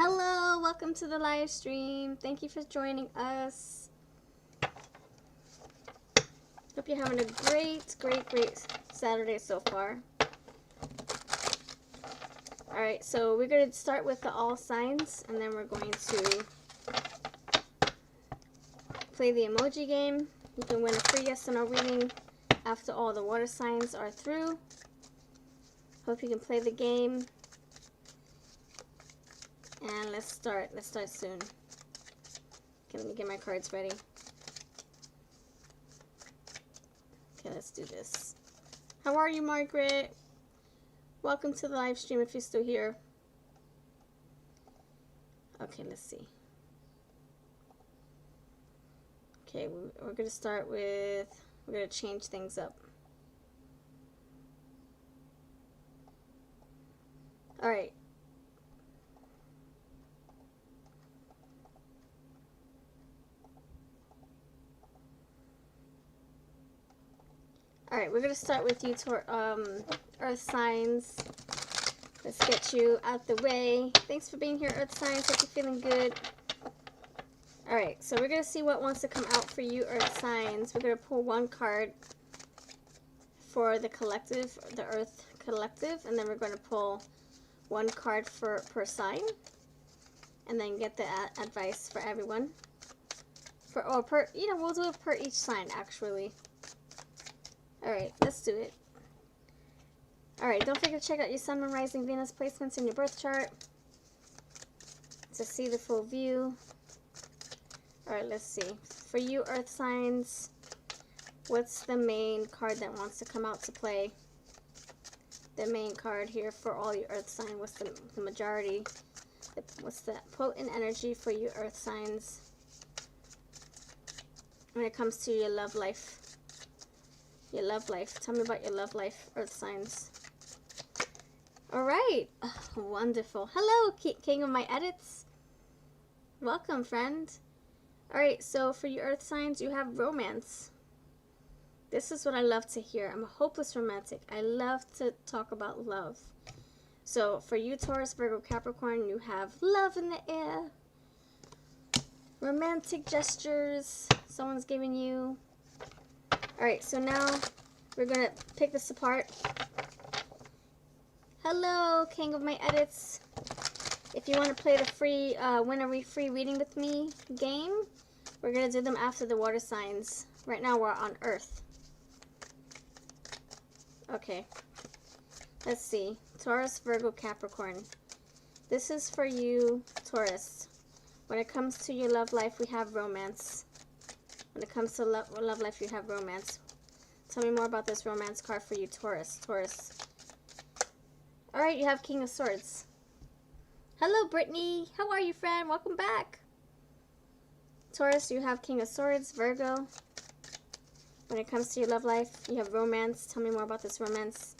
Hello, welcome to the live stream. Thank you for joining us. Hope you're having a great Saturday so far. Alright, so we're going to start with the all signs, and then we're going to play the emoji game. You can win a free yes or no reading after all the water signs are through. Hope you can play the game. And let's start soon. Okay, let me get my cards ready. Okay, let's do this. How are you, Margaret? Welcome to the live stream if you're still here. Okay, let's see. Okay, we're going to start with, we're going to change things up. Alright. Alright, we're going to start with you, Earth signs. Let's get you out the way. Thanks for being here, Earth signs. Hope you're feeling good. Alright, so we're going to see what wants to come out for you, Earth signs. We're going to pull one card for the collective, the Earth collective, and then we're going to pull one card per sign, and then get the advice for everyone. We'll do it per each sign, actually. Alright, let's do it. Alright, don't forget to check out your Sun, Moon, Rising, Venus placements in your birth chart to see the full view. Alright, let's see. For you, Earth signs, what's the main card that wants to come out to play? The main card here for all you Earth signs. What's the majority? What's the potent energy for you, Earth signs, when it comes to your love life? Your love life. Tell me about your love life, Earth signs. Alright. Oh, wonderful. Hello, King of my edits. Welcome, friend. Alright, so for you Earth signs, you have romance. This is what I love to hear. I'm a hopeless romantic. I love to talk about love. So for you, Taurus, Virgo, Capricorn, you have love in the air. Romantic gestures someone's giving you. Alright, so now we're going to pick this apart. Hello, King of my edits. If you want to play the free, win a free reading with me game, we're going to do them after the water signs. Right now we're on Earth. Okay. Let's see. Taurus, Virgo, Capricorn. This is for you, Taurus. When it comes to your love life, we have romance. When it comes to love life, you have romance. Tell me more about this romance card for you, Taurus. Taurus. Alright, you have King of Swords. Hello, Brittany. How are you, friend? Welcome back. Taurus, you have King of Swords. Virgo. When it comes to your love life, you have romance. Tell me more about this romance,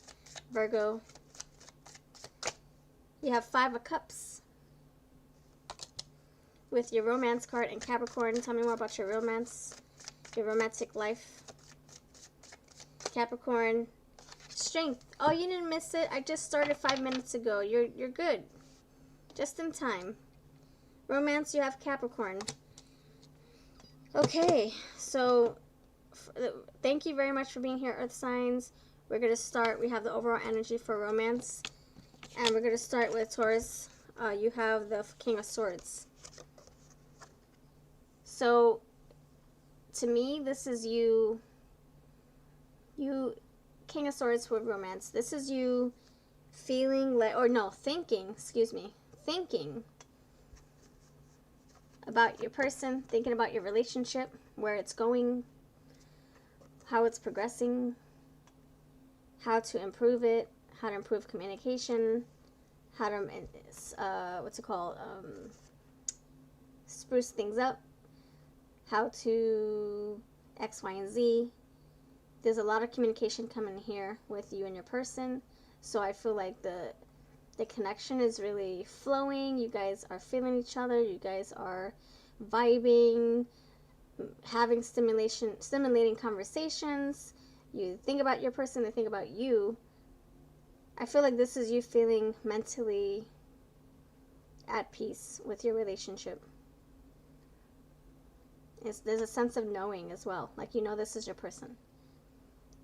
Virgo. You have Five of Cups with your romance card, and Capricorn. Tell me more about your romance, your romantic life. Capricorn. Strength. Oh, you didn't miss it. I just started 5 minutes ago. You're good. Just in time. Romance, you have Capricorn. Okay, so thank you very much for being here, Earth signs. We're going to start. We have the overall energy for romance. And we're going to start with Taurus. You have the King of Swords. So, to me, this is you, King of Swords with romance. This is you feeling like, or no, thinking about your person, thinking about your relationship, where it's going, how it's progressing, how to improve it, how to improve communication, how to, spruce things up, how to X, Y, and Z. There's a lot of communication coming here with you and your person. So I feel like the connection is really flowing. You guys are feeling each other. You guys are vibing, having stimulating conversations. You think about your person, they think about you. I feel like this is you feeling mentally at peace with your relationship. There's a sense of knowing as well. Like, you know this is your person.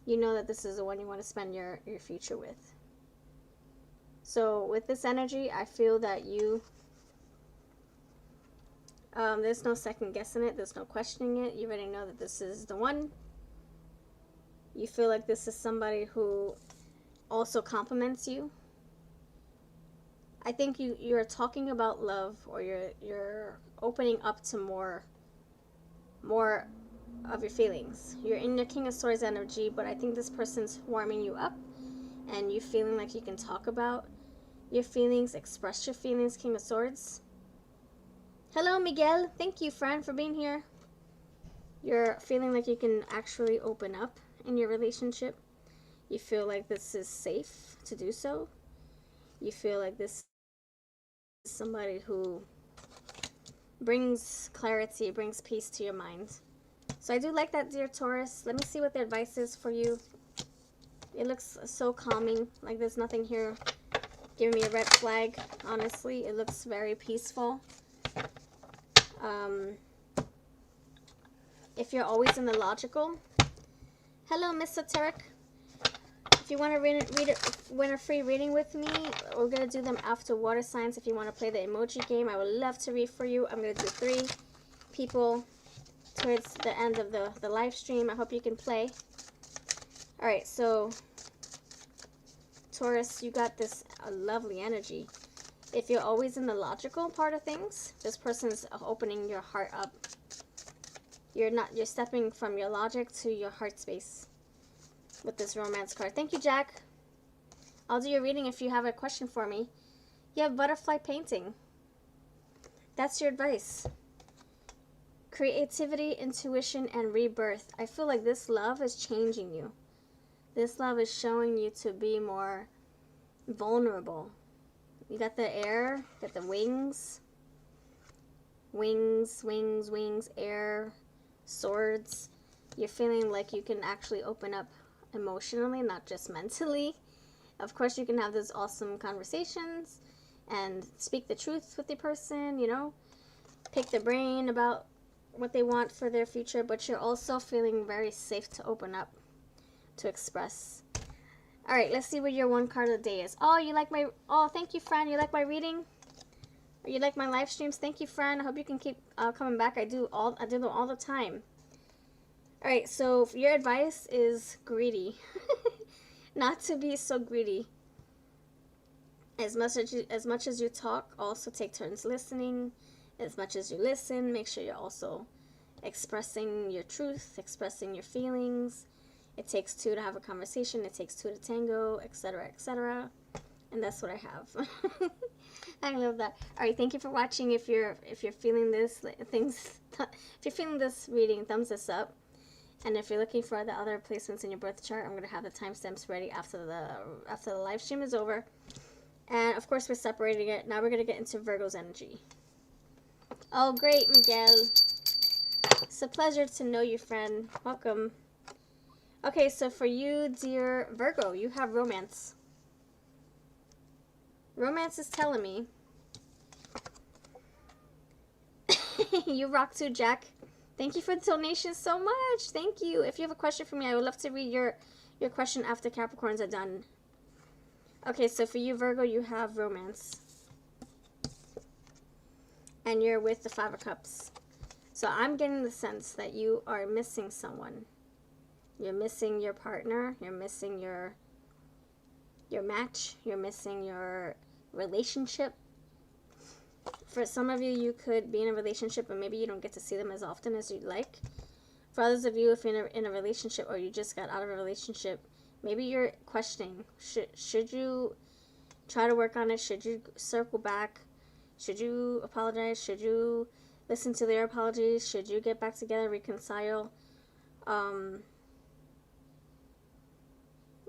You know that this is the one you want to spend your future with. So with this energy, I feel that you, there's no second guessing it. There's no questioning it. You already know that this is the one. You feel like this is somebody who also compliments you. I think you're talking about love, or you're opening up to more of your feelings. You're in your King of Swords energy, but I think this person's warming you up, and you feeling like you can talk about your feelings, express your feelings, King of Swords. Hello, Miguel. Thank you, friend, for being here. You're feeling like you can actually open up in your relationship. You feel like this is safe to do so. You feel like this is somebody who brings clarity, brings peace to your mind. So I do like that, dear Taurus. Let me see what the advice is for you. It looks so calming. Like there's nothing here giving me a red flag. Honestly, it looks very peaceful. If you're always in the logical. Hello, Miss Esoteric. If you want to win a free reading with me, we're going to do them after water signs. If you want to play the emoji game, I would love to read for you. I'm going to do 3 people towards the end of the live stream. I hope you can play. Alright, so Taurus, you got this lovely energy. If you're always in the logical part of things, this person's opening your heart up. You're stepping from your logic to your heart space with this romance card. Thank you, Jack. I'll do your reading if you have a question for me. You have butterfly painting. That's your advice. Creativity, intuition, and rebirth. I feel like this love is changing you. This love is showing you to be more vulnerable. You got the air, got the wings. Wings, wings, wings, air, swords. You're feeling like you can actually open up emotionally, not just mentally. Of course, you can have those awesome conversations and speak the truth with the person, you know, pick their brain about what they want for their future, but you're also feeling very safe to open up, to express. All right, let's see what your one card of the day is. Oh, you like my, oh, thank you, Fran. You like my reading? Or you like my live streams? Thank you, Fran. I hope you can keep coming back. I do them all the time. All right, so your advice is greedy. Not to be so greedy. As much as you talk, also take turns listening. As much as you listen, make sure you're also expressing your truth, expressing your feelings. It takes 2 to have a conversation. It takes 2 to tango, etc., etc. And that's what I have. I love that. All right, thank you for watching. If you're feeling this if you're feeling this reading, thumbs this up. And if you're looking for the other placements in your birth chart, I'm going to have the timestamps ready after the live stream is over. And of course, we're separating it. Now we're going to get into Virgo's energy. Oh, great, Miguel. It's a pleasure to know you, friend. Welcome. Okay, so for you, dear Virgo, you have romance. Romance is telling me. You rock too, Jack. Thank you for the donation so much. Thank you. If you have a question for me, I would love to read your question after Capricorns are done. Okay, so for you, Virgo, you have romance. And you're with the 5 of Cups. So I'm getting the sense that you are missing someone. You're missing your partner. You're missing your match. You're missing your relationship. For some of you, you could be in a relationship, but maybe you don't get to see them as often as you'd like. For others of you, if you're in a relationship or you just got out of a relationship, maybe you're questioning, should you try to work on it? Should you circle back? Should you apologize? Should you listen to their apologies? Should you get back together, reconcile?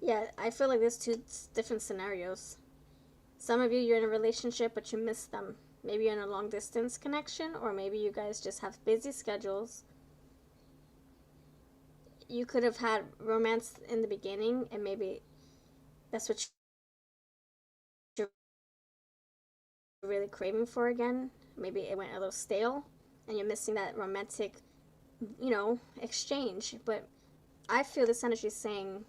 Yeah, I feel like there's 2 different scenarios. Some of you, you're in a relationship, but you miss them. Maybe you're in a long distance connection, or maybe you guys just have busy schedules. You could have had romance in the beginning, and maybe that's what you're really craving for again. Maybe it went a little stale and you're missing that romantic, you know, exchange. But I feel this energy is saying,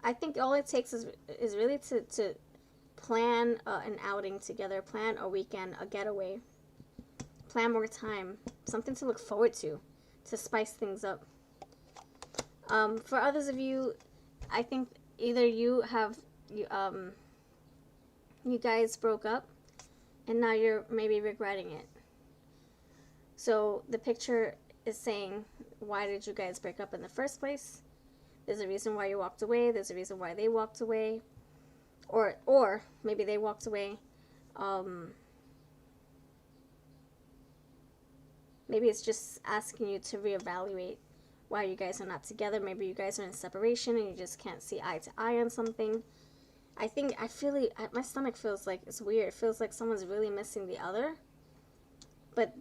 I think all it takes is really to plan an outing together, plan a weekend, a getaway, plan more time, something to look forward to spice things up. For others of you, I think either you guys broke up and now you're maybe regretting it. So the picture is saying, why did you guys break up in the first place? There's a reason why you walked away. There's a reason why they walked away. Or maybe they walked away. Maybe it's just asking you to reevaluate why you guys are not together. Maybe you guys are in separation and you just can't see eye to eye on something. I feel it, my stomach feels like it's weird. It feels like someone's really missing the other. But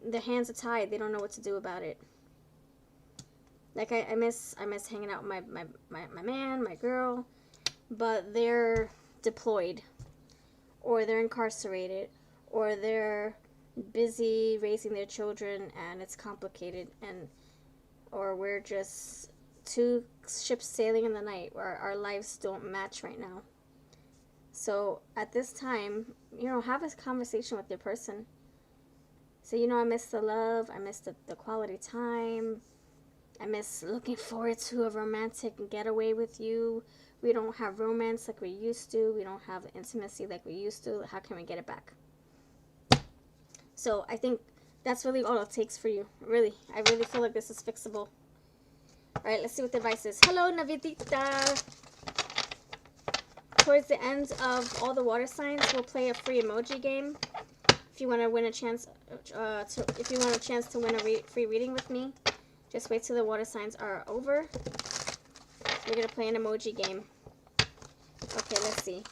their hands are tied. They don't know what to do about it. Like I miss hanging out with my man, my girl, but they're deployed, or they're incarcerated, or they're busy raising their children and it's complicated, or we're just two ships sailing in the night where our lives don't match right now. So at this time, you know, have a conversation with your person. So, you know, I miss the love, I miss the quality time, I miss looking forward to a romantic getaway with you. We don't have romance like we used to. We don't have intimacy like we used to. How can we get it back? So I think that's really all it takes for you. Really. I really feel like this is fixable. Alright, let's see what the advice is. Hello, Navidita. Towards the end of all the water signs, we'll play a free emoji game. If you want to win a chance, to win a free reading with me, just wait till the water signs are over. We're going to play an emoji game. Okay, let's see.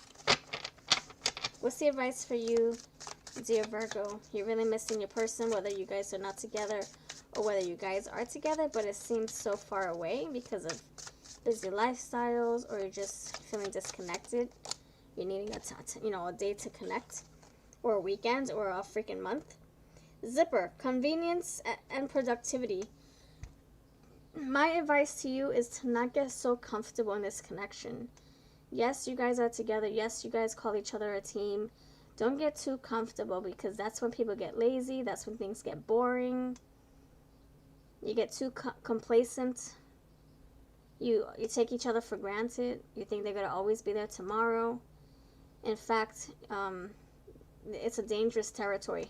What's the advice for you, dear Virgo? You're really missing your person, whether you guys are not together or whether you guys are together, but it seems so far away because of busy lifestyles, or you're just feeling disconnected. You're needing a day to connect, or a weekend, or a freaking month. Zipper, convenience and productivity. My advice to you is to not get so comfortable in this connection. Yes, you guys are together. Yes, you guys call each other a team. Don't get too comfortable, because that's when people get lazy. That's when things get boring. You get too complacent. You take each other for granted. You think they're going to always be there tomorrow. In fact, it's a dangerous territory.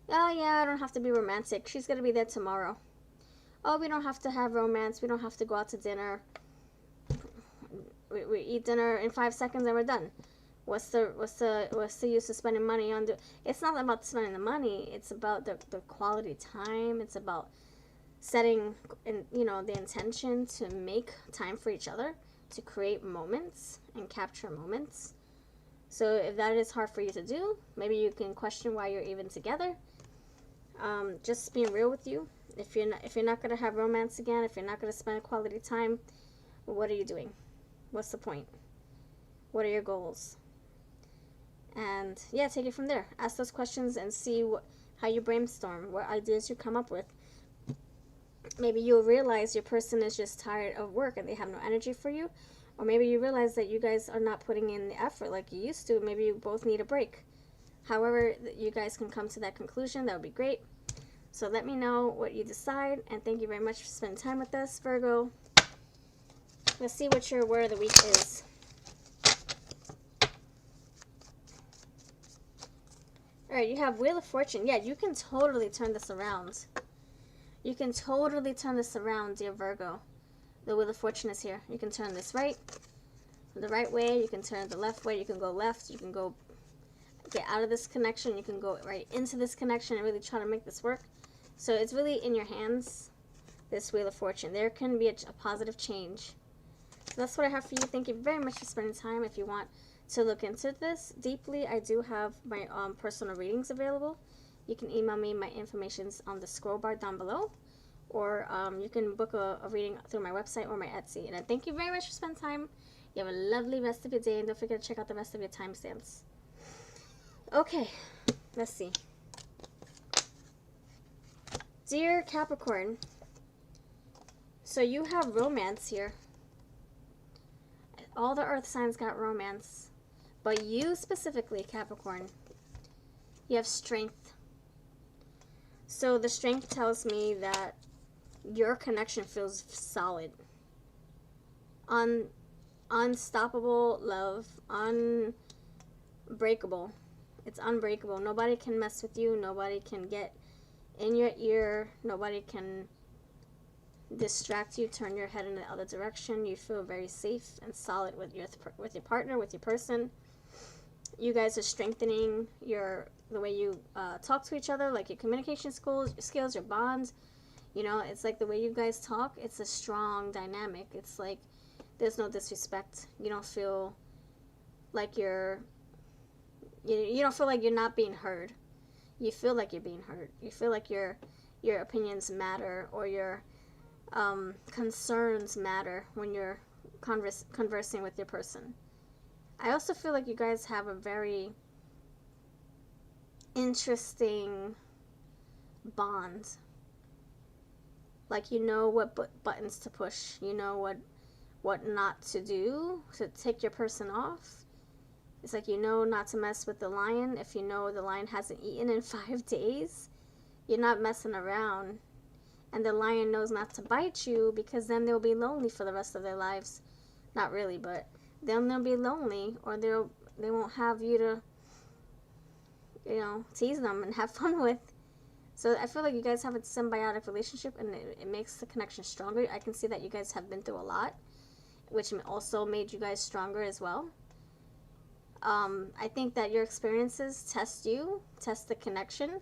Oh, yeah, I don't have to be romantic. She's going to be there tomorrow. Oh, we don't have to have romance. We don't have to go out to dinner. We eat dinner in 5 seconds and we're done. What's the use of spending money on? It's not about spending the money. It's about the quality time. It's about setting the intention to make time for each other, to create moments and capture moments. So if that is hard for you to do, maybe you can question why you're even together. Just being real with you. If you're not gonna have romance again, if you're not gonna spend quality time, what are you doing? What's the point? What are your goals? And yeah, take it from there. Ask those questions and see how you brainstorm, what ideas you come up with. Maybe you'll realize your person is just tired of work and they have no energy for you. Or maybe you realize that you guys are not putting in the effort like you used to. Maybe you both need a break. However you guys can come to that conclusion, that would be great. So let me know what you decide, and thank you very much for spending time with us, Virgo. Let's see what your word of the week is. Alright, you have Wheel of Fortune. Yeah, you can totally turn this around. You can totally turn this around, dear Virgo. The Wheel of Fortune is here. You can turn this right, the right way. You can turn the left way. You can go left. You can go get out of this connection. You can go right into this connection and really try to make this work. So it's really in your hands, this Wheel of Fortune. There can be a positive change. So that's what I have for you. Thank you very much for spending time. If you want to look into this deeply, I do have my personal readings available. You can email me. My information's on the scroll bar down below. Or you can book a reading through my website or my Etsy. And I thank you very much for spending time. You have a lovely rest of your day. And don't forget to check out the rest of your timestamps. Okay, let's see. Dear Capricorn, so you have romance here. All the earth signs got romance. But you specifically, Capricorn, you have strength. So the strength tells me that your connection feels solid. Unstoppable love. Unbreakable. It's unbreakable. Nobody can mess with you. Nobody can get in your ear. Nobody can distract you, turn your head in the other direction. You feel very safe and solid with your partner, with your person. You guys are strengthening the way you talk to each other, like your communication skills, your bonds. You know, it's like the way you guys talk. It's a strong dynamic. It's like there's no disrespect. You don't feel like you don't feel like you're not being heard. You feel like you're being heard. You feel like your opinions matter, or your concerns matter when you're conversing with your person. I also feel like you guys have a very interesting bond. Like, you know what buttons to push. You know what not to do to take your person off. It's like, you know not to mess with the lion. If you know the lion hasn't eaten in 5 days, you're not messing around. And the lion knows not to bite you, because then they'll be lonely for the rest of their lives. Not really, but then they'll be lonely, or they won't have you to, tease them and have fun with. So I feel like you guys have a symbiotic relationship, and it makes the connection stronger. I can see that you guys have been through a lot, which also made you guys stronger as well. I think that your experiences test the connection,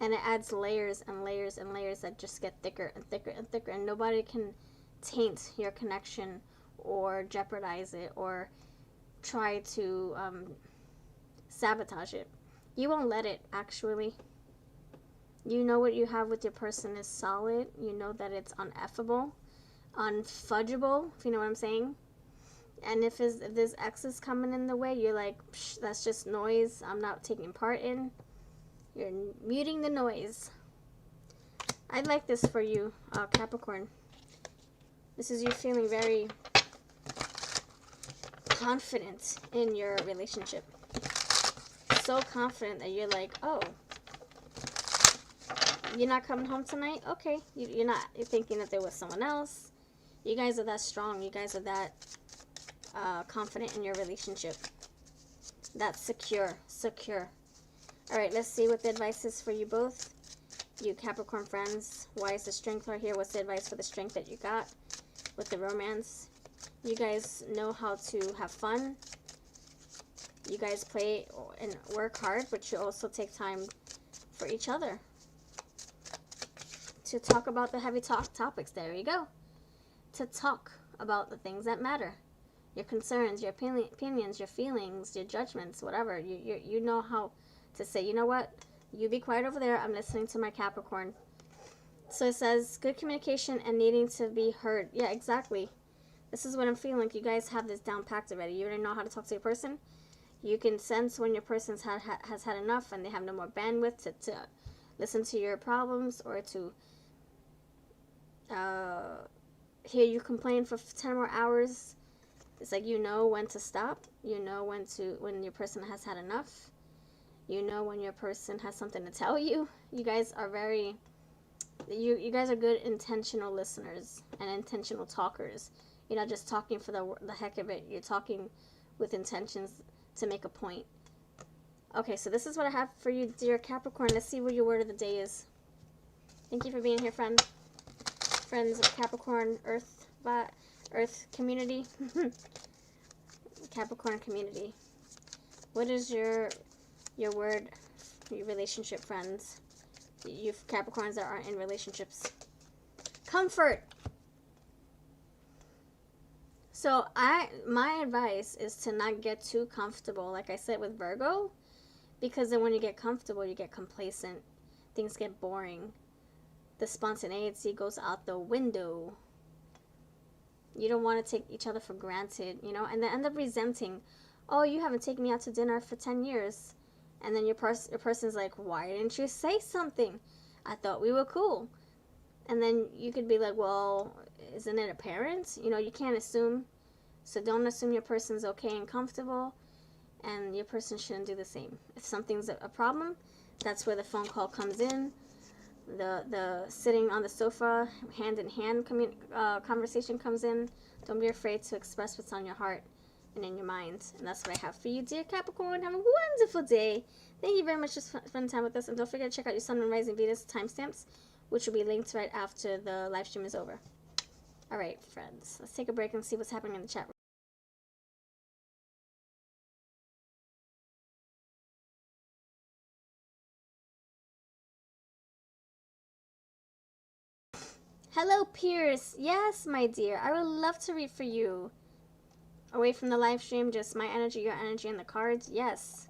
and it adds layers and layers and layers that just get thicker and thicker and thicker, and nobody can taint your connection or jeopardize it or try to sabotage it. You won't let it, actually. You know what you have with your person is solid. You know that it's uneffable, unfudgeable, if you know what I'm saying. And if there's exes coming in the way, you're like, psh, that's just noise I'm not taking part in. You're muting the noise. I like this for you, Capricorn. This is you feeling very confident in your relationship. So confident that you're like, oh, you're not coming home tonight? Okay. You're thinking that there was someone else. You guys are that strong. You guys are that confident in your relationship. That's secure. All right, let's see what the advice is for you both. You Capricorn friends, why is the strength right here? What's the advice for the strength that you got with the romance? You guys know how to have fun. You guys play and work hard, but you also take time for each other to talk about the heavy topics. There you go. To talk about the things that matter. Your concerns, your opinions, your feelings, your judgments, whatever. You know how to say, you know what? You be quiet over there. I'm listening to my Capricorn. So it says good communication and needing to be heard. Yeah, exactly. This is what I'm feeling. You guys have this down packed already. You already know how to talk to your person. You can sense when your person's has had enough and they have no more bandwidth to listen to your problems, or to hear you complain for 10 more hours. It's like, you know when to stop. You know when your person has had enough. You know when your person has something to tell you. You guys are you guys are good intentional listeners and intentional talkers. You're not just talking for the heck of it. You're talking with intentions to make a point. Okay, so this is what I have for you, dear Capricorn. Let's see what your word of the day is. Thank you for being here, friends of Capricorn Earth community. Capricorn community. What is your word, your relationship friends? You Capricorns that aren't in relationships. Comfort. So my advice is to not get too comfortable, like I said with Virgo, because then when you get comfortable, you get complacent. Things get boring. The spontaneity goes out the window. You don't want to take each other for granted, and then end up resenting oh, you haven't taken me out to dinner for 10 years. And then your person's like, why didn't you say something? I thought we were cool. And then you could be like, well, isn't it apparent? You know, you can't assume. So don't assume your person's okay and comfortable, and your person shouldn't do the same. If something's a problem, that's where the phone call comes in. The sitting on the sofa, hand in hand conversation comes in. Don't be afraid to express what's on your heart and in your mind. And that's what I have for you, dear Capricorn. Have a wonderful day. Thank you very much for spending time with us. And don't forget to check out your Sun and Rising Venus timestamps, which will be linked right after the live stream is over. All right, friends. Let's take a break and see what's happening in the chat room. Hello, Pierce. Yes, my dear. I would love to read for you. Away from the live stream, just my energy, your energy, and the cards. Yes.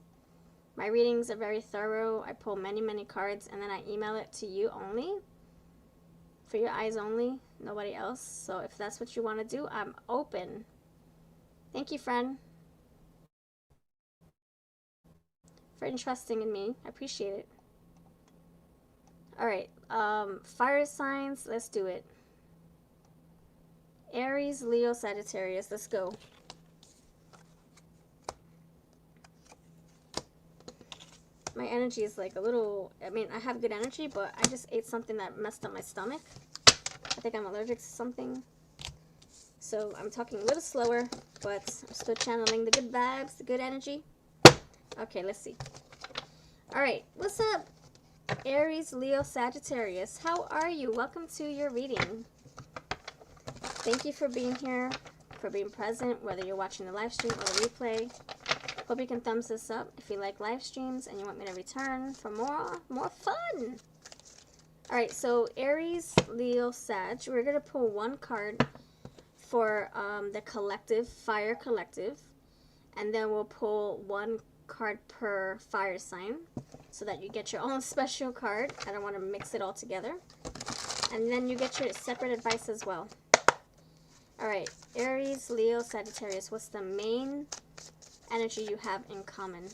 My readings are very thorough. I pull many, many cards, and then I email it to you only. For your eyes only. Nobody else. So if that's what you want to do, I'm open. Thank you, friend, for entrusting in me. I appreciate it. Alright. Fire signs. Let's do it. Aries, Leo, Sagittarius. Let's go. My energy is like a little, I mean, I have good energy, but I just ate something that messed up my stomach. I think I'm allergic to something. So I'm talking a little slower, but I'm still channeling the good vibes, the good energy. Okay, let's see. Alright, what's up, Aries, Leo, Sagittarius? How are you? Welcome to your reading. Thank you for being here, for being present, whether you're watching the live stream or the replay. Hope you can thumbs this up if you like live streams and you want me to return for more fun. Alright, so Aries, Leo, Sag. We're going to pull one card for the collective, Fire Collective. And then we'll pull one card per fire sign so that you get your own special card. I don't want to mix it all together. And then you get your separate advice as well. Alright, Aries, Leo, Sagittarius. What's the main energy you have in common?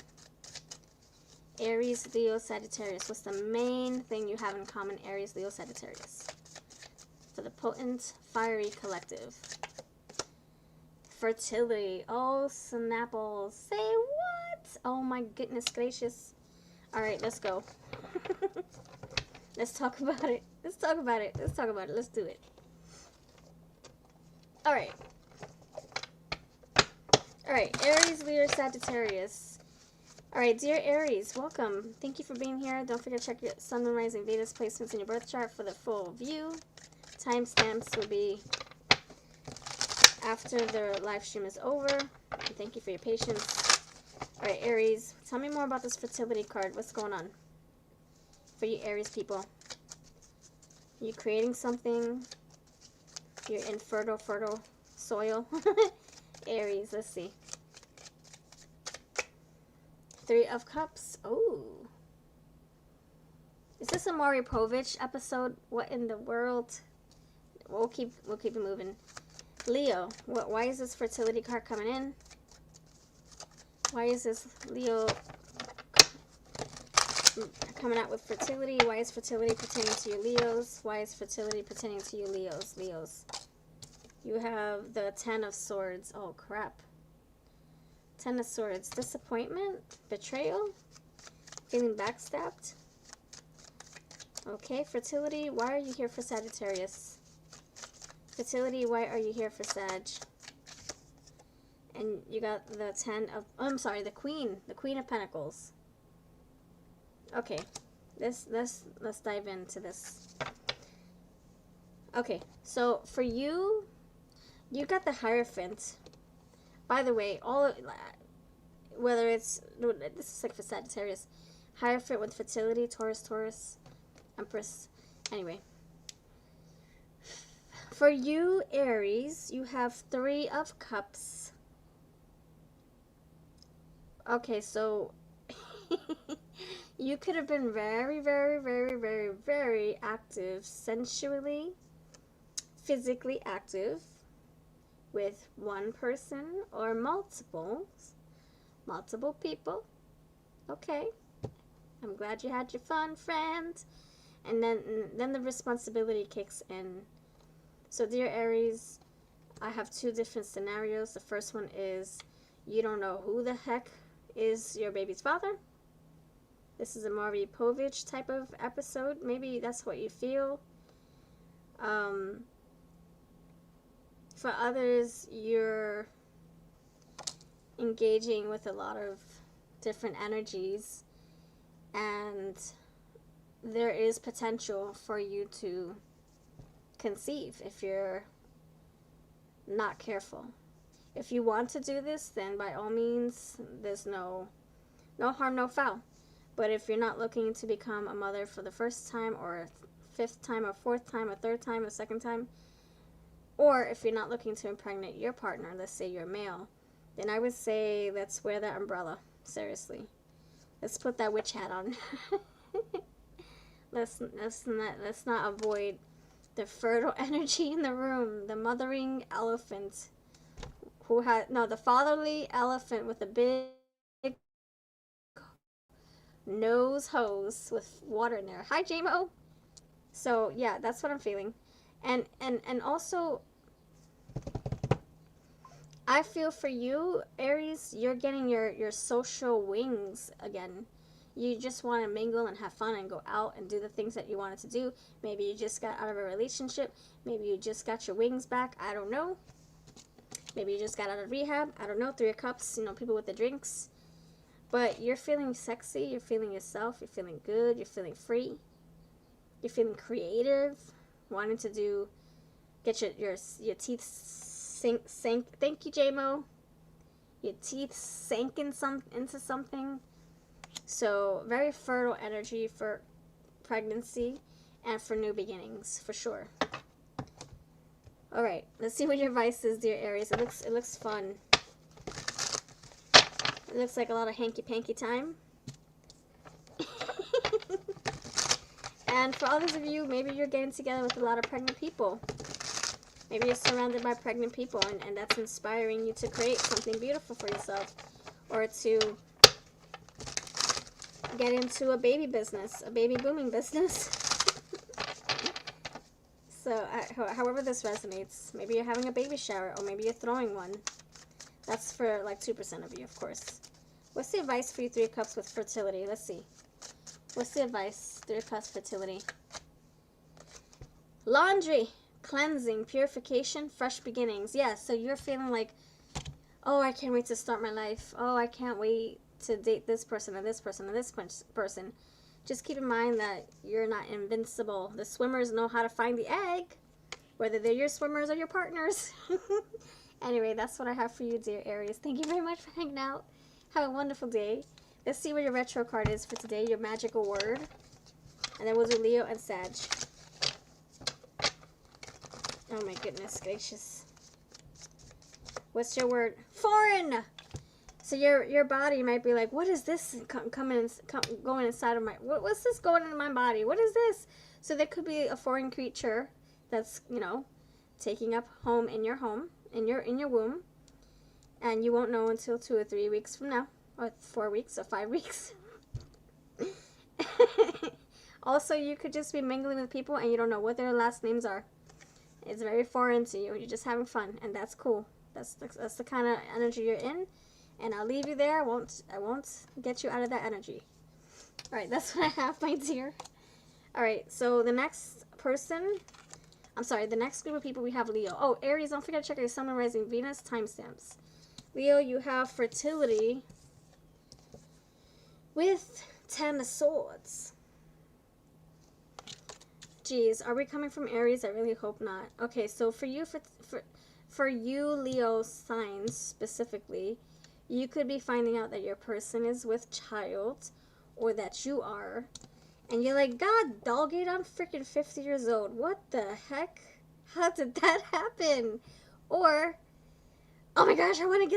Aries, Leo, Sagittarius. What's the main thing you have in common, Aries, Leo, Sagittarius? For the potent, fiery collective. Fertility. Oh, snapples. Say what? Oh my goodness gracious. Alright, let's go. Let's talk about it. Let's talk about it. Let's talk about it. Let's do it. Alright. Alright, Aries, Leo, Sagittarius. Alright, dear Aries, welcome. Thank you for being here. Don't forget to check your Sun, Moon, Rising, Venus placements in your birth chart for the full view. Timestamps will be after the live stream is over. And thank you for your patience. Alright, Aries, tell me more about this fertility card. What's going on for you Aries people? You creating something? You're in fertile soil. Aries, let's see. 3 of Cups. Oh. Is this a Maury Povich episode? What in the world? We'll keep it moving. Leo, why is this fertility card coming in? Why is this Leo coming out with fertility? Why is fertility pertaining to you Leos? Why is fertility pertaining to you Leos? You have the 10 of Swords. Oh, crap. 10 of Swords. Disappointment? Betrayal? Feeling backstabbed? Okay, fertility. Why are you here for Sagittarius? Fertility, why are you here for Sag? And you got the 10 of... Oh, I'm sorry, the Queen. The Queen of Pentacles. Okay. Let's dive into this. Okay, so for you, you got the Hierophant. By the way, whether it's... No, this is like for Sagittarius. Hierophant with fertility, Taurus, Empress. Anyway. For you, Aries, you have 3 of Cups. Okay, so you could have been very, very, very, very, very active sensually, physically active with one person or multiples. Multiple people. Okay. I'm glad you had your fun, friend. And then the responsibility kicks in. So, dear Aries, I have two different scenarios. The first one is you don't know who the heck is your baby's father. This is a Maury Povich type of episode. Maybe that's what you feel. For others, you're engaging with a lot of different energies, and there is potential for you to conceive if you're not careful. If you want to do this, then by all means, there's no harm, no foul. But if you're not looking to become a mother for the first time, or fifth time, or fourth time, or third time, or second time, or if you're not looking to impregnate your partner, let's say you're male, then I would say let's wear that umbrella. Seriously. Let's put that witch hat on. let's not avoid the fertile energy in the room. The mothering elephant the fatherly elephant with a big nose hose with water in there. Hi, JMO. So yeah, that's what I'm feeling. And also, I feel for you, Aries, you're getting your social wings again. You just want to mingle and have fun and go out and do the things that you wanted to do. Maybe you just got out of a relationship. Maybe you just got your wings back. I don't know. Maybe you just got out of rehab. I don't know. 3 of Cups, people with the drinks. But you're feeling sexy. You're feeling yourself. You're feeling good. You're feeling free. You're feeling creative. Wanting to get your teeth sink. Thank you, JMO. Your teeth sank into something. So very fertile energy for pregnancy and for new beginnings, for sure. All right, let's see what your advice is, dear Aries. It looks fun. It looks like a lot of hanky-panky time. And for others of you, maybe you're getting together with a lot of pregnant people. Maybe you're surrounded by pregnant people, and that's inspiring you to create something beautiful for yourself, or to get into a baby business, a baby booming business. So, however this resonates, maybe you're having a baby shower, or maybe you're throwing one. That's for like 2% of you, of course. What's the advice for you, 3 of Cups with fertility? Let's see. What's the advice, 3 of Cups, fertility? Laundry, cleansing, purification, fresh beginnings. Yeah, so you're feeling like, oh, I can't wait to start my life. Oh, I can't wait to date this person and this person and this person. Just keep in mind that you're not invincible. The swimmers know how to find the egg, whether they're your swimmers or your partners. Anyway, that's what I have for you, dear Aries. Thank you very much for hanging out. Have a wonderful day. Let's see what your retro card is for today, your magical word. And then we'll do Leo and Sag. Oh my goodness gracious. What's your word? Foreign! So your body might be like, what is this going inside of my, what's this going into my body? What is this? So there could be a foreign creature that's, taking up home in your womb. And you won't know until 2 or 3 weeks from now, or 4 weeks or 5 weeks. Also, you could just be mingling with people and you don't know what their last names are. It's very foreign to you. You're just having fun, and that's cool. That's the kind of energy you're in. And I'll leave you there. I won't get you out of that energy. All right, that's what I have, my dear. All right, so the next person, the next group of people, we have Leo. Oh, Aries, don't forget to check your Sun, Moon, Rising, Venus timestamps. Leo, you have fertility with 10 of Swords. Geez, are we coming from Aries? I really hope not. Okay, so for you, for you Leo signs specifically, you could be finding out that your person is with child, or that you are, and you're like, God dog it, I'm freaking 50 years old. What the heck? How did that happen? Or, oh my gosh, I want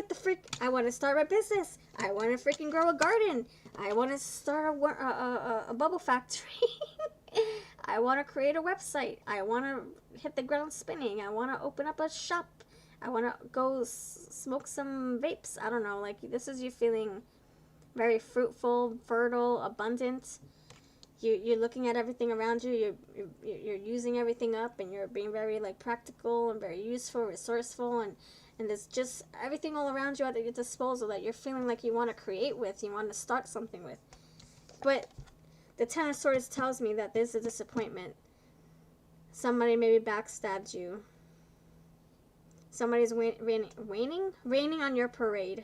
to start my business. I want to freaking grow a garden. I want to start a bubble factory. I want to create a website. I want to hit the ground spinning. I want to open up a shop. I want to go smoke some vapes. I don't know. Like, this is you feeling very fruitful, fertile, abundant. You're looking at everything around you. You're using everything up, and you're being very like practical and very useful, resourceful, and there's just everything all around you at your disposal that you're feeling like you want to create with, you want to start something with. But the Ten of Swords tells me that there's a disappointment. Somebody maybe backstabbed you. Somebody's raining on your parade,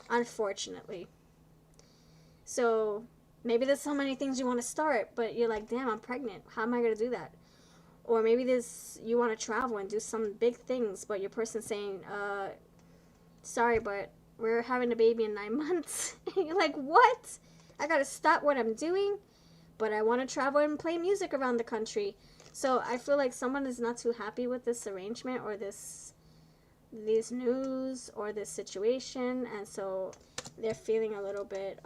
unfortunately. So maybe there's so many things you want to start, but you're like, damn, I'm pregnant. How am I going to do that? Or maybe you want to travel and do some big things, but your person's saying, sorry, but we're having a baby in 9 months. And you're like, what? I got to stop what I'm doing, but I want to travel and play music around the country. So I feel like someone is not too happy with this arrangement or this news or this situation, and so they're feeling a little bit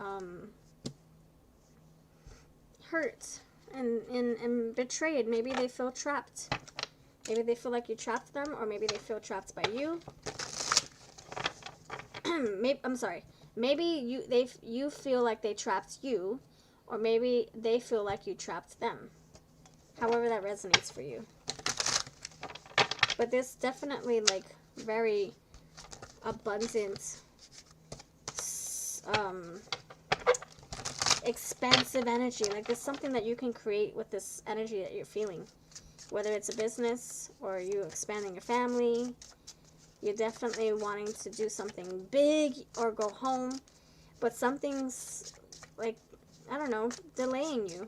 hurt and betrayed. Maybe they feel trapped. Maybe they feel like you trapped them, or maybe they feel trapped by you. Maybe you feel like they trapped you, or maybe they feel like you trapped them. However that resonates for you. But there's definitely like very abundant, expansive energy. Like there's something that you can create with this energy that you're feeling. Whether it's a business or you expanding your family, you're definitely wanting to do something big or go home, but something's like, I don't know, delaying you.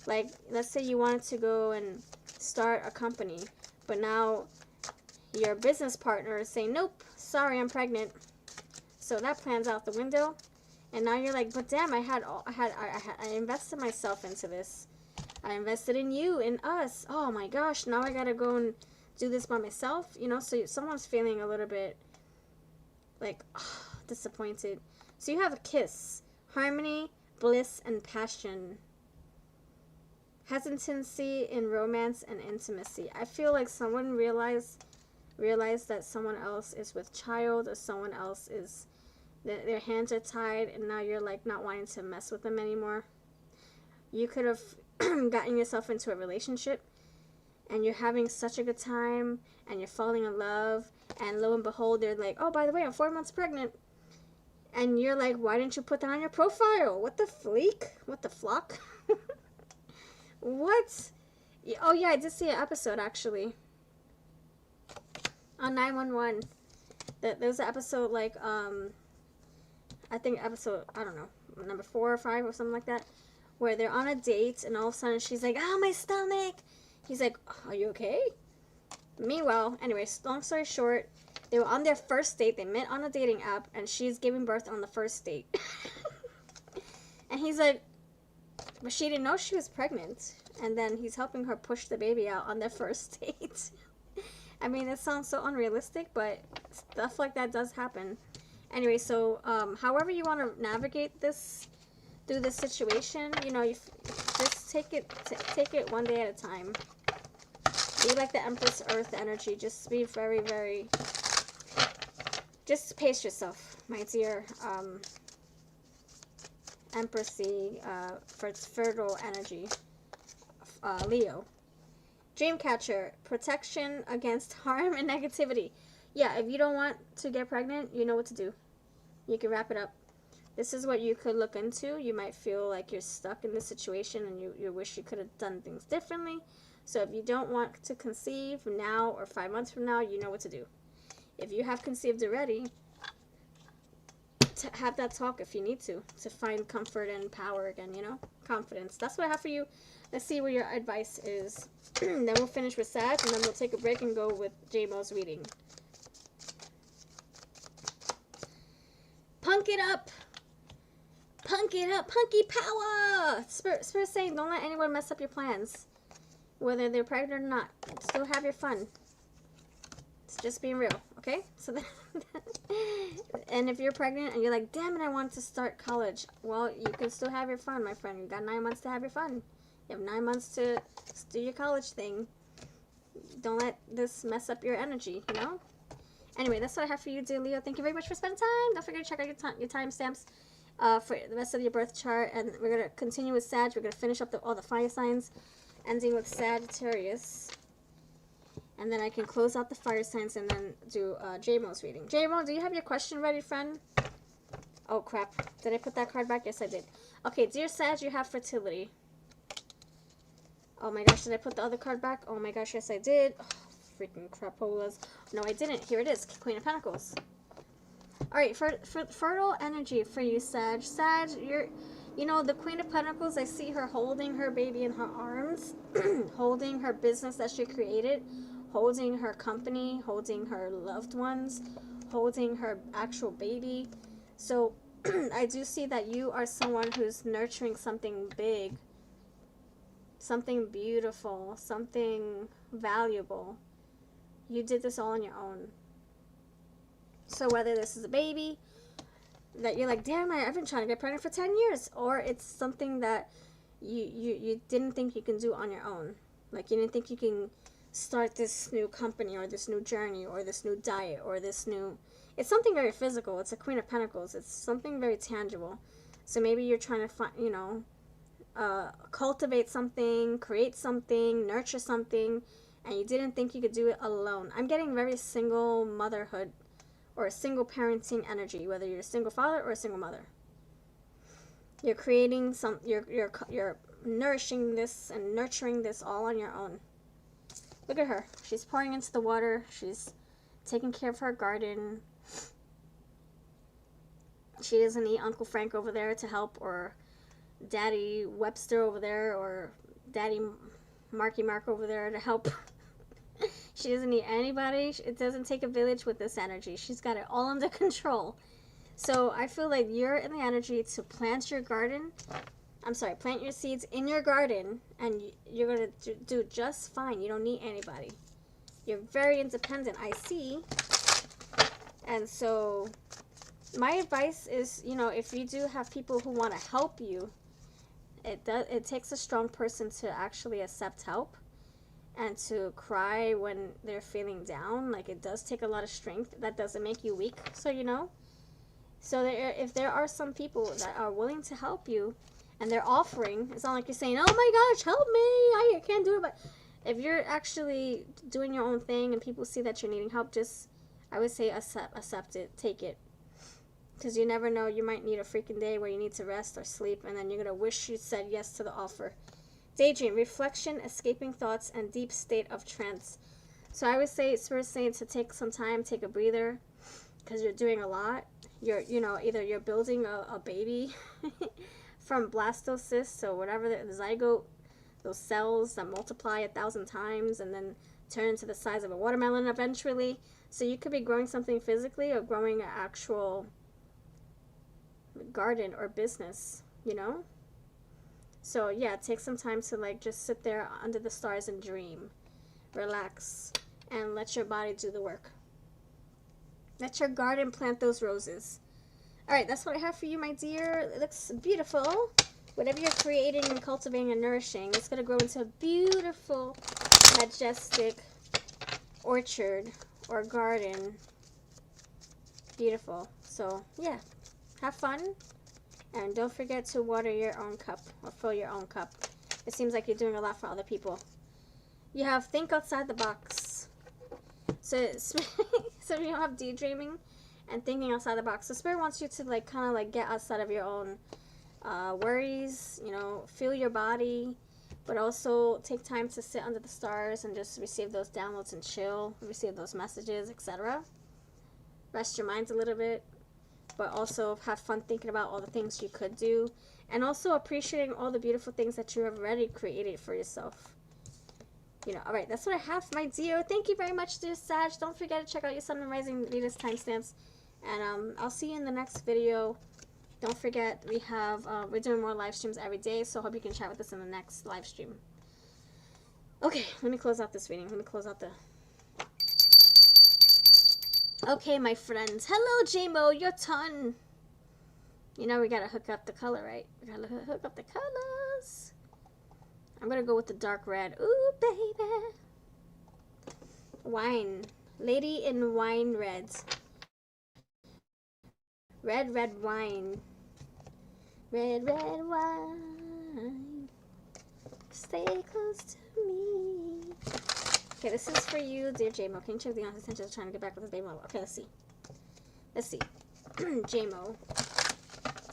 Like, let's say you wanted to go and start a company, but now your business partner is saying, nope, sorry, I'm pregnant. So that plan's out the window. And now you're like, but damn, I invested myself into this. I invested in you, in us. Oh my gosh, now I gotta go and do this by myself. You know, so someone's feeling a little bit like disappointed. So you have a kiss, harmony, bliss, and passion. Hesitancy in romance and intimacy. I feel like someone realized that someone else is with child, or someone else is, their hands are tied, and now you're like not wanting to mess with them anymore. You could have gotten yourself into a relationship, and you're having such a good time, and you're falling in love, and lo and behold, they're like, oh, by the way, I'm 4 months pregnant. And you're like, why didn't you put that on your profile? What the fleek? What the flock? What? Oh, yeah, I did see an episode, actually. On 911. There was an episode, like, I think episode, I don't know, number 4 or 5 or something like that, where they're on a date, and all of a sudden she's like, oh, my stomach. He's like, are you okay? Meanwhile, anyway, long story short, they were on their first date. They met on a dating app, and she's giving birth on the first date. And he's like, but she didn't know she was pregnant. And then he's helping her push the baby out on their first date. I mean, it sounds so unrealistic, but stuff like that does happen. Anyway, so however you want to navigate this through this situation, you know, you just take it one day at a time. Be like the Empress Earth energy. Just be very, very. Just pace yourself, my dear Empressy, for its fertile energy, Leo. Dreamcatcher, protection against harm and negativity. Yeah, if you don't want to get pregnant, you know what to do. You can wrap it up. This is what you could look into. You might feel like you're stuck in this situation and you wish you could have done things differently. So if you don't want to conceive now or 5 months from now, you know what to do. If you have conceived already, to have that talk if you need to find comfort and power again, you know? Confidence. That's what I have for you. Let's see what your advice is. Then we'll finish with Sag, and then we'll take a break and go with J-Mo's reading. Punk it up! Punk it up! Punky power! Spirit's saying don't let anyone mess up your plans. Whether they're pregnant or not. Still have your fun. It's just being real, okay? So then, and if you're pregnant and you're like, damn it, I want to start college. Well, you can still have your fun, my friend. You got 9 months to have your fun. You have 9 months to do your college thing. Don't let this mess up your energy, you know? Anyway, that's what I have for you, dear Leo. Thank you very much for spending time. Don't forget to check out your timestamps for the rest of your birth chart. And we're going to continue with Sag. We're going to finish up all the fire signs, ending with Sagittarius. And then I can close out the fire signs and then do J-Mo's reading. J-Mo, do you have your question ready, friend? Oh, crap. Did I put that card back? Yes, I did. Okay, dear Sag, you have fertility. Oh my gosh, did I put the other card back? Oh my gosh, yes, I did. Oh, freaking crapolas. No, I didn't. Here it is. Queen of Pentacles. Alright, for fertile energy for you, Sag. Sag, you know, the Queen of Pentacles, I see her holding her baby in her arms, holding her business that she created, holding her company, holding her loved ones, holding her actual baby. So, I do see that you are someone who's nurturing something big, something beautiful, something valuable. You did this all on your own. So whether this is a baby that you're like, damn, I've been trying to get pregnant for 10 years, or it's something that you didn't think you can do on your own. Like, you didn't think you can start this new company or this new journey or this new diet or this new... It's something very physical. It's a Queen of Pentacles. It's something very tangible. So maybe you're trying to find, you know, cultivate something, create something, nurture something, and you didn't think you could do it alone. I'm getting very single motherhood or a single parenting energy, whether you're a single father or a single mother. You're creating some, you're nourishing this and nurturing this all on your own. Look at her. She's pouring into the water. She's taking care of her garden. She doesn't need Uncle Frank over there to help, or Daddy Webster over there, or Daddy Marky Mark over there to help. She doesn't need anybody. It doesn't take a village with this energy. She's got it all under control. So I feel like you're in the energy to plant your garden. I'm sorry, plant your seeds in your garden, and you're going to do just fine. You don't need anybody. You're very independent, I see. And so my advice is, you know, if you do have people who want to help you, it takes a strong person to actually accept help and to cry when they're feeling down. Like, it does take a lot of strength. That doesn't make you weak, so you know. So if there are some people that are willing to help you and they're offering, it's not like you're saying, oh my gosh, help me, I can't do it. But if you're actually doing your own thing and people see that you're needing help, just, I would say accept it, take it. Because you never know, you might need a freaking day where you need to rest or sleep, and then you're going to wish you said yes to the offer. Daydream, reflection, escaping thoughts, and deep state of trance. So I would say, Spirit's saying to take some time, take a breather, because you're doing a lot. You're, you know, either you're building a baby from blastocysts, so whatever the zygote, those cells that multiply 1,000 times and then turn into the size of a watermelon eventually. So you could be growing something physically or growing an actual garden or business, you know? So yeah, take some time to like just sit there under the stars and dream. Relax and let your body do the work. Let your garden plant those roses. Alright, that's what I have for you, my dear. It looks beautiful. Whatever you're creating and cultivating and nourishing, it's going to grow into a beautiful, majestic orchard or garden. Beautiful. So, yeah. Have fun. And don't forget to water your own cup or fill your own cup. It seems like you're doing a lot for other people. You have think outside the box. So you don't have daydreaming and thinking outside the box. So Spirit wants you to like kind of like get outside of your own worries, you know, feel your body, but also take time to sit under the stars and just receive those downloads and chill, receive those messages, etc. Rest your minds a little bit, but also have fun thinking about all the things you could do, and also appreciating all the beautiful things that you have already created for yourself. You know, alright, that's what I have, my dear. Thank you very much, dear Sag. Don't forget to check out your Sun and Rising Venus timestamps. And I'll see you in the next video. Don't forget, we have, we're doing more live streams every day, so I hope you can chat with us in the next live stream. Okay, let me close out this reading. Let me close out the... Okay, my friends. Hello, J-Mo, your turn. You know we gotta hook up the color, right? We gotta hook up the colors. I'm gonna go with the dark red. Ooh, baby. Wine. Lady in Wine Red. Red, red wine. Red, red wine. Stay close to me. Okay, this is for you, dear J-Mo. Can you check the honest intentions of trying to get back with his baby mama? Okay, let's see. Let's see. J-Mo.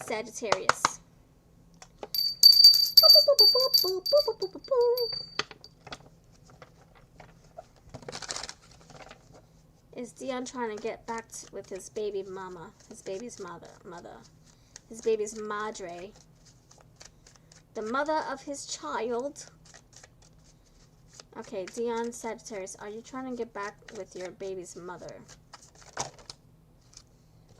Sagittarius. Is Dion trying to get back with his baby mama, his baby's mother, his baby's madre, the mother of his child? Okay, Dion Sagittarius, are you trying to get back with your baby's mother?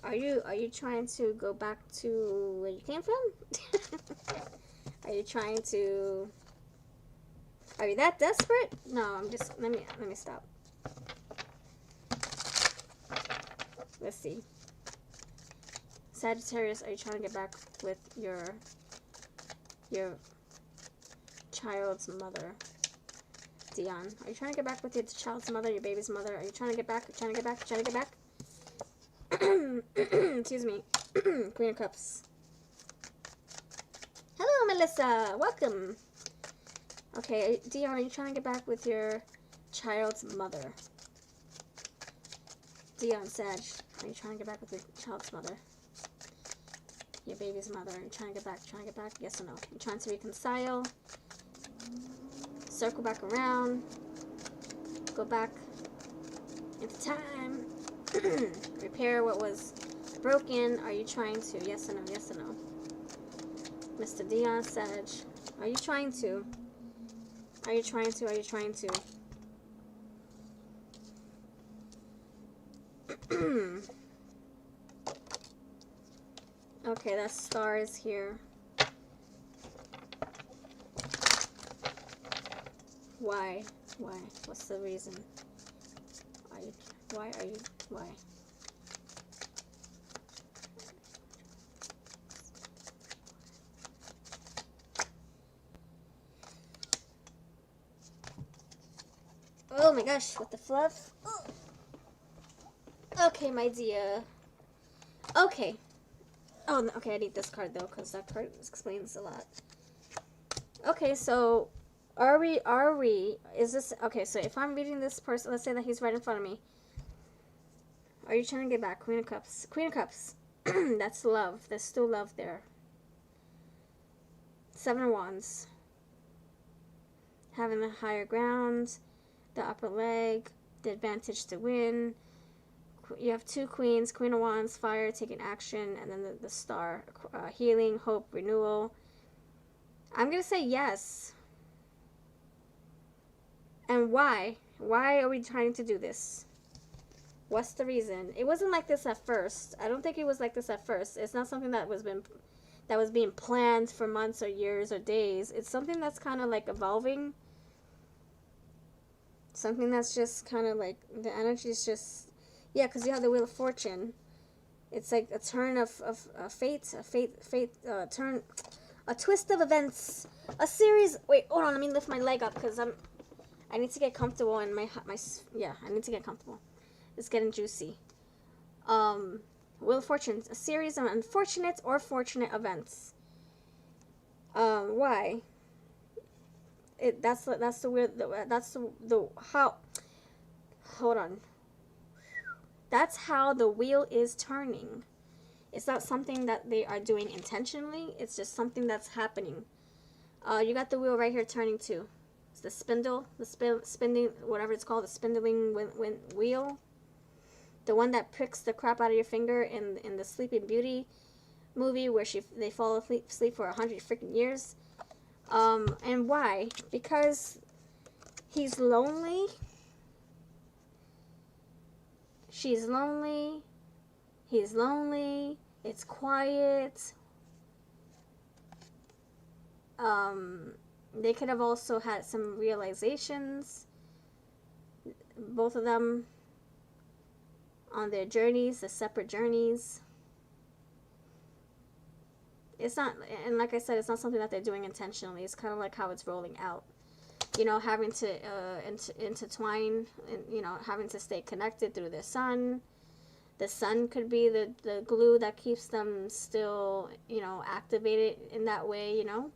Are you trying to go back to where you came from? Are you trying to? Are you that desperate? No, I'm just. Let me stop. Let's see. Sagittarius, are you trying to get back with your child's mother? Dion, are you trying to get back with your child's mother, your baby's mother? Are you trying to get back? Trying to get back? Trying to get back? Excuse me. Queen of Cups. Hello, Melissa. Welcome. Okay, Dion, are you trying to get back with your child's mother? Dion Sag, are you trying to get back with your child's mother? Your baby's mother. Are you trying to get back? Trying to get back? Yes or no? You're trying to reconcile. Circle back around. Go back into time. Repair what was broken. Are you trying to? Yes or no? Yes or no? Mr. Dion Sag, are you trying to? Are you trying to? Are you trying to? Okay, that star is here. Why? Why? What's the reason? Why are you? Why? Oh my gosh, with the fluff. Oh. Okay, my dear. Okay. Oh, okay, I need this card though, because that card explains a lot. Okay, so is this, okay, so if I'm reading this person, let's say that he's right in front of me. Are you trying to get back? Queen of Cups. Queen of Cups. That's love. There's still love there. Seven of Wands. Having the higher ground, the upper leg, the advantage to win. You have two queens, Queen of Wands, fire, taking action, and then the star, healing, hope, renewal. I'm going to say yes. And why? Why are we trying to do this? What's the reason? It wasn't like this at first. I don't think it was like this at first. It's not something that was being planned for months or years or days. It's something that's kind of like evolving. Something that's just kind of like, the energy is just, yeah, because you have the Wheel of Fortune. It's like a turn of fate, turn, a twist of events, a series. Wait, hold on, let me lift my leg up because I need to get comfortable in yeah, I need to get comfortable. It's getting juicy. Wheel of Fortune, a series of unfortunate or fortunate events. Why? That's the weird. That's the how. Hold on. That's how the wheel is turning. It's not something that they are doing intentionally. It's just something that's happening. You got the wheel right here turning too. It's the spindle, spinning, whatever it's called, the spindling wheel. The one that pricks the crap out of your finger in the Sleeping Beauty movie where they fall asleep for 100 freaking years. And why? Because he's lonely. She's lonely. He's lonely. It's quiet. They could have also had some realizations. Both of them on their journeys, the separate journeys. It's not, and like I said, it's not something that they're doing intentionally. It's kind of like how it's rolling out. you know, having to intertwine, and, you know, having to stay connected through the sun. The sun could be the glue that keeps them still, you know, activated in that way, you know.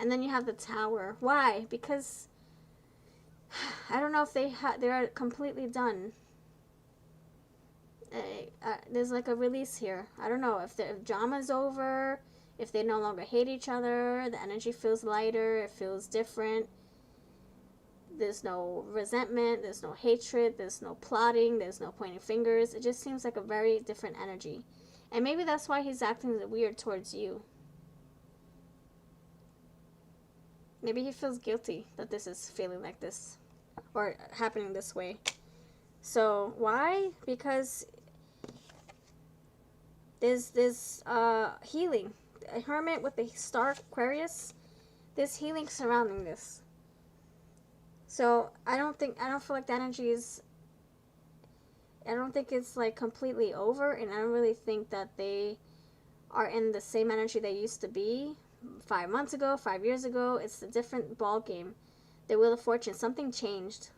And then you have the Tower. Why? Because I don't know if they're completely done. There's like a release here. I don't know if drama's over, if they no longer hate each other, the energy feels lighter, it feels different. There's no resentment, there's no hatred, there's no plotting, there's no pointing fingers. It just seems like a very different energy. And maybe that's why he's acting weird towards you. Maybe he feels guilty that this is feeling like this, or happening this way. So, why? Because there's this healing. A Hermit with the star Aquarius, there's healing surrounding this. So I don't feel like the energy is, I don't think it's like completely over, and I don't really think that they are in the same energy they used to be 5 months ago, 5 years ago. It's a different ball game. The Wheel of Fortune, something changed.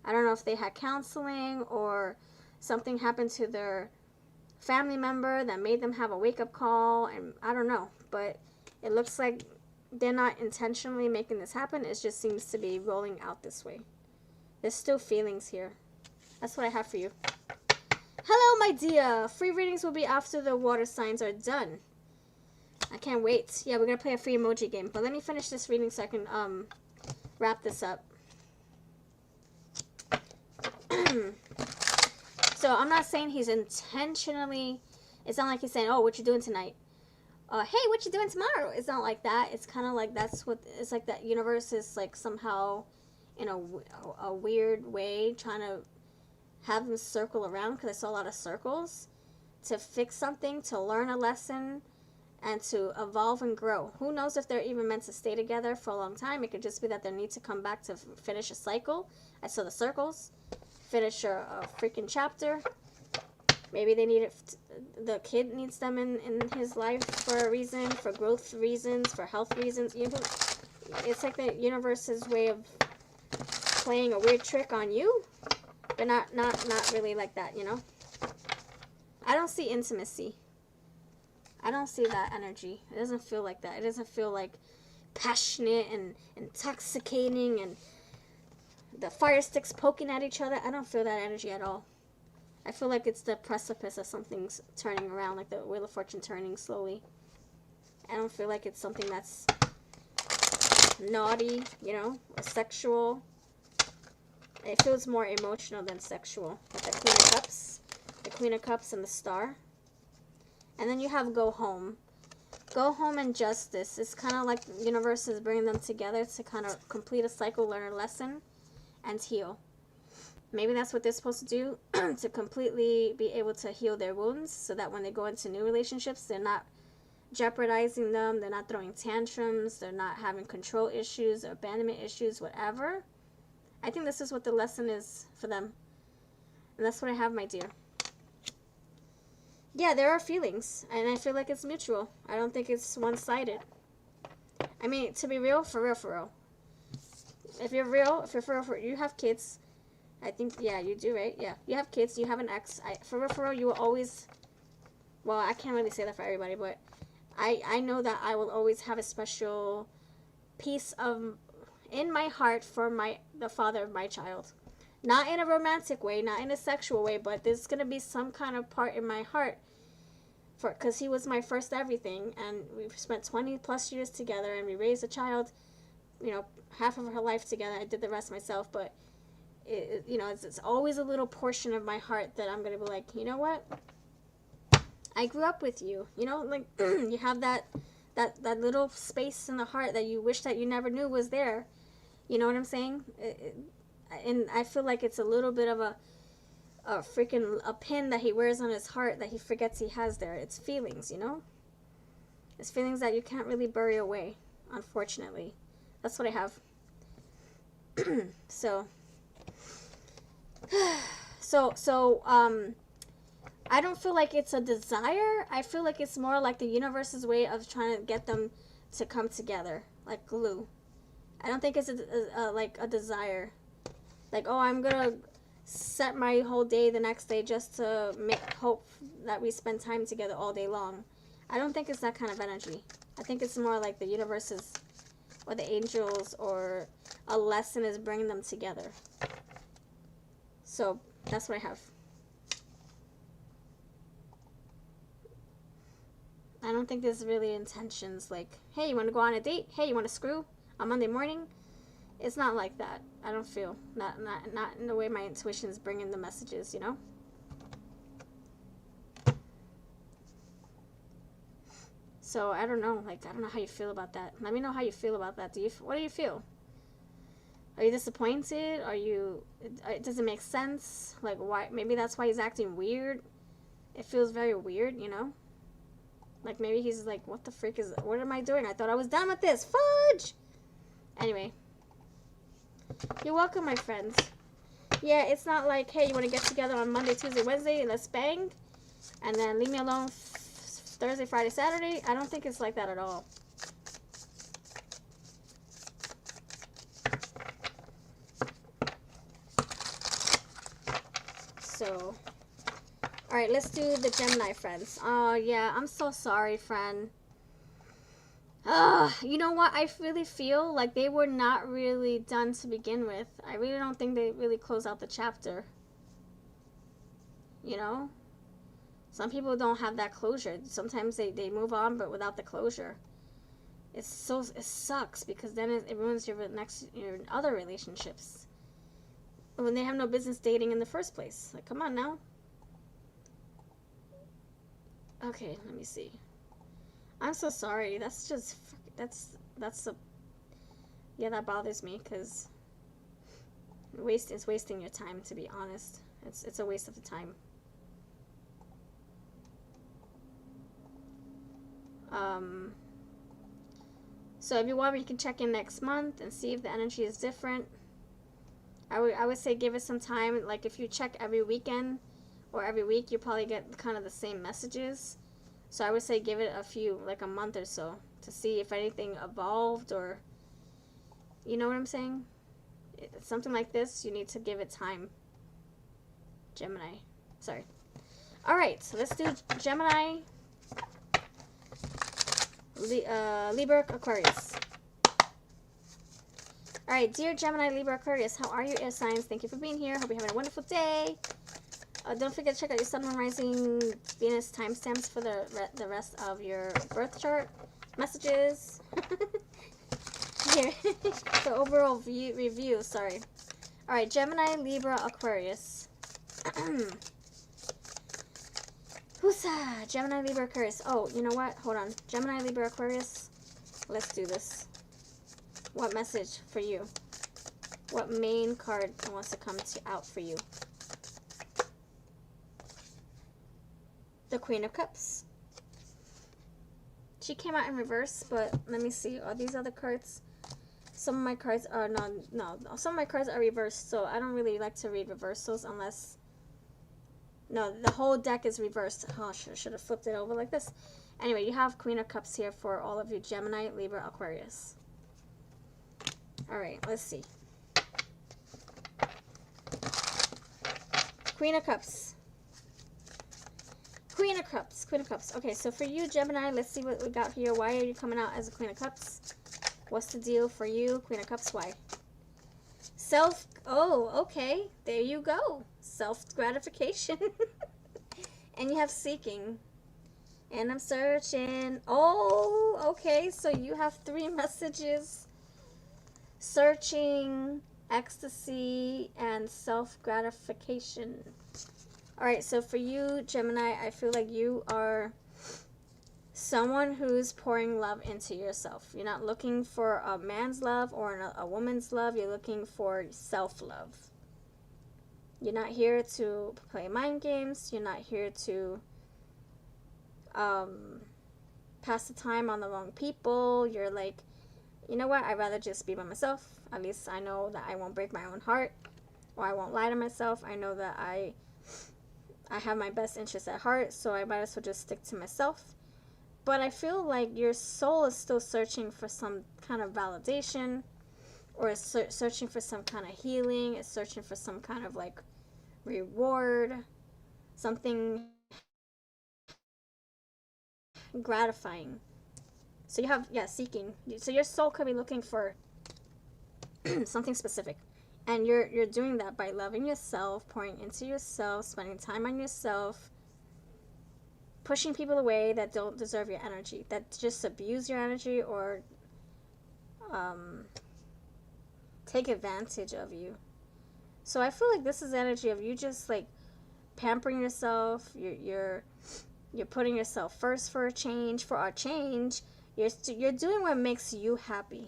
I don't know if they had counseling or something happened to their family member that made them have a wake-up call, and I don't know, but it looks like they're not intentionally making this happen. It just seems to be rolling out this way. There's still feelings here. That's what I have for you. Hello, my dear. Free readings will be after the water signs are done. I can't wait. Yeah, we're gonna play a free emoji game, but let me finish this reading so I can wrap this up. So I'm not saying he's intentionally, it's not like he's saying, oh, what you doing tonight? Hey, what you doing tomorrow? It's not like that. It's kind of like that's what, it's like that universe is like somehow in a weird way trying to have them circle around, because I saw a lot of circles, to fix something, to learn a lesson, and to evolve and grow. Who knows if they're even meant to stay together for a long time. It could just be that they need to come back to finish a cycle. I saw the circles. Finish a freaking chapter. Maybe they need it, the kid needs them in his life for a reason, for growth reasons, for health reasons. You know, it's like the universe's way of playing a weird trick on you, but not really like that, you know. I don't see intimacy. I don't see that energy. It doesn't feel like that. It doesn't feel like passionate and intoxicating and the fire sticks poking at each other. I don't feel that energy at all. I feel like it's the precipice of something's turning around, like the Wheel of Fortune turning slowly. I don't feel like it's something that's naughty, you know, or sexual. It feels more emotional than sexual. Like the Queen of Cups. The Queen of Cups and the Star. And then you have Go Home. Go Home and Justice. It's kind of like the universe is bringing them together to kind of complete a cycle, learn a lesson, and heal. Maybe that's what they're supposed to do, to completely be able to heal their wounds, so that when they go into new relationships, they're not jeopardizing them, they're not throwing tantrums, they're not having control issues or abandonment issues, whatever. I think this is what the lesson is for them. And that's what I have, my dear. Yeah, there are feelings, and I feel like it's mutual. I don't think it's one-sided. I mean, to be real, for real. If you're for real, you have kids. I think, yeah, you do, right? Yeah, you have kids, you have an ex. For real, you will always, well, I can't really say that for everybody, but I know that I will always have a special piece of, in my heart for the father of my child. Not in a romantic way, not in a sexual way, but there's going to be some kind of part in my heart because he was my first everything, and we've spent 20 plus years together, and we raised a child, you know, half of her life together. I did the rest myself, but you know, it's always a little portion of my heart that I'm going to be like, you know what? I grew up with you, you know, like you have that little space in the heart that you wish that you never knew was there. You know what I'm saying? And I feel like it's a little bit of a pin that he wears on his heart that he forgets he has there. It's feelings, you know? It's feelings that you can't really bury away, unfortunately. That's what I have. So I don't feel like it's a desire. I feel like it's more like the universe's way of trying to get them to come together, like glue. I don't think it's like a desire. Like, oh, I'm gonna set my whole day the next day just to hope that we spend time together all day long. I don't think it's that kind of energy. I think it's more like the universe is, or the angels, or a lesson is bringing them together. So that's what I have. I don't think there's really intentions like, hey, you want to go on a date? Hey, you want to screw on Monday morning? It's not like that. I don't feel. Not in the way my intuition is bringing the messages, you know? So, I don't know. Like, I don't know how you feel about that. Let me know how you feel about that. What do you feel? Are you disappointed? Does it make sense? Like, why? Maybe that's why he's acting weird. It feels very weird, you know? Like, maybe he's like, what the frick what am I doing? I thought I was done with this. Fudge! Anyway. You're welcome, my friends. Yeah, it's not like, hey, you want to get together on Monday, Tuesday, Wednesday, and let's bang, and then leave me alone Thursday, Friday, Saturday. I don't think it's like that at all. So, all right, let's do the Gemini friends. Oh, yeah, I'm so sorry, friend. You know what? I really feel like they were not really done to begin with. I really don't think they really closed out the chapter. You know? Some people don't have that closure. Sometimes they move on, but without the closure. It sucks because then it ruins your other relationships. When they have no business dating in the first place. Like, come on now. Okay, let me see. I'm so sorry. That's just, yeah, that bothers me because it's wasting your time, to be honest. It's a waste of the time. So if you want, you can check in next month and see if the energy is different. I would say give it some time. Like, if you check every weekend or every week, you probably get kind of the same messages. So I would say give it a month or so to see if anything evolved, or, you know what I'm saying? Something like this, you need to give it time. Gemini. Sorry. All right, so let's do Gemini, Libra, Aquarius. All right, dear Gemini, Libra, Aquarius, how are you, air signs? Thank you for being here. Hope you're having a wonderful day. Don't forget to check out your Sun, Moon, Rising, Venus timestamps for the rest of your birth chart messages. Here, the overall review. Sorry. All right, Gemini, Libra, Aquarius. Whoosah! Gemini, Libra, Aquarius. Oh, you know what? Hold on. Gemini, Libra, Aquarius. Let's do this. What message for you? What main card wants to come out for you? The Queen of Cups. She came out in reverse, but let me see. Are these other cards? Some of my cards are no. Some of my cards are reversed, so I don't really like to read reversals unless. No, the whole deck is reversed. Oh, should have flipped it over like this. Anyway, you have Queen of Cups here for all of you Gemini, Libra, Aquarius. All right, let's see. Queen of Cups. Queen of Cups. Queen of Cups. Okay, so for you, Gemini, let's see what we got here. Why are you coming out as a Queen of Cups? What's the deal for you? Queen of Cups, why? Oh, okay. There you go. Self-gratification. And you have seeking. And I'm searching. Oh, okay. So you have 3 messages. Searching, ecstasy, and self-gratification. Alright, so for you, Gemini, I feel like you are someone who's pouring love into yourself. You're not looking for a man's love or a woman's love. You're looking for self-love. You're not here to play mind games. You're not here to pass the time on the wrong people. You're like, you know what? I'd rather just be by myself. At least I know that I won't break my own heart, or I won't lie to myself. I know that I have my best interests at heart, so I might as well just stick to myself. But I feel like your soul is still searching for some kind of validation. or is searching for some kind of healing, is searching for some kind of like reward, something gratifying. So you have, yeah, seeking. So your soul could be looking for something specific. And you're doing that by loving yourself, pouring into yourself, spending time on yourself, pushing people away that don't deserve your energy, that just abuse your energy or take advantage of you. So I feel like this is energy of you just like pampering yourself. You're putting yourself first for a change. For our change, you're doing what makes you happy.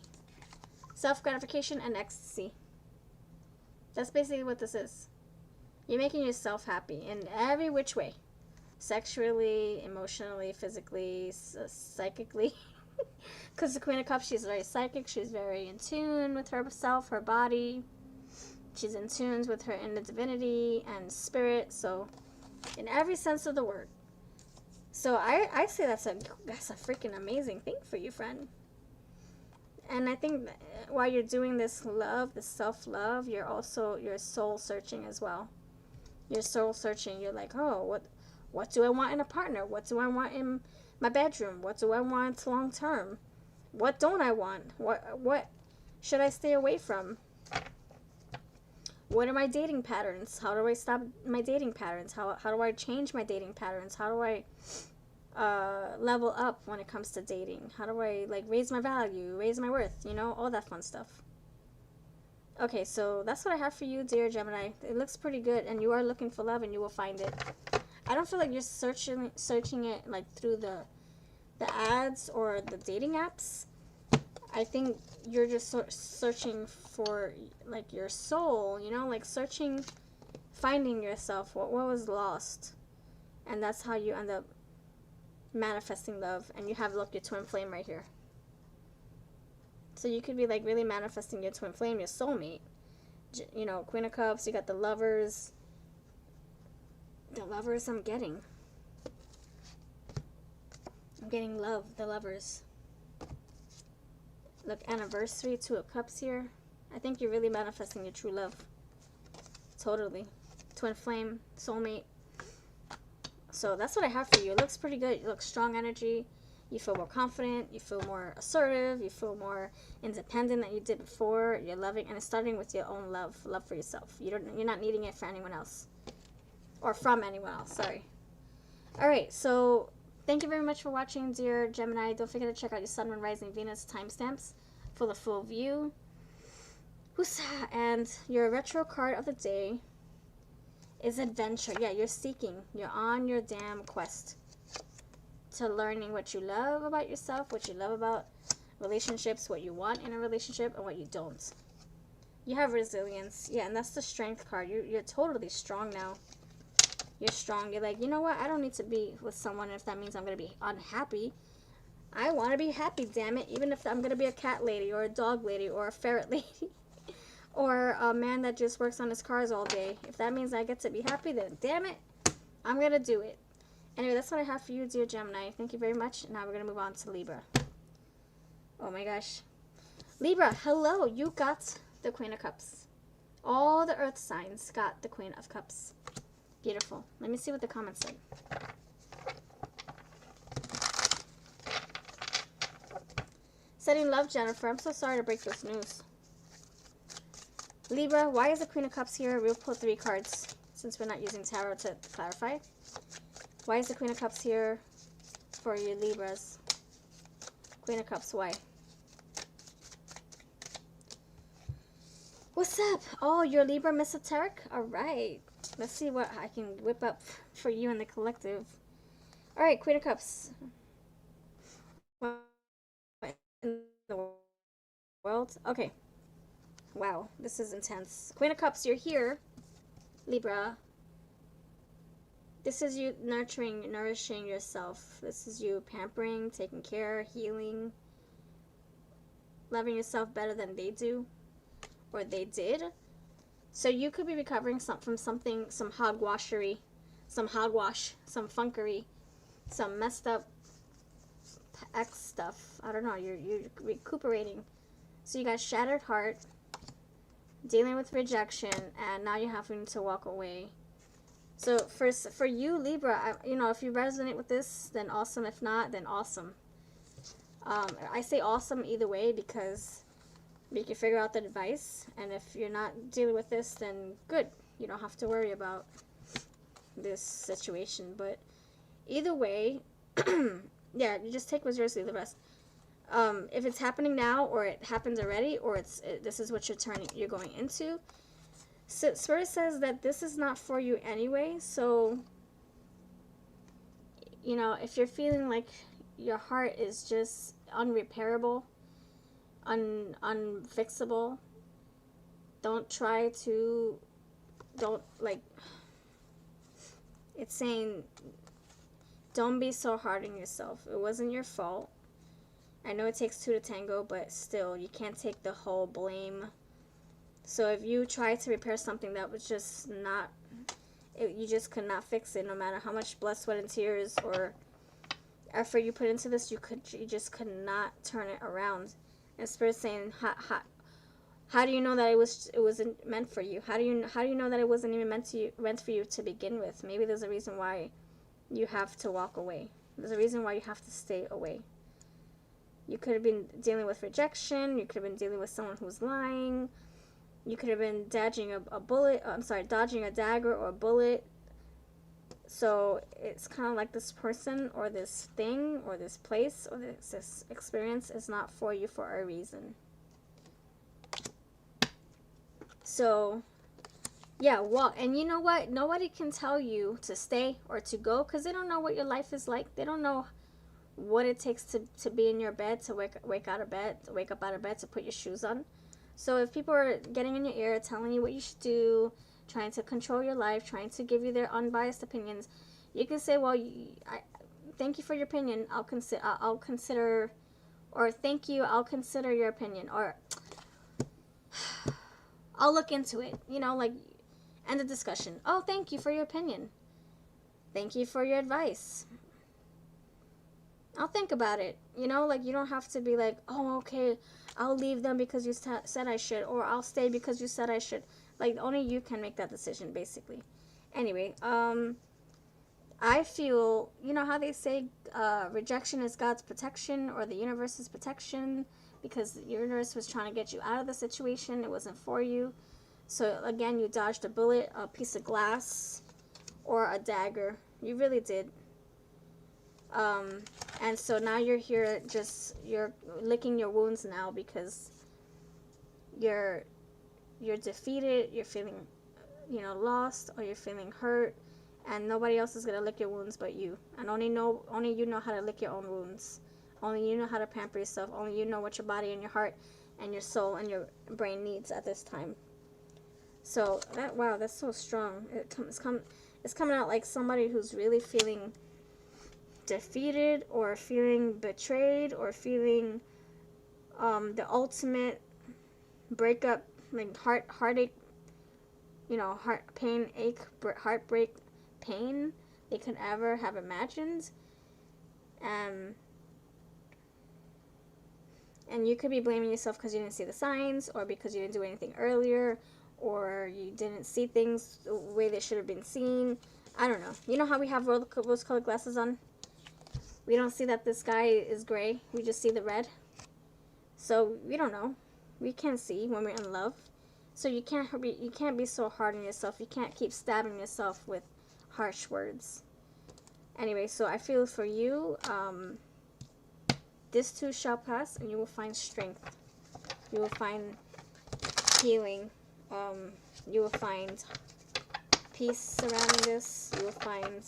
Self gratification and ecstasy. That's basically what this is. You're making yourself happy in every which way. Sexually, emotionally, physically, psychically. Because the Queen of Cups, she's very psychic. She's very in tune with herself, her body. She's in tune with her inner divinity and spirit. So, in every sense of the word. So I say that's a freaking amazing thing for you, friend. And I think while you're doing this love, this self-love, you're soul searching as well. You're soul searching. You're like, oh, what do I want in a partner? What do I want in my bedroom? What do I want long term? What don't I want? What should I stay away from? What are my dating patterns? How do I stop my dating patterns? How do I change my dating patterns? How do I level up when it comes to dating? How do I like raise my value, raise my worth, all that fun stuff. Okay, so that's what I have for you, dear Gemini. It looks pretty good, and you are looking for love, and you will find it. I don't feel like you're searching it like through the ads or the dating apps. I think you're just searching for like your soul, like searching, finding yourself, what was lost, and that's how you end up manifesting love. And you have, look, your twin flame right here. So you could be like really manifesting your twin flame, your soulmate. Queen of Cups, you got the Lovers. The Lovers I'm getting love, the Lovers. Look, anniversary, Two of Cups here. I think you're really manifesting your true love. Totally. Twin flame, soulmate. So that's what I have for you. It looks pretty good. You look strong energy. You feel more confident. You feel more assertive. You feel more independent than you did before. You're loving, and it's starting with your own love for yourself. You're not needing it for anyone else, or from anyone else. Sorry. All right. So thank you very much for watching, dear Gemini. Don't forget to check out your Sun, Moon, Rising, Venus timestamps for the full view. And your retro card of the day is adventure. Yeah, you're seeking. You're on your damn quest to learning what you love about yourself, what you love about relationships, what you want in a relationship, and what you don't. You have resilience. Yeah, and that's the Strength card. You're totally strong now. You're strong. You're like, you know what? I don't need to be with someone if that means I'm going to be unhappy. I want to be happy, damn it. Even if I'm going to be a cat lady or a dog lady or a ferret lady. Or a man that just works on his cars all day. If that means I get to be happy, then damn it, I'm going to do it. Anyway, that's what I have for you, dear Gemini. Thank you very much. Now we're going to move on to Libra. Oh my gosh. Libra, hello. You got the Queen of Cups. All the earth signs got the Queen of Cups. Beautiful. Let me see what the comments say. Sending love, Jennifer. I'm so sorry to break this news. Libra, why is the Queen of Cups here? We'll pull 3 cards since we're not using tarot to clarify. Why is the Queen of Cups here for you Libras? Queen of Cups, why? What's up? Oh, you're Libra Mesoteric? Alright. Let's see what I can whip up for you in the collective. Alright, Queen of Cups. What in the world? Okay. Wow, this is intense. Queen of Cups, you're here, Libra. This is you nurturing, nourishing yourself. This is you pampering, taking care, healing, loving yourself better than they do, or they did. So you could be recovering from something, some hogwashery, some hogwash, some funkery, some messed up ex stuff. I don't know, you're recuperating. So you got shattered heart. dealing with rejection, and now you're having to walk away. So for you, Libra, if you resonate with this, then awesome. If not, then awesome. I say awesome either way because you can figure out the advice, and if you're not dealing with this, then good. You don't have to worry about this situation. But either way, yeah, you just take what's yours, leave the rest. If it's happening now, or it happened already, or this is what you're going into. So Spirit says that this is not for you anyway. So, if you're feeling like your heart is just unrepairable, unfixable, it's saying, don't be so hard on yourself. It wasn't your fault. I know it takes two to tango, but still, you can't take the whole blame. So if you try to repair something that was just not, you just could not fix it, no matter how much blood, sweat, and tears or effort you put into this, you just could not turn it around. And Spirit's saying, how do you know that it wasn't meant for you? How do you know that it wasn't even meant for you to begin with? Maybe there's a reason why you have to walk away. There's a reason why you have to stay away. You could have been dealing with rejection. You could have been dealing with someone who's lying. You could have been dodging dodging a dagger or a bullet. So it's kind of like this person or this thing or this place or this experience is not for you for a reason. So, yeah, walk. And you know what? Nobody can tell you to stay or to go because they don't know what your life is like. They don't know what it takes to be in your bed, to wake up out of bed, to put your shoes on. So if people are getting in your ear, telling you what you should do, trying to control your life, trying to give you their unbiased opinions, you can say, well, thank you for your opinion. I'll consider, or thank you, I'll consider your opinion, or I'll look into it. End of discussion. Oh, thank you for your opinion. Thank you for your advice. I'll think about it. You don't have to be like, oh, okay, I'll leave them because you said I should, or I'll stay because you said I should. Only you can make that decision, basically. Anyway, I feel, how they say rejection is God's protection, or the universe's protection, because the universe was trying to get you out of the situation. It wasn't for you. So, again, you dodged a bullet, a piece of glass, or a dagger. You really did. And so now you're here, you're licking your wounds now because you're defeated, you're feeling, lost, or you're feeling hurt, and nobody else is going to lick your wounds but you. And only you know how to lick your own wounds. Only you know how to pamper yourself. Only you know what your body and your heart and your soul and your brain needs at this time. So, that's so strong. It's coming out like somebody who's really feeling defeated, or feeling betrayed, or feeling the ultimate breakup, heartache, heartbreak pain they could ever have imagined. And you could be blaming yourself because you didn't see the signs, or because you didn't do anything earlier, or you didn't see things the way they should have been seen. I don't know. You know how we have rose-colored glasses on? We don't see that the sky is gray. We just see the red. So we don't know. We can't see when we're in love. So you can't be so hard on yourself. You can't keep stabbing yourself with harsh words. Anyway, so I feel for you, this too shall pass, and you will find strength. You will find healing. You will find peace surrounding this. You will find,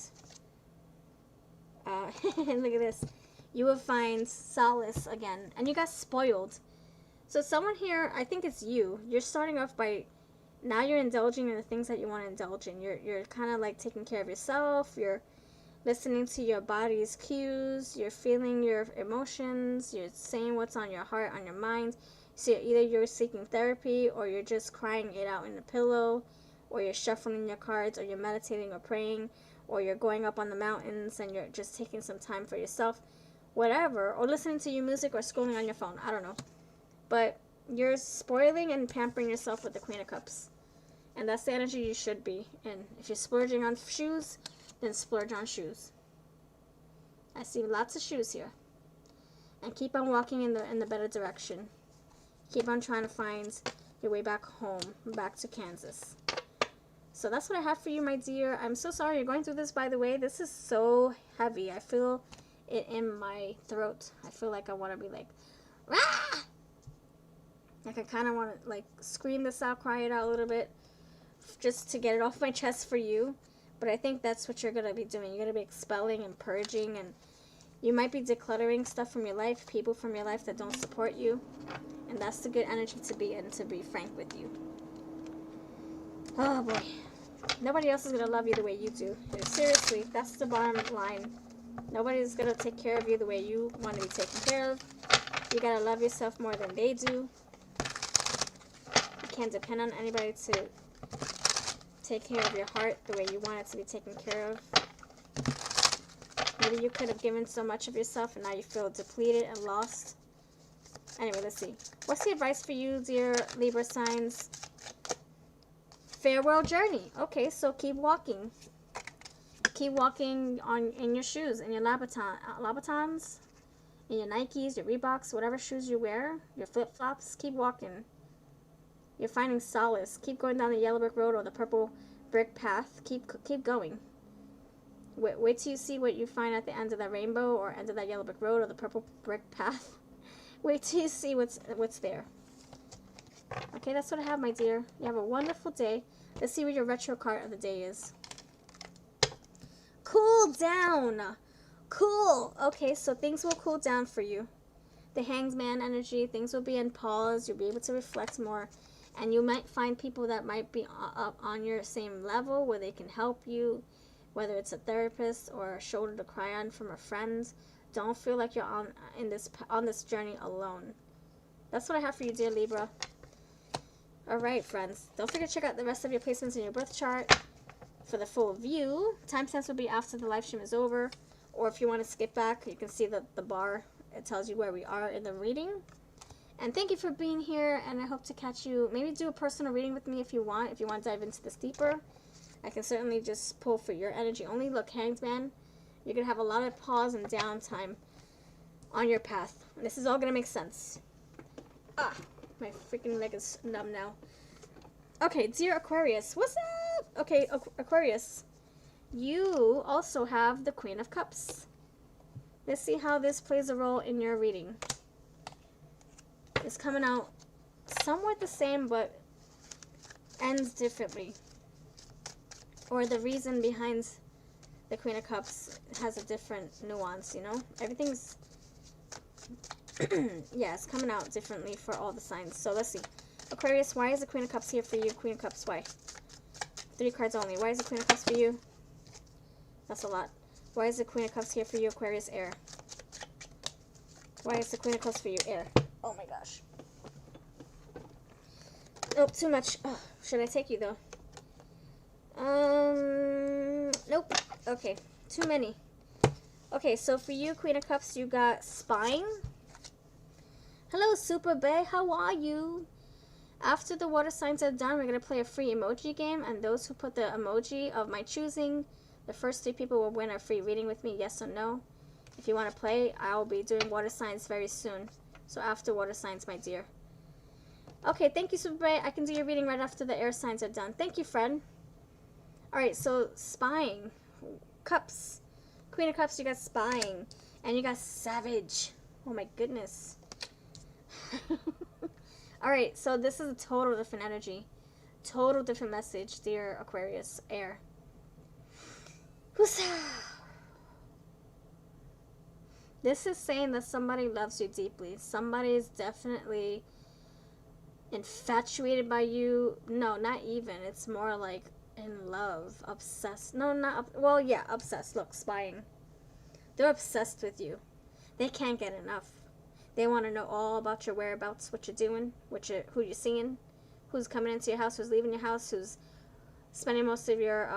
look at this. You will find solace again. And you got spoiled. So someone here, I think it's you. You're starting off by, now you're indulging in the things that you want to indulge in. You're kind of like taking care of yourself. You're listening to your body's cues. You're feeling your emotions. You're saying what's on your heart, on your mind. So either you're seeking therapy, or you're just crying it out in the pillow, or you're shuffling your cards, or you're meditating or praying, or you're going up on the mountains and you're just taking some time for yourself, whatever, or listening to your music or scrolling on your phone. I don't know. But You're spoiling and pampering yourself with the Queen of Cups. And that's the energy you should be in. If you're splurging on shoes, then splurge on shoes. I see lots of shoes here. And keep on walking in the better direction. Keep on trying to find your way back home, back to Kansas. So that's what I have for you, my dear. I'm so sorry you're going through this, by the way. This is so heavy. I feel it in my throat. I feel like I want to be like, ah! Like I kind of want to like scream this out, cry it out a little bit, just to get it off my chest for you. But I think that's what you're going to be doing. You're going to be expelling and purging, and you might be decluttering stuff from your life, people from your life that don't support you. And that's the good energy to be in, to be frank with you. Oh boy. Nobody else is going to love you the way you do. Seriously, that's the bottom line. Nobody's going to take care of you the way you want to be taken care of. You got to love yourself more than they do. You can't depend on anybody to take care of your heart the way you want it to be taken care of. Maybe you could have given so much of yourself and now you feel depleted and lost. Anyway, let's see. What's the advice for you, dear Libra signs? Farewell journey. Okay, so keep walking. Keep walking in your shoes, in your Louboutins, in your Nikes, your Reeboks, whatever shoes you wear, your flip-flops. Keep walking. You're finding solace. Keep going down the yellow brick road or the purple brick path. Keep going. Wait till you see what you find at the end of that rainbow or end of that yellow brick road or the purple brick path. Wait till you see what's there. Okay, that's what I have, my dear. You have a wonderful day. Let's see what your retro card of the day is. Cool down. Cool. Okay, so things will cool down for you. The Hangman energy, things will be in pause. You'll be able to reflect more. And you might find people that might be up on your same level where they can help you. Whether it's a therapist or a shoulder to cry on from a friend. Don't feel like you're on this journey alone. That's what I have for you, dear Libra. Alright, friends. Don't forget to check out the rest of your placements in your birth chart for the full view. Timestamps will be after the live stream is over. Or if you want to skip back, you can see the bar. It tells you where we are in the reading. And thank you for being here. And I hope to catch you. Maybe do a personal reading with me if you want. If you want to dive into this deeper. I can certainly just pull for your energy only. Look, Hangman. You're going to have a lot of pause and downtime on your path. And this is all going to make sense. Ah, my freaking leg is numb now. Okay, dear Aquarius. What's up? Okay, Aquarius. You also have the Queen of Cups. Let's see how this plays a role in your reading. It's coming out somewhat the same, but ends differently. Or the reason behind the Queen of Cups has a different nuance, you know? Everything's, yeah, it's coming out differently for all the signs. So let's see. Aquarius, why is the Queen of Cups here for you? Queen of Cups, why? 3 cards only. Why is the Queen of Cups for you? That's a lot. Why is the Queen of Cups here for you, Aquarius? Air. Why is the Queen of Cups for you? Air. Oh my gosh. Oh, too much. Oh, should I take you, though? Nope. Okay, too many. Okay, so for you, Queen of Cups, you got spying. Hello, Super Bay. How are you? After the water signs are done, we're going to play a free emoji game, and those who put the emoji of my choosing, the first 3 people will win a free reading with me, yes or no. If you want to play, I'll be doing water signs very soon. So after water signs, my dear. Okay, thank you, Super Bay. I can do your reading right after the air signs are done. Thank you, friend. Alright, so spying. Cups. Queen of Cups, you got spying. And you got savage. Oh my goodness. Alright, so this is a total different energy. Total different message, dear Aquarius. Air. This is saying that somebody loves you deeply. Somebody is definitely infatuated by you. No, not even. It's more like in love. Obsessed. No, not... Well, yeah, obsessed. Look, spying. They're obsessed with you. They can't get enough. They want to know all about your whereabouts, what you're doing, who you're seeing, who's coming into your house, who's leaving your house, who's spending most of your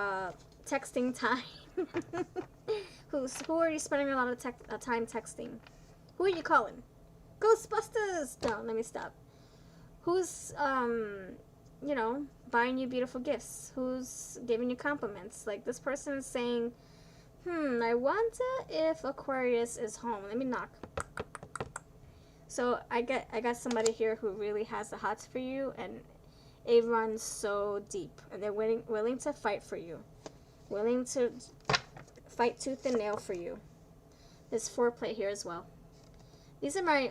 texting time. Who are you spending a lot of time texting? Who are you calling? Ghostbusters! No, let me stop. Who's, you know, buying you beautiful gifts? Who's giving you compliments? Like, this person is saying, I wonder if Aquarius is home. Let me knock. So I got somebody here who really has the hots for you, and it runs so deep, and they're willing to fight for you, willing to fight tooth and nail for you. There's foreplay here as well. These are my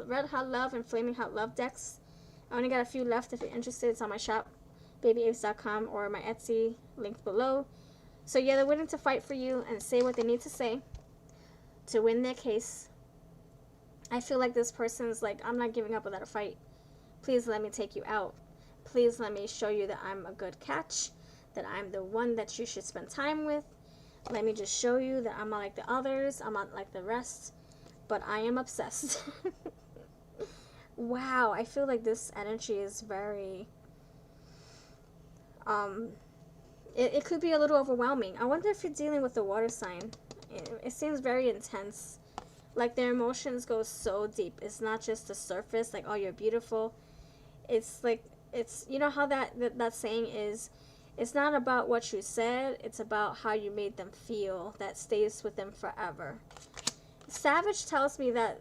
Red Hot Love and Flaming Hot Love decks. I only got a few left. If you're interested, it's on my shop, babyaves.com, or my Etsy, linked below. So yeah, they're willing to fight for you and say what they need to say to win their case. I feel like this person's like, I'm not giving up without a fight. Please let me take you out. Please let me show you that I'm a good catch, that I'm the one that you should spend time with. Let me just show you that I'm not like the others, I'm not like the rest, but I am obsessed. Wow, I feel like this energy is very, it could be a little overwhelming. I wonder if you're dealing with a water sign. It seems very intense. Like, their emotions go so deep. It's not just the surface, like, oh, you're beautiful. It's like, it's, you know how that saying is, it's not about what you said, it's about how you made them feel. That stays with them forever. Savage tells me that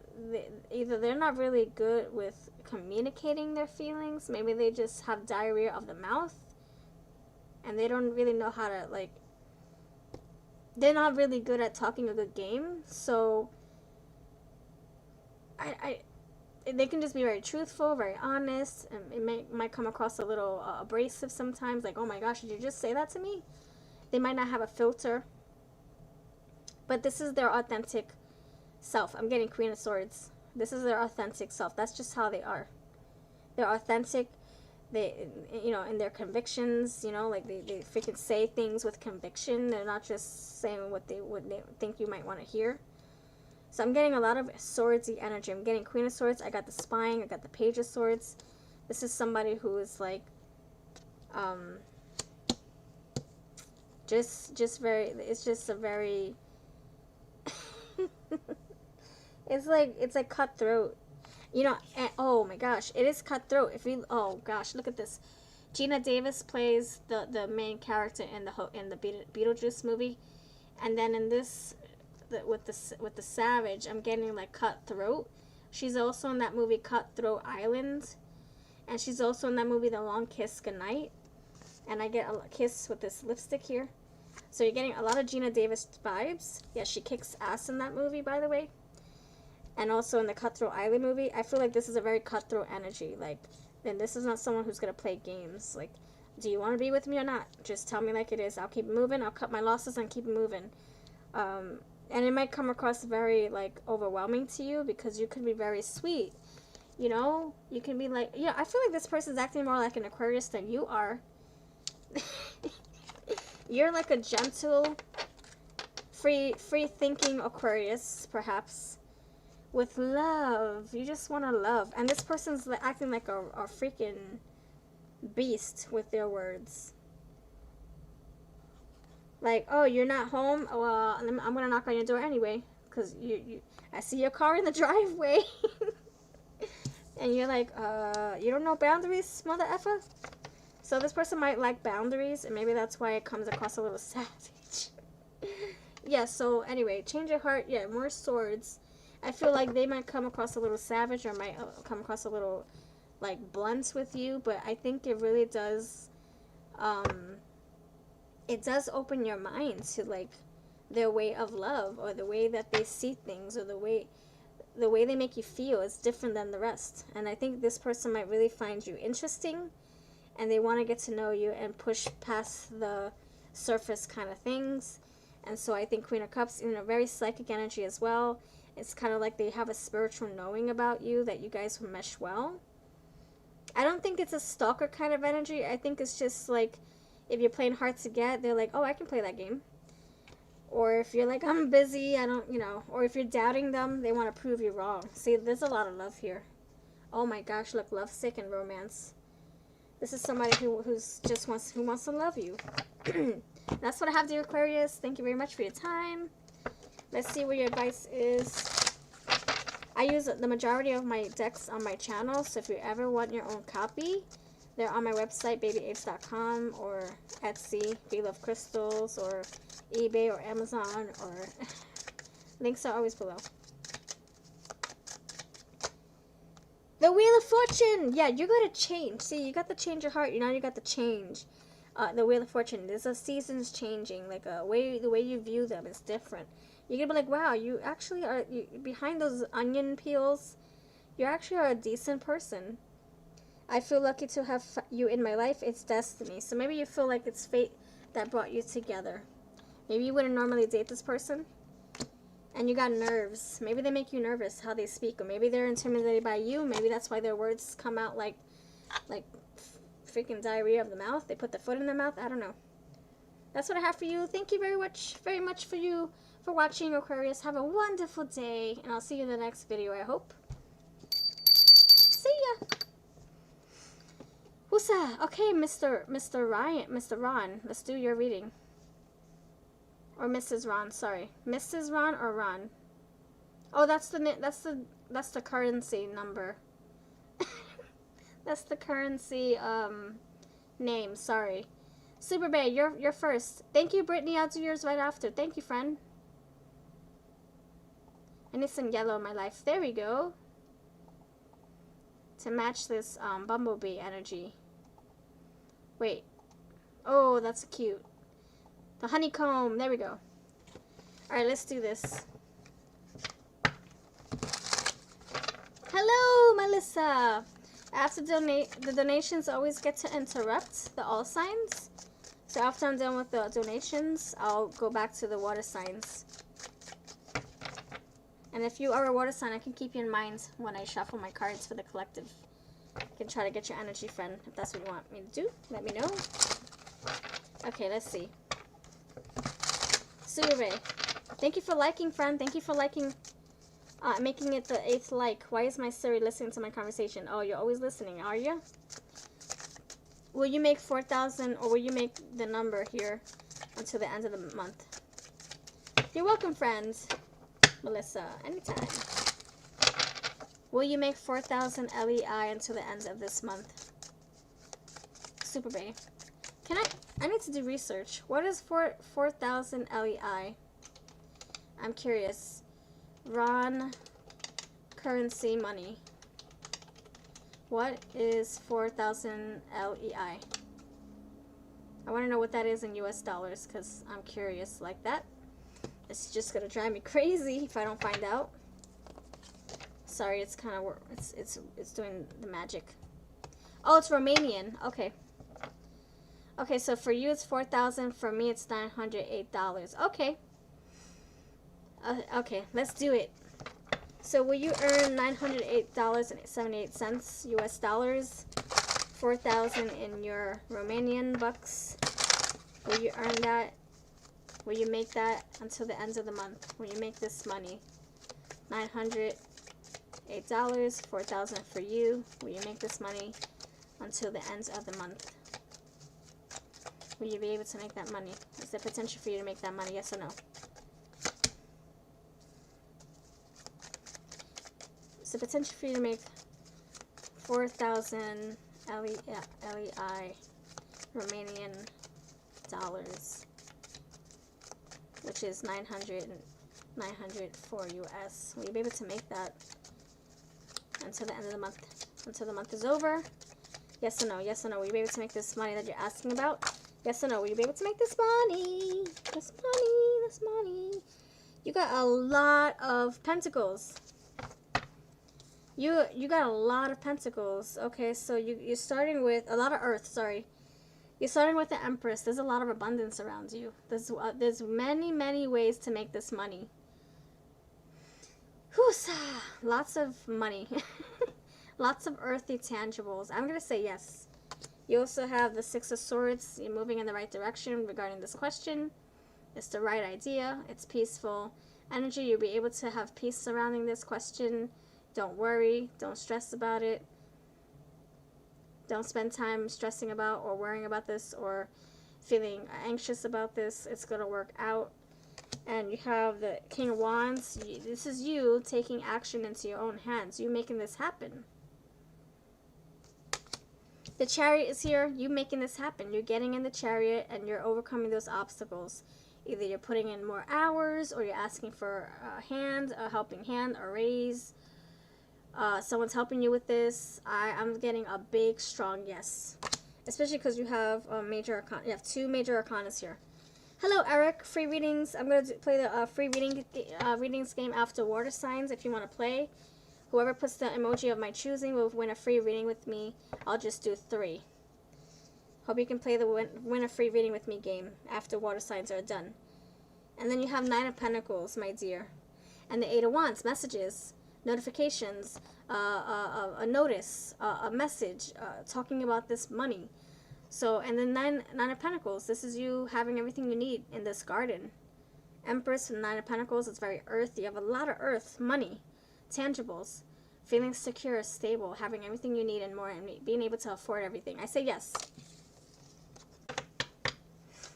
either they're not really good with communicating their feelings, maybe they just have diarrhea of the mouth, and they don't really know how to, like, they're not really good at talking a good game, so they can just be very truthful, very honest, and it might come across a little abrasive sometimes, like, oh my gosh, did you just say that to me? They might not have a filter, but this is their authentic self. I'm getting Queen of Swords. This is their authentic self. That's just how they are. They're authentic. They, you know, in their convictions, you know, like they freaking say things with conviction. They're not just saying what they think you might want to hear. So I'm getting a lot of swordsy energy. I'm getting Queen of Swords. I got the Spying. I got the Page of Swords. This is somebody who is like, just very, it's just a very, it's like cutthroat. You know, and, oh my gosh, it is cutthroat. Oh gosh, look at this. Gina Davis plays the main character in the Beetlejuice movie, and then in this, with the Savage, I'm getting like cutthroat. She's also in that movie Cutthroat Island, and she's also in that movie The Long Kiss Goodnight. And I get a kiss with this lipstick here. So you're getting a lot of Gina Davis vibes. Yeah, she kicks ass in that movie, by the way. And also in the Cutthroat Island movie, I feel like this is a very cutthroat energy. Like, then this is not someone who's going to play games. Like, do you want to be with me or not? Just tell me like it is. I'll keep it moving. I'll cut my losses and keep it moving. And it might come across very, like, overwhelming to you because you could be very sweet. You know? You can be like, yeah, I feel like this person's acting more like an Aquarius than you are. You're like a gentle, free-thinking Aquarius, perhaps. With love. You just want to love. And this person's acting like a freaking beast with their words. Like, oh, you're not home? Well, I'm going to knock on your door anyway. Because I see your car in the driveway. And you're like, you don't know boundaries, mother effer? So this person might like boundaries. And maybe that's why it comes across a little savage. Yeah, so anyway, change your heart. Yeah, more swords. I feel like they might come across a little savage or might come across a little, like, blunt with you. But I think it really does, it does open your mind to, like, their way of love or the way that they see things or the way they make you feel is different than the rest. And I think this person might really find you interesting and they want to get to know you and push past the surface kind of things. And so I think Queen of Cups, you know, very psychic energy as well. It's kind of like they have a spiritual knowing about you that you guys will mesh well. I don't think it's a stalker kind of energy. I think it's just like if you're playing hard to get, they're like, oh, I can play that game. Or if you're like, I'm busy, I don't, you know. Or if you're doubting them, they want to prove you wrong. See, there's a lot of love here. Oh my gosh, look, lovesick and romance. This is somebody who wants to love you. That's what I have, dear Aquarius. Thank you very much for your time. Let's see what your advice is I use the majority of my decks on my channel, so if you ever want your own copy, they're on my website, babyapes.com, or Etsy, We Love Crystals, or eBay, or Amazon, or links are always below. The Wheel of Fortune! Yeah, you gotta change. See, you got to change your heart. Now you got to change. The Wheel of Fortune. There's a seasons changing. Like the way you view them is different. You're gonna be like, wow, you actually are behind those onion peels. You actually are a decent person. I feel lucky to have you in my life. It's destiny. So maybe you feel like it's fate that brought you together. Maybe you wouldn't normally date this person, and you got nerves. Maybe they make you nervous how they speak, or maybe they're intimidated by you. Maybe that's why their words come out like freaking diarrhea of the mouth. They put the foot in their mouth. I don't know. That's what I have for you. Thank you very much for watching, Aquarius. Have a wonderful day, and I'll see you in the next video, I hope. See ya. Who's that? Okay, Mr. Ron. Let's do your reading. Or Mrs. Ron, sorry. Mrs. Ron or Ron? Oh, that's the currency number. That's the currency name, sorry. Super Bay, you're first. Thank you, Brittany. I'll do yours right after. Thank you, friend. I need some yellow in my life. There we go. To match this bumblebee energy. Wait. Oh, that's cute. The honeycomb. There we go. Alright, let's do this. Hello, Melissa. After the donations always get to interrupt the all signs. So after I'm done with the donations, I'll go back to the water signs. And if you are a water sign, I can keep you in mind when I shuffle my cards for the collective. I can try to get your energy, friend, if that's what you want me to do. Let me know. Okay, let's see. Survey. Thank you for liking, friend. Thank you for liking, making it the 8th like. Why is my Siri listening to my conversation? Oh, you're always listening, are you? Will you make 4,000, or will you make the number here until the end of the month? You're welcome, friends. Melissa, anytime. Will you make 4,000 LEI until the end of this month? Super Bay. I need to do research. What is 4,000 LEI? I'm curious. Ron, currency, money. What is 4,000 LEI? I want to know what that is in US dollars, because I'm curious like that. It's just gonna drive me crazy if I don't find out. Sorry, it's kind of it's doing the magic. Oh, it's Romanian. Okay. Okay, so for you it's 4,000. For me it's $908. Okay. Okay, let's do it. So will you earn $908.78 US dollars? 4,000 in your Romanian bucks. Will you earn that? Will you make that until the end of the month? Will you make this money? $908, 4,000 for you. Will you make this money until the end of the month? Will you be able to make that money? Is there potential for you to make that money? Yes or no? Is there potential for you to make 4,000 LEI Romanian dollars, which is 904 US. Will you be able to make that until the end of the month? Until the month is over? Yes or no? Yes or no? Will you be able to make this money that you're asking about? Yes or no? Will you be able to make this money? This money, this money. You got a lot of pentacles. You got a lot of pentacles. Okay, so you're starting with a lot of earth, sorry. You're starting with the Empress. There's a lot of abundance around you. There's many ways to make this money. Whoosa! Lots of money. Lots of earthy tangibles. I'm going to say yes. You also have the Six of Swords. You're moving in the right direction regarding this question. It's the right idea. It's peaceful energy. You'll be able to have peace surrounding this question. Don't worry. Don't stress about it. Don't spend time stressing about or worrying about this or feeling anxious about this. It's going to work out. And you have the King of Wands. This is you taking action into your own hands. You making this happen. The Chariot is here. You making this happen. You're getting in the Chariot and you're overcoming those obstacles. Either you're putting in more hours or you're asking for a hand, a helping hand, a raise. Someone's helping you with this. I'm getting a big, strong yes. Especially because you have major arcana. You have 2 major arcanas here. Hello, Eric. Free readings. I'm going to play the free readings game after water signs if you want to play. Whoever puts the emoji of my choosing will win a free reading with me. I'll just do 3. Hope you can play the win a free reading with me game after water signs are done. And then you have 9 of Pentacles, my dear. And the 8 of Wands, messages, notifications, a notice, a message, talking about this money. So, and then 9 of Pentacles, this is you having everything you need in this garden. Empress and 9 of Pentacles, it's very earthy. You have a lot of earth, money, tangibles, feeling secure, stable, having everything you need and more, and being able to afford everything. I say yes.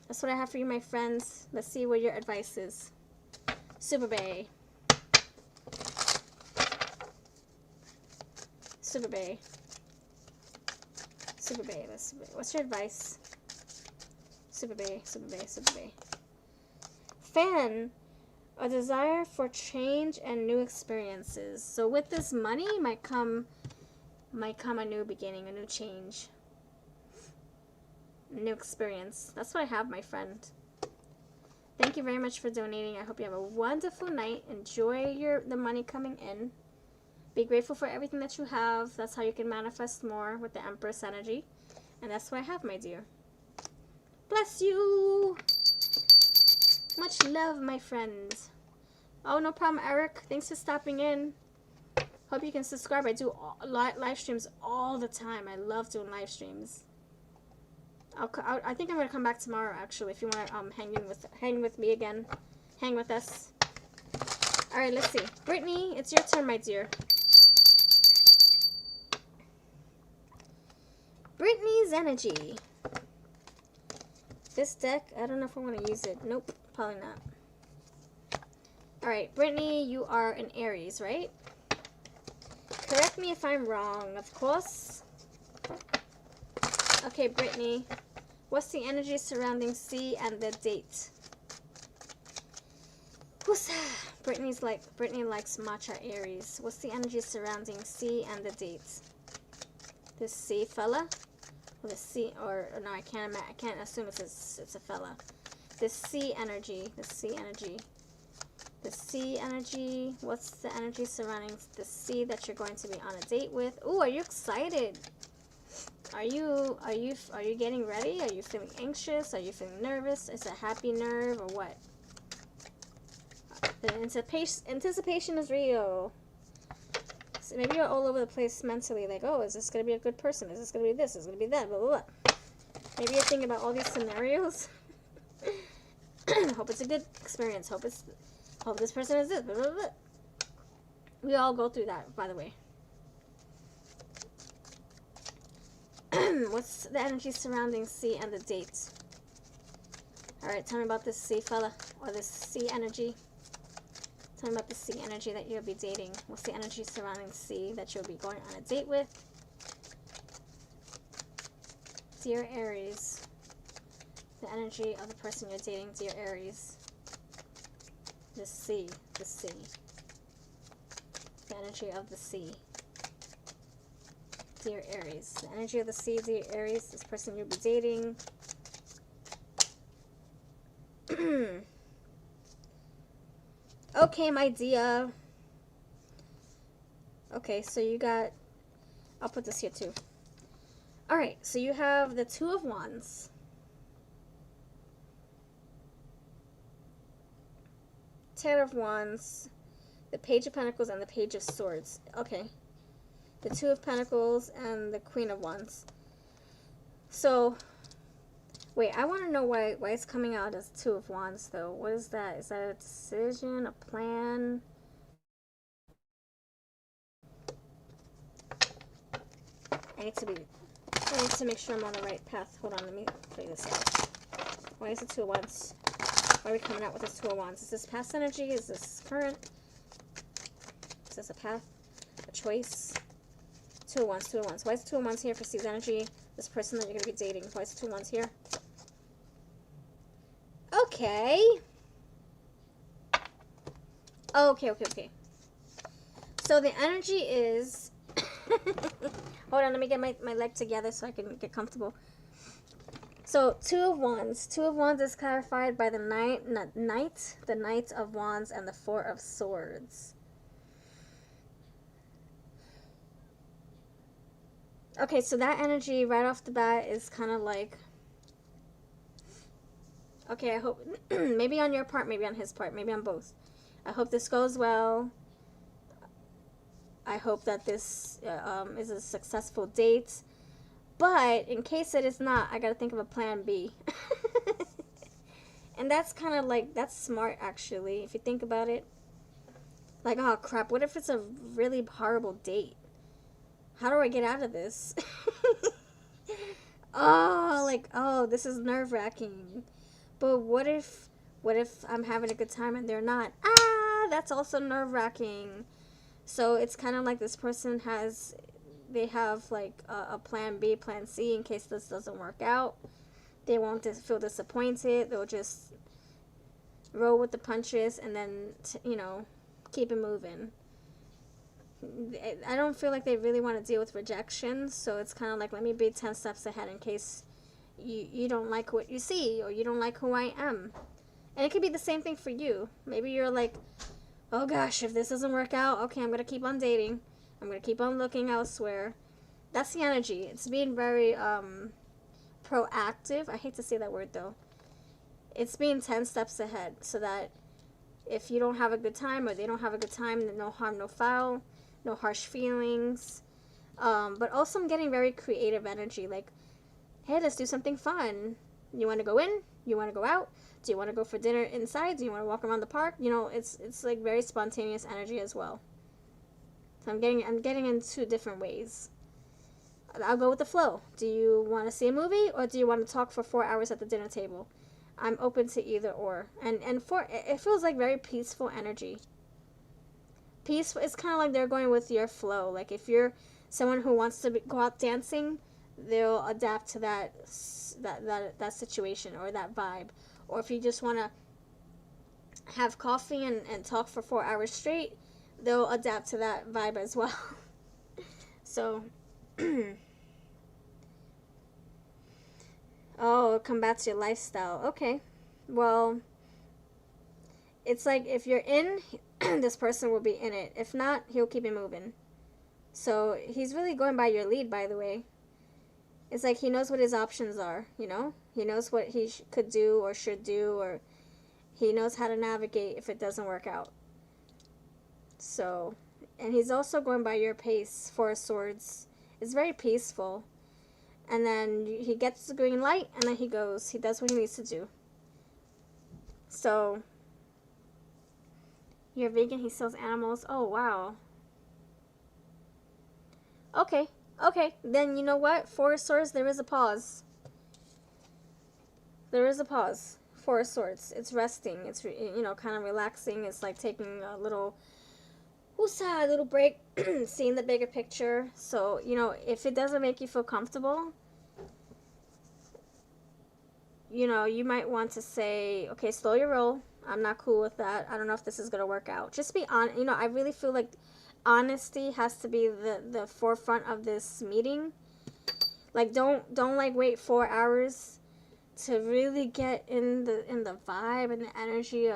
That's what I have for you, my friends. Let's see what your advice is. Super Bay. Super Bay. Super Bay. What's your advice? Super Bay. Super Bay. Super Bay. Fan. A desire for change and new experiences. So with this money might come a new beginning, a new change. New experience. That's what I have, my friend. Thank you very much for donating. I hope you have a wonderful night. Enjoy the money coming in. Be grateful for everything that you have. That's how you can manifest more with the Empress energy. And that's what I have, my dear. Bless you. Much love, my friends. Oh, no problem, Eric. Thanks for stopping in. Hope you can subscribe. I do live streams all the time. I love doing live streams. I think I'm gonna come back tomorrow, actually. If you want to hang with me again, hang with us. All right, let's see. Brittany, it's your turn, my dear. Brittany's energy. This deck, I don't know if I want to use it. Nope, probably not. All right, Brittany, you are an Aries, right? Correct me if I'm wrong, of course. Okay, Brittany, what's the energy surrounding C and the date? Brittany likes matcha Aries. What's the energy surrounding C and the date? This C fella, or the C, or no, I can't assume it's a fella. This C energy, the C energy. The C energy. What's the energy surrounding the C that you're going to be on a date with? Ooh, are you excited? Are you getting ready? Are you feeling anxious? Are you feeling nervous? Is it a happy nerve or what? The anticipation is real. So maybe you're all over the place mentally, like, oh, is this going to be a good person? Is this going to be this? Is it going to be that? Blah, blah, blah. Maybe you're thinking about all these scenarios. Hope it's a good experience. Hope this person is this. Blah, blah, blah. We all go through that, by the way. What's the energy surrounding C and the date? Alright, tell me about this C fella, or this C energy. Tell me about the C energy that you'll be dating. What's the energy surrounding C that you'll be going on a date with? Dear Aries. The energy of the person you're dating, dear Aries. The C. The C. The energy of the C. Dear Aries. The energy of the sea, dear Aries. This person you'll be dating. Okay, my dear. Okay, so you got... I'll put this here too. Alright, so you have the Two of Wands. Ten of Wands. The Page of Pentacles and the Page of Swords. Okay. The Two of Pentacles and the Queen of Wands. So, wait, I want to know why it's coming out as Two of Wands, though. What is that? Is that a decision, a plan? I need to make sure I'm on the right path. Hold on, let me play this out. Why is it Two of Wands? Why are we coming out with this Two of Wands? Is this past energy? Is this current? Is this a path? A choice? Two of Wands, Two of Wands. Why is Two of Wands here for C's energy? This person that you're going to be dating. Why is Two of Wands here? Okay. Okay. So the energy is... Hold on, let me get my leg together so I can get comfortable. So, Two of Wands. Two of Wands is clarified by the the Knight of Wands, and the Four of Swords. Okay, so that energy right off the bat is kind of like... Okay, I hope... maybe on your part, maybe on his part, maybe on both. I hope this goes well. I hope that this is a successful date. But in case it is not, I gotta think of a plan B. And that's kind of like, that's smart actually, if you think about it. Like, oh crap, what if it's a really horrible date? How do I get out of this? Oh, this is nerve-wracking. But what if I'm having a good time and they're not? Ah, that's also nerve-wracking. So it's kind of like this person they have like a plan B, plan C in case this doesn't work out. They won't feel disappointed. They'll just roll with the punches and then, keep it moving. I don't feel like they really want to deal with rejection. So it's kind of like, let me be 10 steps ahead in case you don't like what you see or you don't like who I am. And it could be the same thing for you. Maybe you're like, oh gosh, if this doesn't work out, okay, I'm going to keep on dating. I'm going to keep on looking elsewhere. That's the energy. It's being very proactive. I hate to say that word, though. It's being 10 steps ahead so that if you don't have a good time or they don't have a good time, then no harm, no foul, no harsh feelings. But also I'm getting very creative energy. Like, hey, let's do something fun. You want to go in? You want to go out? Do you want to go for dinner inside? Do you want to walk around the park? It's like very spontaneous energy as well. So I'm getting in two different ways. I'll go with the flow. Do you want to see a movie or do you want to talk for 4 hours at the dinner table? I'm open to either or. And it feels like very peaceful energy. Peaceful, it's kind of like they're going with your flow. Like if you're someone who wants to go out dancing, they'll adapt to that situation or that vibe. Or if you just want to have coffee and talk for 4 hours straight, they'll adapt to that vibe as well. So, oh, it combats your lifestyle. Okay. Well, it's like if you're in, this person will be in it. If not, he'll keep it moving. So, he's really going by your lead, by the way. It's like he knows what his options are, He knows what he could do or should do, or he knows how to navigate if it doesn't work out. So, and he's also going by your pace. Four of Swords. It's very peaceful. And then he gets the green light, and then he goes. He does what he needs to do. So, you're vegan, he sells animals. Oh, wow. Okay. Then you know what? Four of Swords, there is a pause. There is a pause. Four of Swords. It's resting. It's, kind of relaxing. It's like taking a little break, seeing the bigger picture. So, if it doesn't make you feel comfortable, you might want to say, okay, slow your roll. I'm not cool with that. I don't know if this is going to work out. Just be honest. I really feel like honesty has to be the forefront of this meeting. Like, don't like wait 4 hours to really get in the vibe and the energy,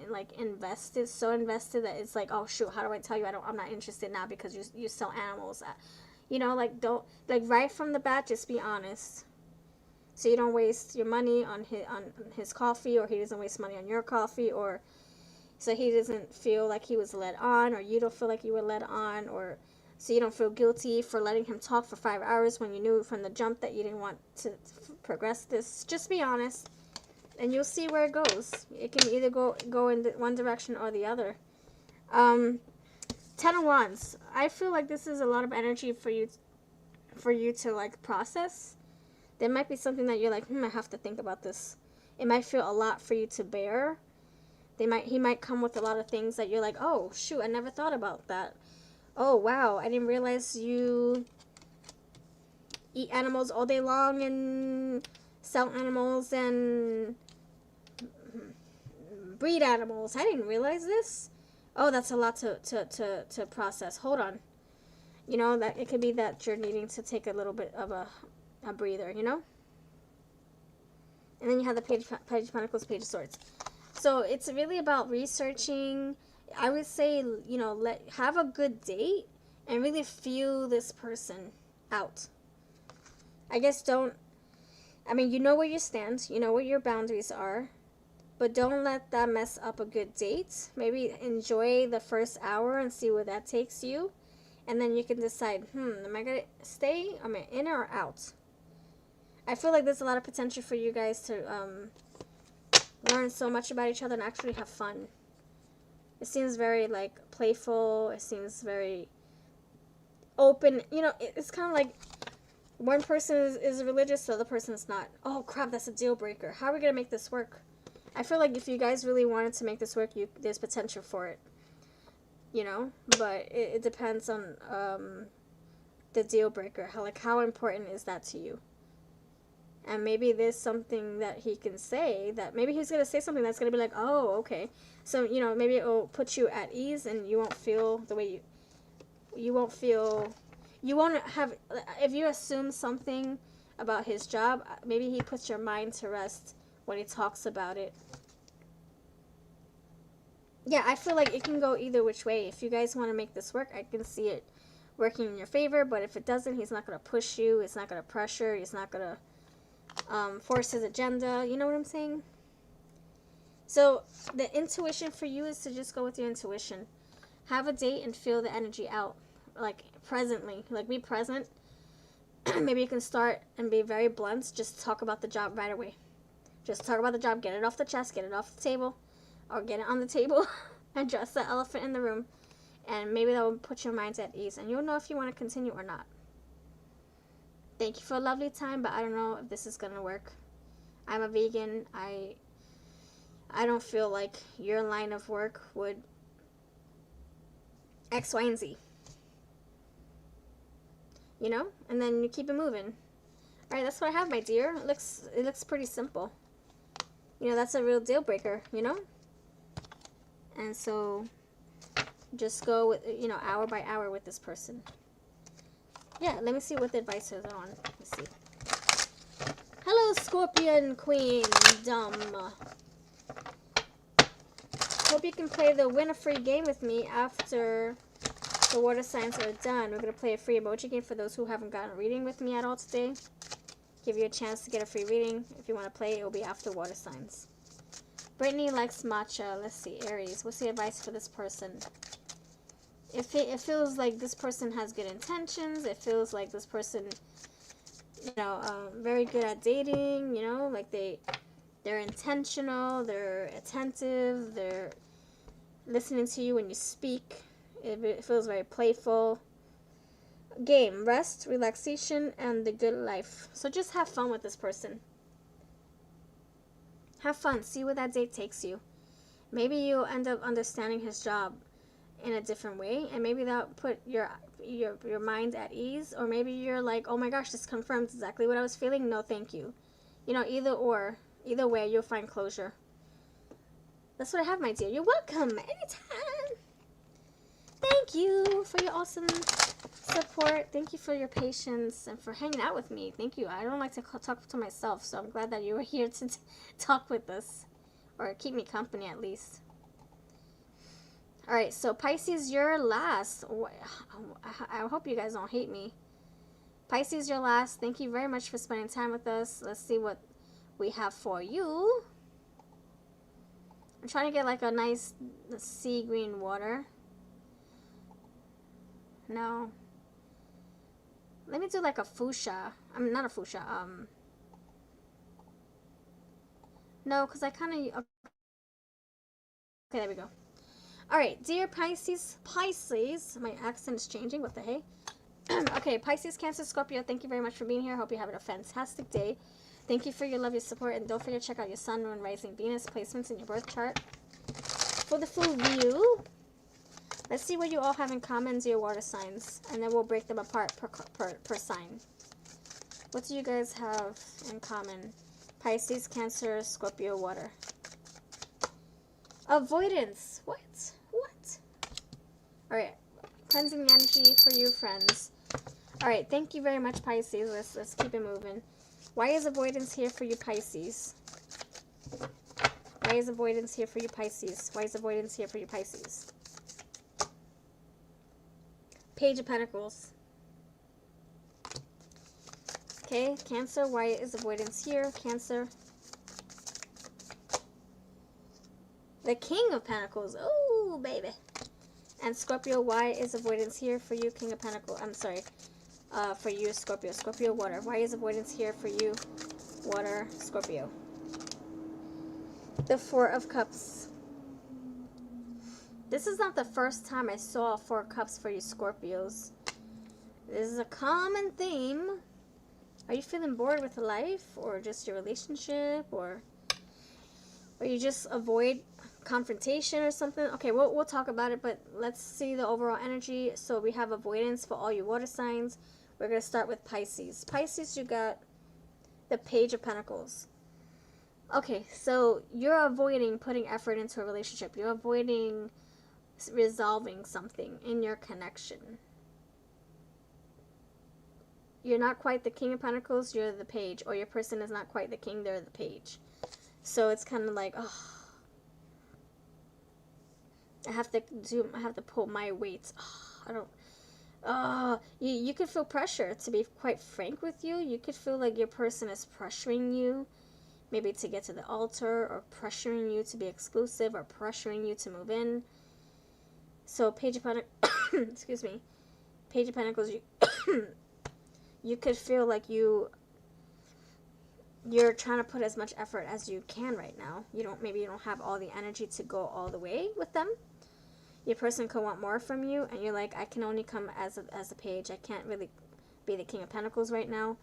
like invested, so invested that it's like, oh shoot, how do I tell you I'm not interested now because you sell animals? Don't, like, right from the bat, just be honest, so you don't waste your money on his coffee, or he doesn't waste money on your coffee, or so he doesn't feel like he was led on, or you don't feel like you were led on, or so you don't feel guilty for letting him talk for 5 hours when you knew from the jump that you didn't want to progress this. Just be honest, and you'll see where it goes. It can either go in one direction or the other. 10 of Wands. I feel like this is a lot of energy for you to like process. There might be something that you're like, I have to think about this. It might feel a lot for you to bear. He might come with a lot of things that you're like, oh shoot, I never thought about that. Oh wow, I didn't realize you eat animals all day long and sell animals and breed animals. I didn't realize this. Oh, that's a lot to process. Hold on. You know, that it could be that you're needing to take a little bit of a breather, you know? And then you have the Page of Pentacles, Page of Swords. So it's really about researching. I would say, you know, have a good date and really feel this person out. I guess you know where you stand. You know where your boundaries are. But don't let that mess up a good date. Maybe enjoy the first hour and see where that takes you. And then you can decide, am I going to stay? Am I in or out? I feel like there's a lot of potential for you guys to learn so much about each other and actually have fun. It seems very, like, playful. It seems very open. You know, it's kind of like one person is religious, the other person is not. Oh, crap, that's a deal breaker. How are we going to make this work? I feel like if you guys really wanted to make this work, there's potential for it. You know? But it depends on the deal breaker. How important is that to you? And maybe there's something that he can say that maybe he's going to say something that's going to be like, oh, okay. So, you know, maybe it will put you at ease and you won't feel the way you won't feel, you won't have, if you assume something about his job, maybe he puts your mind to rest when he talks about it. Yeah, I feel like it can go either which way. If you guys want to make this work, I can see it working in your favor. But if it doesn't, he's not going to push you. He's not going to pressure. He's not going to force his agenda. You know what I'm saying? So the intuition for you is to just go with your intuition. Have a date and feel the energy out. Like presently. Like be present. Maybe you can start and be very blunt. Just talk about the job right away. Just talk about the job. Get it off the chest. Get it off the table. Or get it on the table. Address the elephant in the room. And maybe that will put your minds at ease. And you'll know if you want to continue or not. Thank you for a lovely time. But I don't know if this is going to work. I'm a vegan. I don't feel like your line of work would X, Y, and Z. You know? And then you keep it moving. Alright, that's what I have, my dear. It looks pretty simple. You know, that's a real deal breaker, you know? And so, just go with, you know, hour by hour with this person. Yeah, let me see what the advice is on. Let's see. Hello, Scorpion Queen. Hope you can play the win a free game with me after the water signs are done. We're going to play a free emoji game for those who haven't gotten a reading with me at all today. Give you a chance to get a free reading. If you want to play, it will be after water signs. Brittany likes matcha. Let's see, Aries. What's the advice for this person? It feels like this person has good intentions. It feels like this person, you know, very good at dating. You know, like they're intentional. They're attentive. They're listening to you when you speak. It feels very playful. Game, rest, relaxation, and the good life. So just have fun with this person. Have fun. See where that date takes you. Maybe you'll end up understanding his job in a different way, and maybe that'll put your mind at ease. Or maybe you're like, oh my gosh, this confirms exactly what I was feeling. No, thank you. You know, either way, you'll find closure. That's what I have, my dear. You're welcome. Anytime. Thank you for your awesome support. Thank you for your patience and for hanging out with me. Thank you. I don't like to talk to myself, so I'm glad that you were here to talk with us, or keep me company at least. All right, so Pisces, you're last. I hope you guys don't hate me. Pisces, you're last. Thank you very much for spending time with us. Let's see what we have for you. I'm trying to get like a nice sea green water. No. Let me do like a fuchsia. I mean, not a fuchsia. No, because I kind of... Okay, there we go. Alright, dear Pisces. Pisces. My accent is changing. What the hey? Okay, Pisces, Cancer, Scorpio. Thank you very much for being here. I hope you're having a fantastic day. Thank you for your love, your support, and don't forget to check out your Sun, Moon, Rising, Venus placements in your birth chart. For the full view, let's see what you all have in common to your water signs, and then we'll break them apart per sign. What do you guys have in common? Pisces, Cancer, Scorpio, water. Avoidance. What? What? All right. Cleansing the energy for you, friends. All right. Thank you very much, Pisces. Let's keep it moving. Why is avoidance here for you, Pisces? Why is avoidance here for you, Pisces? Why is avoidance here for you, Pisces? Page of Pentacles. Okay, Cancer. Why is avoidance here? Cancer. The King of Pentacles. Oh, baby. And Scorpio, why is avoidance here for you, King of Pentacles? I'm sorry. For you, Scorpio. Scorpio, water. Why is avoidance here for you, water, Scorpio? The Four of Cups. This is not the first time I saw Four of Cups for you, Scorpios. This is a common theme. Are you feeling bored with life, or just your relationship, or you just avoid confrontation or something? Okay, we'll talk about it, but let's see the overall energy. So we have avoidance for all you water signs. We're going to start with Pisces. Pisces, you got the Page of Pentacles. Okay, so you're avoiding putting effort into a relationship. You're avoiding resolving something in your connection. You're not quite the King of Pentacles, you're the Page. Or your person is not quite the King, they're the Page. So it's kind of like, oh, I have to pull my weight. You could feel pressure, to be quite frank with you. You could feel like your person is pressuring you, maybe to get to the altar, or pressuring you to be exclusive, or pressuring you to move in. So Page of Pentacles, excuse me, Page of Pentacles, you could feel like you're trying to put as much effort as you can right now. Maybe you don't have all the energy to go all the way with them. Your person could want more from you, and you're like, I can only come as a Page. I can't really be the King of Pentacles right now.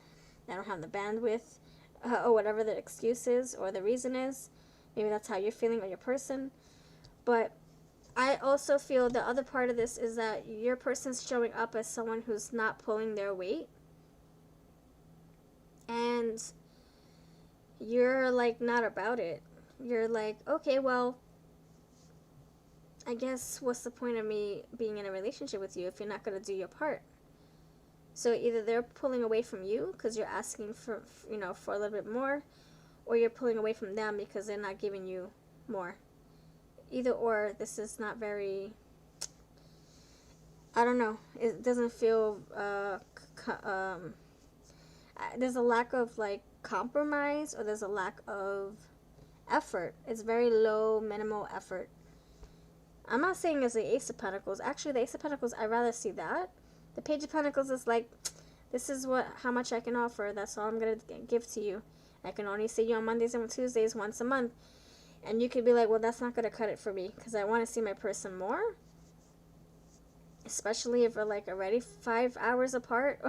I don't have the bandwidth, or whatever the excuse is, or the reason is. Maybe that's how you're feeling, or your person. But I also feel the other part of this is that your person's showing up as someone who's not pulling their weight. And you're like not about it. You're like, okay, well, I guess what's the point of me being in a relationship with you if you're not going to do your part? So either they're pulling away from you because you're asking for a little bit more, or you're pulling away from them because they're not giving you more. Either or, this is not very, I don't know, it doesn't feel, there's a lack of like compromise, or there's a lack of effort. It's very low, minimal effort. I'm not saying it's the Ace of Pentacles. Actually, the Ace of Pentacles, I'd rather see that. The Page of Pentacles is like, this is how much I can offer. That's all I'm going to give to you. I can only see you on Mondays and Tuesdays once a month. And you could be like, well, that's not going to cut it for me, because I want to see my person more. Especially if we're like already 5 hours apart.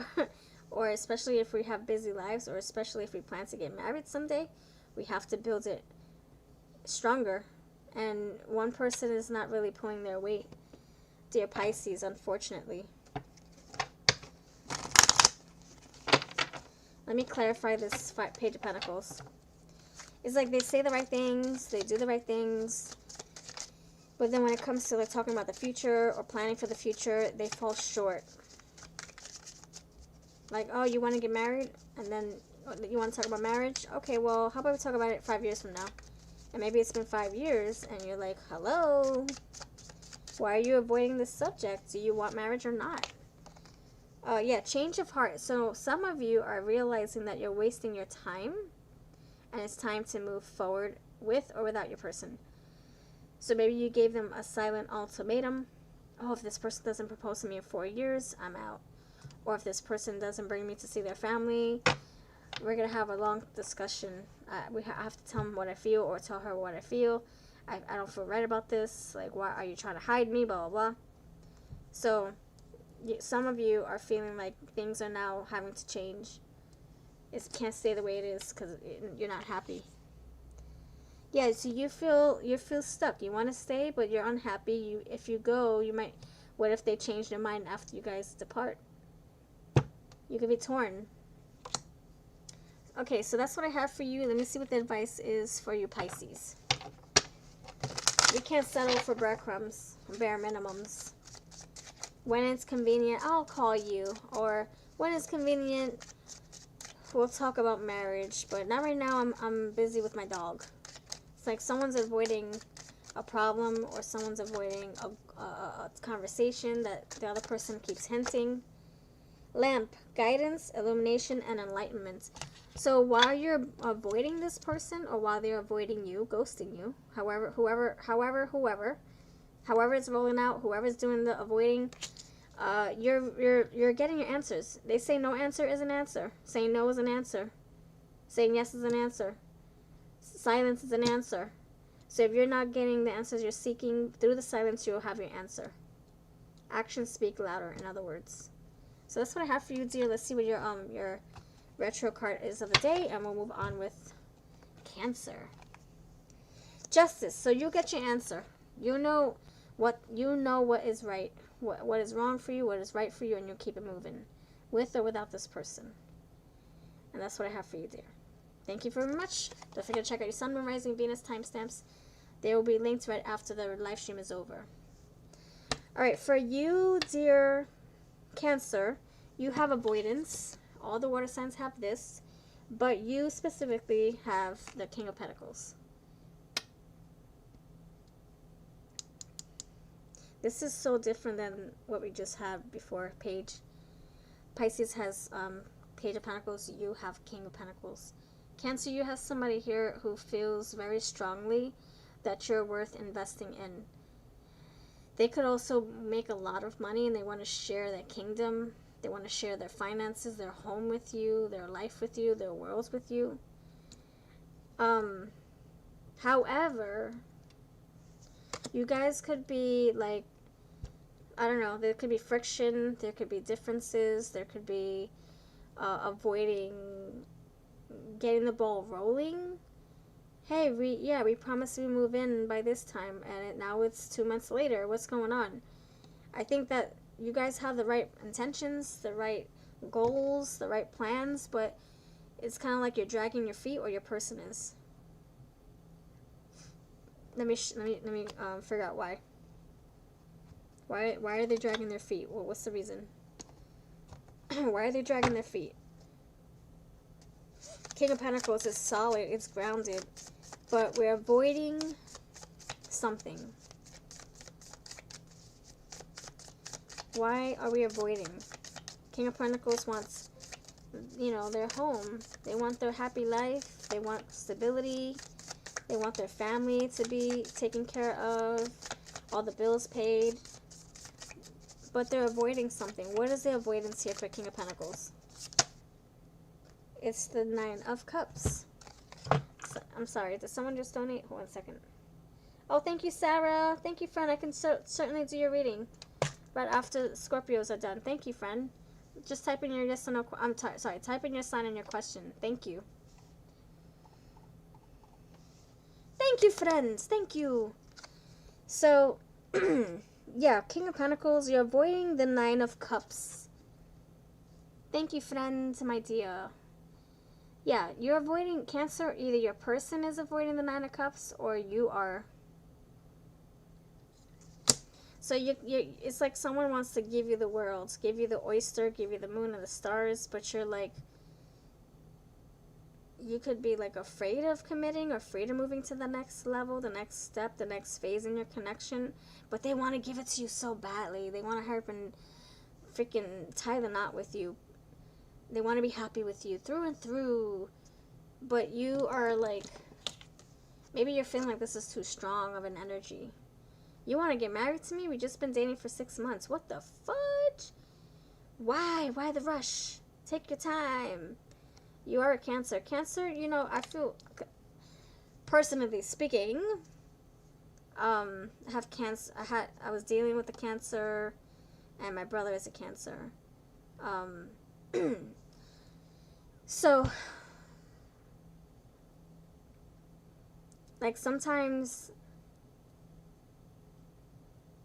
Or especially if we have busy lives. Or especially if we plan to get married someday. We have to build it stronger. And one person is not really pulling their weight. Dear Pisces, unfortunately. Let me clarify this Page of Pentacles. It's like they say the right things, they do the right things, but then when it comes to like talking about the future or planning for the future, they fall short. Like, oh, you want to get married? And then you want to talk about marriage? Okay, well, how about we talk about it 5 years from now? And maybe it's been 5 years, and you're like, hello? Why are you avoiding this subject? Do you want marriage or not? Yeah, change of heart. So some of you are realizing that you're wasting your time, and it's time to move forward with or without your person. So maybe you gave them a silent ultimatum. Oh, if this person doesn't propose to me in 4 years, I'm out. Or if this person doesn't bring me to see their family, we're going to have a long discussion. I have to tell them what I feel, or tell her what I feel. I don't feel right about this. Like, why are you trying to hide me? Blah, blah, blah. So some of you are feeling like things are now having to change. it can't stay the way it is because you're not happy. Yeah, so you feel stuck. You want to stay, but you're unhappy. If you go, you might. What if they change their mind after you guys depart? You could be torn. Okay, so that's what I have for you. Let me see what the advice is for you, Pisces. You can't settle for breadcrumbs, bare minimums. When it's convenient, I'll call you. Or when it's convenient, we'll talk about marriage. But not right now. I'm busy with my dog. It's like someone's avoiding a problem, or someone's avoiding a conversation that the other person keeps hinting. Lamp, guidance, illumination, and enlightenment. So while you're avoiding this person, or while they're avoiding you, ghosting you, however it's rolling out, whoever's doing the avoiding, you're getting your answers. They say no answer is an answer. Saying no is an answer. Saying yes is an answer. Silence is an answer. So if you're not getting the answers you're seeking through the silence, you'll have your answer. Actions speak louder, in other words. So that's what I have for you, dear. Let's see what your retro card is of the day, and we'll move on with Cancer. Justice. So you'll get your answer. You know what is right, what is wrong for you, what is right for you, and you'll keep it moving, with or without this person. And that's what I have for you, dear. Thank you very much. Don't forget to check out your Sun, Moon, Rising, Venus timestamps. They will be linked right after the live stream is over. All right, for you, dear Cancer, you have avoidance. All the water signs have this, but you specifically have the King of Pentacles. This is so different than what we just had before. Page. Pisces has Page of Pentacles. You have King of Pentacles. Cancer, you have somebody here who feels very strongly that you're worth investing in. They could also make a lot of money, and they want to share their kingdom. They want to share their finances, their home with you, their life with you, their worlds with you. However, you guys could be like, I don't know, there could be friction, there could be differences, there could be avoiding getting the ball rolling. Hey, we promised we move in by this time, and now it's 2 months later. What's going on? I think that you guys have the right intentions, the right goals, the right plans, but it's kind of like you're dragging your feet, or your person is. Let me figure out why. Why are they dragging their feet? Well, what's the reason? Why are they dragging their feet? King of Pentacles is solid, it's grounded, but we're avoiding something. Why are we avoiding? King of Pentacles wants, their home. They want their happy life. They want stability. They want their family to be taken care of. All the bills paid. But they're avoiding something. What is the avoidance here for King of Pentacles? It's the Nine of Cups. I'm sorry, did someone just donate? Hold on a second. Oh, thank you, Sarah. Thank you, friend. I can certainly do your reading right after Scorpios are done. Thank you, friend. Just type in your yes or no. I'm sorry. Type in your sign and your question. Thank you. Thank you, friends. Thank you. So, yeah, King of Pentacles, you're avoiding the Nine of Cups. Thank you, friend, my dear. Yeah, you're avoiding Cancer. Either your person is avoiding the Nine of Cups, or you are. So it's like someone wants to give you the world, give you the oyster, give you the moon and the stars, but you're like, you could be like afraid of committing, or afraid of moving to the next level, the next step, the next phase in your connection, but they want to give it to you so badly. They want to hurry up and freaking tie the knot with you. They want to be happy with you through and through, but you are like, maybe you're feeling like this is too strong of an energy. You want to get married to me? We've just been dating for 6 months. What the fudge? Why? Why the rush? Take your time. You are a Cancer. Cancer, I feel, personally speaking, I have Cancer. I was dealing with a Cancer, and my brother is a Cancer. So, like, sometimes,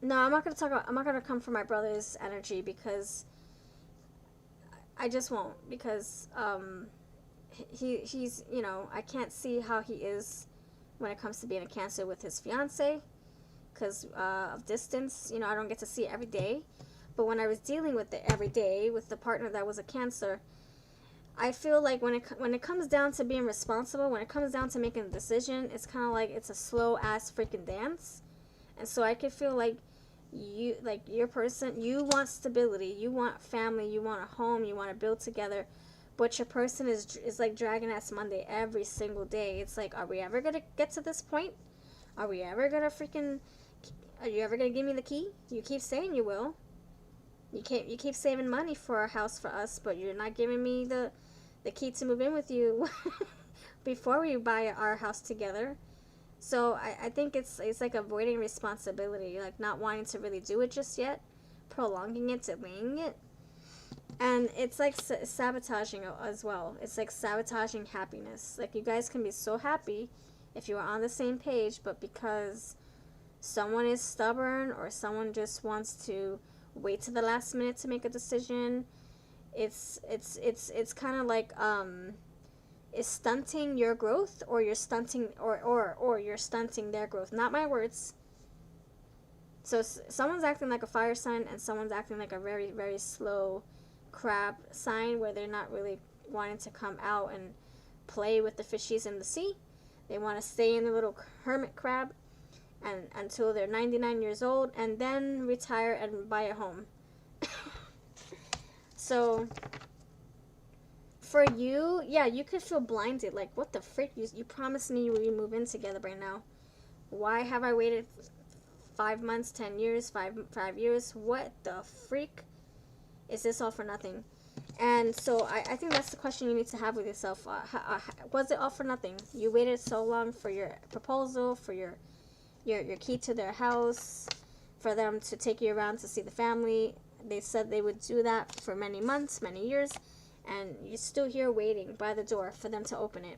no, I'm not gonna come from my brother's energy, because I just won't, because he's, you know, I can't see how he is when it comes to being a Cancer with his fiance, because of distance. You know, I don't get to see it every day. But when I was dealing with it every day with the partner that was a Cancer, I feel like when it comes down to being responsible, when it comes down to making a decision, it's kind of like it's a slow ass freaking dance. And so I could feel like your person, you want stability, you want family, you want a home, you want to build together, but your person is like dragging ass Monday every single day. It's like, are we ever gonna get to this point? Are we ever gonna freaking? Are you ever gonna give me the key? You keep saying you will. You keep saving money for a house for us, but you're not giving me the key to move in with you before we buy our house together. So I think it's like avoiding responsibility, like not wanting to really do it just yet, prolonging it, delaying it. And it's like sabotaging as well. It's like sabotaging happiness. Like, you guys can be so happy if you are on the same page, but because someone is stubborn or someone just wants to wait to the last minute to make a decision, it's kind of like is stunting your growth, or you're stunting or you're stunting their growth. Not my words. So someone's acting like a fire sign, and someone's acting like a very, very slow crab sign, where they're not really wanting to come out and play with the fishies in the sea. They want to stay in the little hermit crab and until they're 99 years old, and then retire and buy a home. So for you, yeah, you could feel blinded. Like, what the frick? You promised me we move in together right now. Why have I waited 5 months, 10 years, 5 years? What the freak? Is this all for nothing? And so I think that's the question you need to have with yourself. Was it all for nothing? You waited so long for your proposal, for your key to their house, for them to take you around to see the family. They said they would do that for many months, many years, and you're still here waiting by the door for them to open it.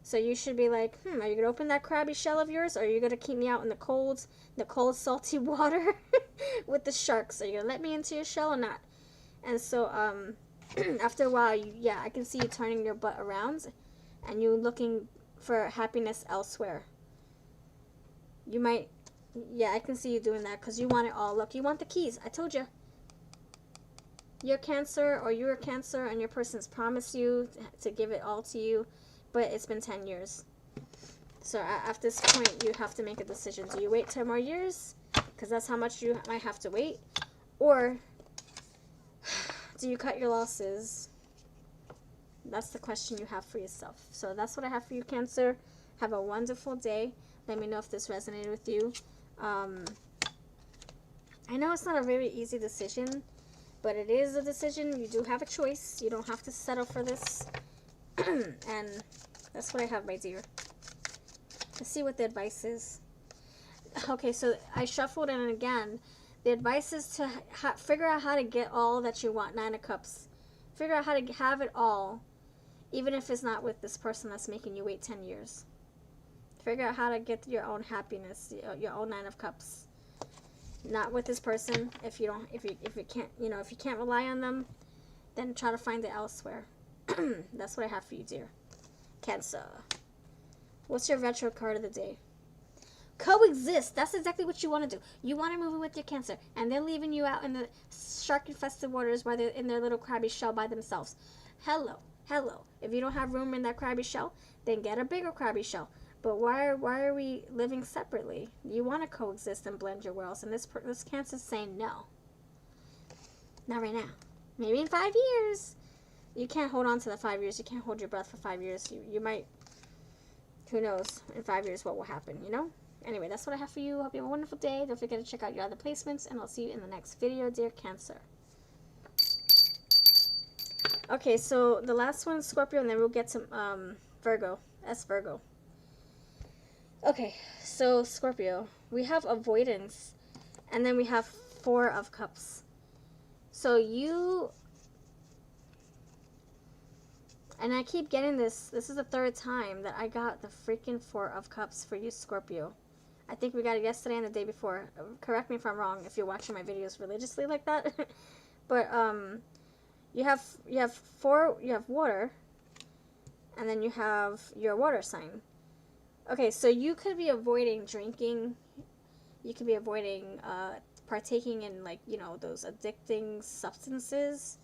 So you should be like, are you going to open that crabby shell of yours, or are you going to keep me out in the cold, salty water with the sharks? Are you going to let me into your shell or not? And so after a while, I can see you turning your butt around and you looking for happiness elsewhere. You might, I can see you doing that because you want it all. Look, you want the keys. I told you. You're Cancer, or you're a Cancer, and your person's promised you to give it all to you, but it's been 10 years. So at this point, you have to make a decision. Do you wait 10 more years? Because that's how much you might have to wait. Or do you cut your losses? That's the question you have for yourself. So that's what I have for you, Cancer. Have a wonderful day. Let me know if this resonated with you. I know it's not a very easy decision, but it is a decision. You do have a choice. You don't have to settle for this. And that's what I have, my dear. Let's see what the advice is. Okay, so I shuffled, and again, the advice is to figure out how to get all that you want. 9 of Cups. Figure out how to have it all, even if it's not with this person that's making you wait 10 years. Figure out how to get your own happiness, your own 9 of Cups. Not with this person. If you can't rely on them, then try to find it elsewhere. That's what I have for you, dear. Cancer. What's your retro card of the day? Coexist. That's exactly what you want to do. You want to move in with your Cancer, and they're leaving you out in the shark-infested waters while they're in their little crabby shell by themselves. Hello. If you don't have room in that crabby shell, then get a bigger crabby shell. But why are we living separately? You want to coexist and blend your worlds, and this Cancer's saying no. Not right now. Maybe in 5 years. You can't hold on to the 5 years. You can't hold your breath for 5 years. You might. Who knows in 5 years what will happen, you know? Anyway, that's what I have for you. Hope you have a wonderful day. Don't forget to check out your other placements, and I'll see you in the next video, dear Cancer. Okay, so the last one is Scorpio, and then we'll get to Virgo. Virgo. Okay, so Scorpio, we have avoidance, and then we have 4 of Cups. So And I keep getting this. This is the third time that I got the freaking Four of Cups for you, Scorpio. I think we got it yesterday and the day before. Correct me if I'm wrong if you're watching my videos religiously like that. But you have water, and then you have your water sign. Okay, so you could be avoiding drinking. You could be avoiding partaking in, like, you know, those addicting substances.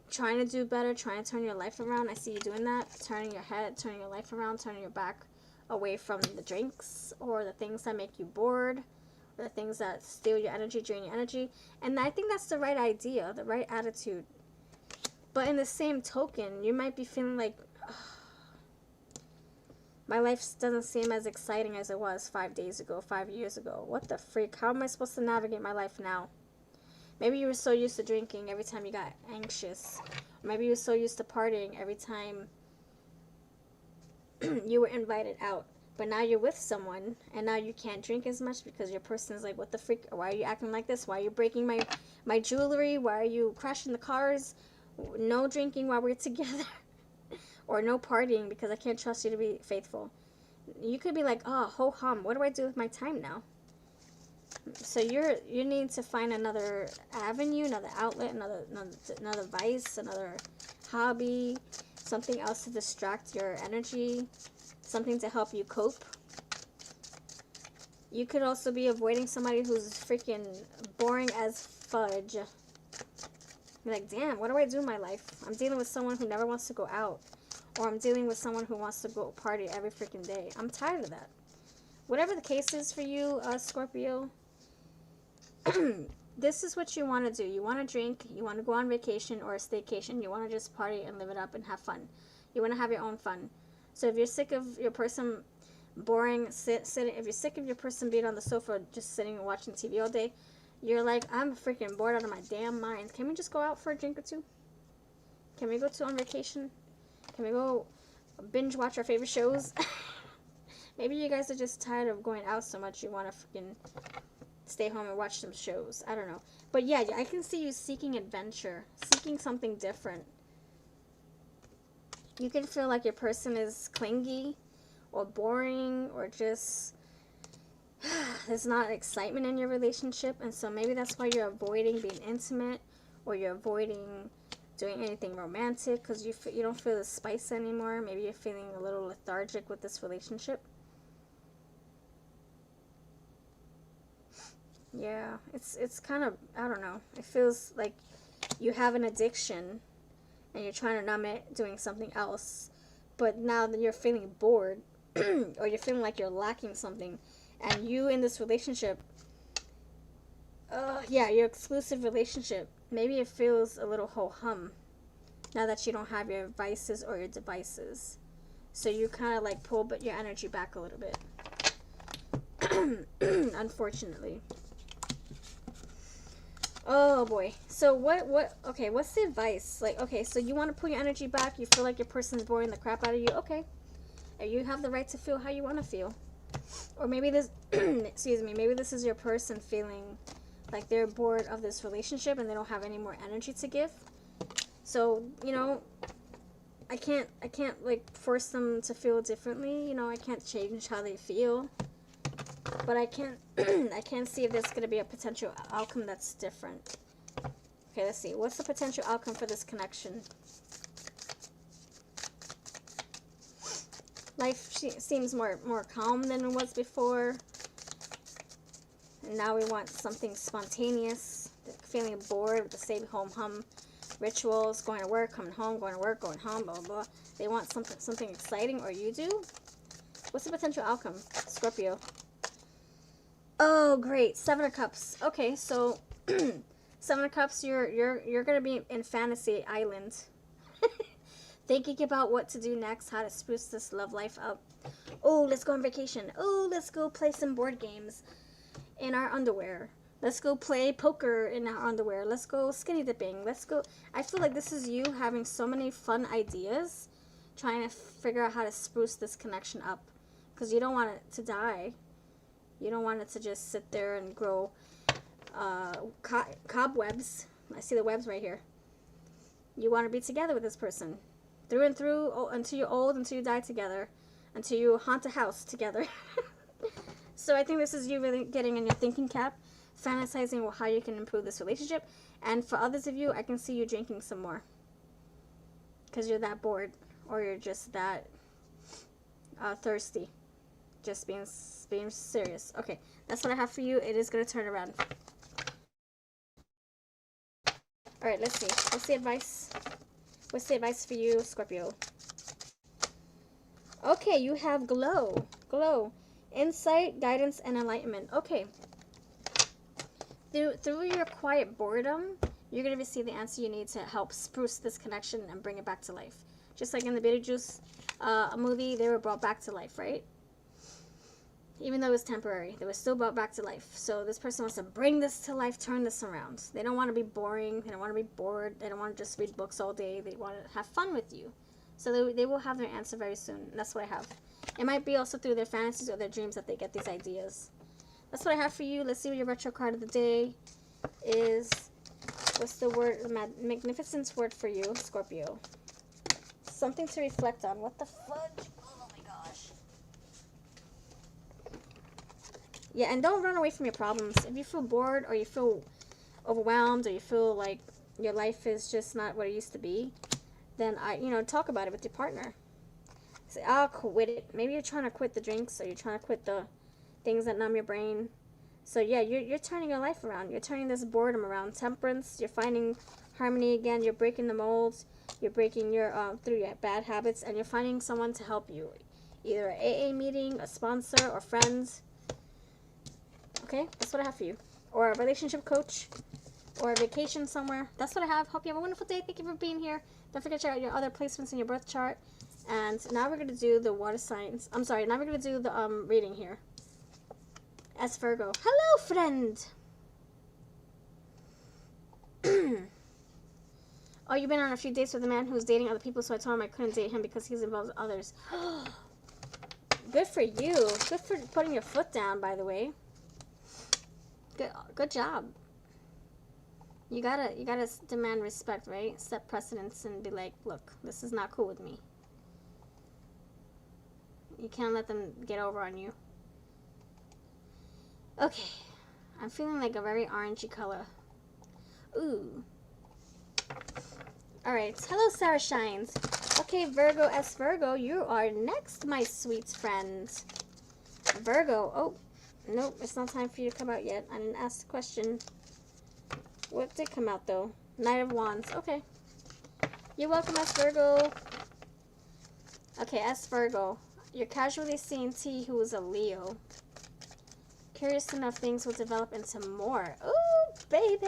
Trying to do better, trying to turn your life around. I see you doing that. Turning your head, turning your life around, turning your back away from the drinks or the things that make you bored, or the things that steal your energy, drain your energy. And I think that's the right idea, the right attitude. But in the same token, you might be feeling like, my life doesn't seem as exciting as it was 5 days ago, 5 years ago. What the freak? How am I supposed to navigate my life now? Maybe you were so used to drinking every time you got anxious. Maybe you were so used to partying every time you were invited out. But now you're with someone, and now you can't drink as much because your person is like, what the freak? Why are you acting like this? Why are you breaking my jewelry? Why are you crashing the cars? No drinking while we're together. Or no partying because I can't trust you to be faithful. You could be like, oh, ho-hum, what do I do with my time now? So you need to find another avenue, another outlet, another vice, another hobby, something else to distract your energy, something to help you cope. You could also be avoiding somebody who's freaking boring as fudge. You're like, damn, what do I do in my life? I'm dealing with someone who never wants to go out, or I'm dealing with someone who wants to go party every freaking day. I'm tired of that. Whatever the case is for you, Scorpio, this is what you want to do. You want to drink, you want to go on vacation or a staycation, you want to just party and live it up and have fun. You want to have your own fun. So if you're sick of your person boring, sitting, if you're sick of your person being on the sofa just sitting and watching TV all day, you're like, I'm freaking bored out of my damn mind. Can we just go out for a drink or two? Can we go on vacation? Can we go binge watch our favorite shows? Maybe you guys are just tired of going out so much you want to freaking stay home and watch some shows. I don't know. But yeah, I can see you seeking adventure, seeking something different. You can feel like your person is clingy or boring or just there's not excitement in your relationship. And so maybe that's why you're avoiding being intimate, or you're avoiding doing anything romantic because you don't feel the spice anymore. Maybe you're feeling a little lethargic with this relationship. Yeah, it's kind of, I don't know. It feels like you have an addiction and you're trying to numb it doing something else. But now that you're feeling bored or you're feeling like you're lacking something, and you in this relationship, yeah, your exclusive relationship, maybe it feels a little ho-hum now that you don't have your vices or your devices. So you kind of like pull your energy back a little bit. Unfortunately. Oh boy. So okay, what's the advice? Like, okay, so you want to pull your energy back, you feel like your person's boring the crap out of you, okay. And you have the right to feel how you want to feel. Or maybe this, excuse me, maybe this is your person feeling like they're bored of this relationship and they don't have any more energy to give. So, you know, I can't like force them to feel differently, you know, I can't change how they feel. But I can't I can't see if there's going to be a potential outcome that's different. Okay, let's see. What's the potential outcome for this connection? Life seems more calm than it was before. And now we want something spontaneous. Feeling bored with the same home rituals, going to work, coming home, going to work, going home, blah, blah, blah. They want something exciting, or you do? What's the potential outcome, Scorpio? Oh, great. 7 of Cups. Okay, so 7 of Cups, you're going to be in Fantasy Island. Thinking about what to do next, how to spruce this love life up. Oh, let's go on vacation. Oh, let's go play some board games in our underwear. Let's go play poker in our underwear. Let's go skinny dipping. Let's go. I feel like this is you having so many fun ideas, trying to figure out how to spruce this connection up. Because you don't want it to die. You don't want it to just sit there and grow cobwebs. I see the webs right here. You want to be together with this person. through and through, until you're old, until you die together, until you haunt a house together. So I think this is you really getting in your thinking cap, fantasizing how you can improve this relationship. And for others of you, I can see you drinking some more because you're that bored, or you're just that thirsty. Just being serious. Okay, that's what I have for you. It is going to turn around. All right, let's see. What's the advice? What's the advice for you, Scorpio? Okay, you have glow. Glow. Insight, guidance, and enlightenment. Okay. Through your quiet boredom, you're going to receive the answer you need to help spruce this connection and bring it back to life. Just like in the Beetlejuice movie, they were brought back to life, right? Even though it was temporary, they were still brought back to life. So this person wants to bring this to life, turn this around. They don't want to be boring. They don't want to be bored. They don't want to just read books all day. They want to have fun with you. So they will have their answer very soon. That's what I have. It might be also through their fantasies or their dreams that they get these ideas. That's what I have for you. Let's see what your retro card of the day is. What's the word, magnificence word for you, Scorpio? Something to reflect on. What the fudge? Oh my gosh. Yeah, and don't run away from your problems. If you feel bored or you feel overwhelmed or you feel like your life is just not what it used to be, then talk about it with your partner. Say, I'll quit it. Maybe you're trying to quit the drinks, or you're trying to quit the things that numb your brain. So yeah, you're turning your life around. You're turning this boredom around. Temperance. You're finding harmony again. You're breaking the molds. You're breaking through your bad habits, and you're finding someone to help you. Either an AA meeting, a sponsor, or friends. Okay, that's what I have for you. Or a relationship coach, or a vacation somewhere. That's what I have. Hope you have a wonderful day. Thank you for being here. Don't forget to check out your other placements in your birth chart. And now we're going to do the water signs. I'm sorry, now we're going to do the reading here. As Virgo. Hello, friend! Oh, you've been on a few dates with a man who's dating other people, so I told him I couldn't date him because he's involved with others. Good for you. Good for putting your foot down, by the way. Good job. You gotta demand respect, right? Set precedence and be like, look, this is not cool with me. You can't let them get over on you. Okay. I'm feeling like a very orangey color. Ooh. Alright. Hello, Sarah Shines. Okay, Virgo S. Virgo, you are next, my sweet friend. Virgo. Oh, nope. It's not time for you to come out yet. I didn't ask the question. What did come out, though? Knight of Wands. Okay. You're welcome, S. Virgo. Okay, S. Virgo. You're casually seeing T, who is a Leo. Curious to know if things will develop into more. Ooh, baby.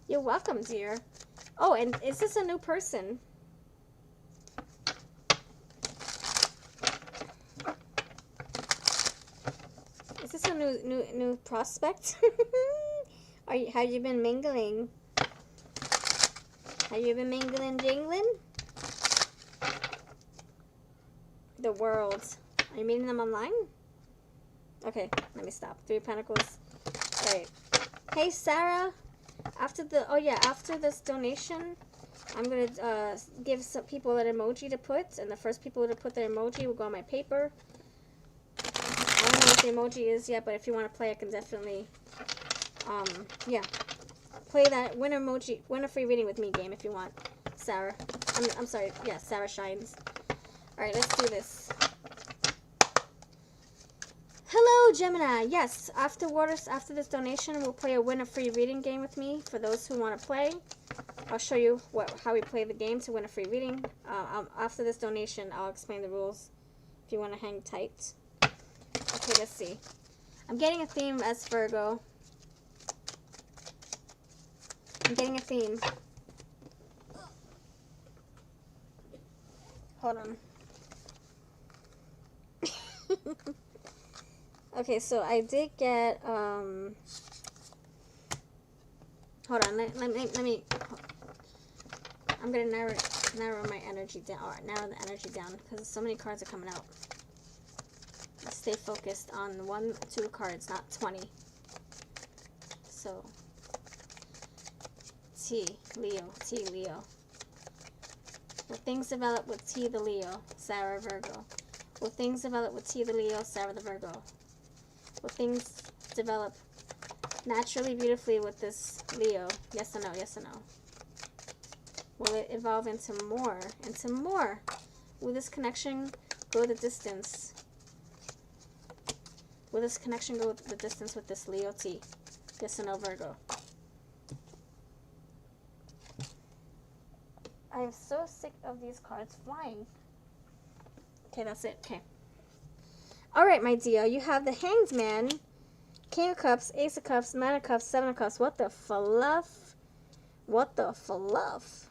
You're welcome, dear. Oh, and is this a new person? Is this a new prospect? Have you been mingling? Have you been mingling, jingling? The World. Are you meeting them online? Okay, let me stop. 3 of Pentacles. Alright. Hey, Sarah. After this donation, I'm going to give some people an emoji to put. And the first people to put their emoji will go on my paper. I don't know what the emoji is yet, but if you want to play, I can definitely, yeah. Play that win a free reading with me game if you want, Sarah. I'm sorry, yeah, Sarah Shines. Alright, let's do this. Hello, Gemini. Yes, after this donation, we'll play a win a free reading game with me for those who want to play. I'll show you how we play the game to win a free reading. After this donation, I'll explain the rules if you want to hang tight. Okay, let's see. I'm getting a theme as Virgo. I'm getting a theme. Hold on. Okay, so I did get, hold on, let me, I'm gonna narrow my energy down, or narrow the energy down, because so many cards are coming out. Let's stay focused on 1, 2 cards, not 20. So, T, Leo. Will things develop with T the Leo, Sarah Virgo? Will things develop with T the Leo, Sarah the Virgo? Will things develop naturally, beautifully with this Leo? Yes or no? Yes or no? Will it evolve into more? Into more? Will this connection go the distance? Will this connection go the distance with this Leo T? Yes or no, Virgo? I am so sick of these cards flying. Okay, that's it. Okay. Alright, my dear. You have the Hanged Man, King of Cups, Ace of Cups, Nine of Cups, Seven of Cups. What the fluff? What the fluff?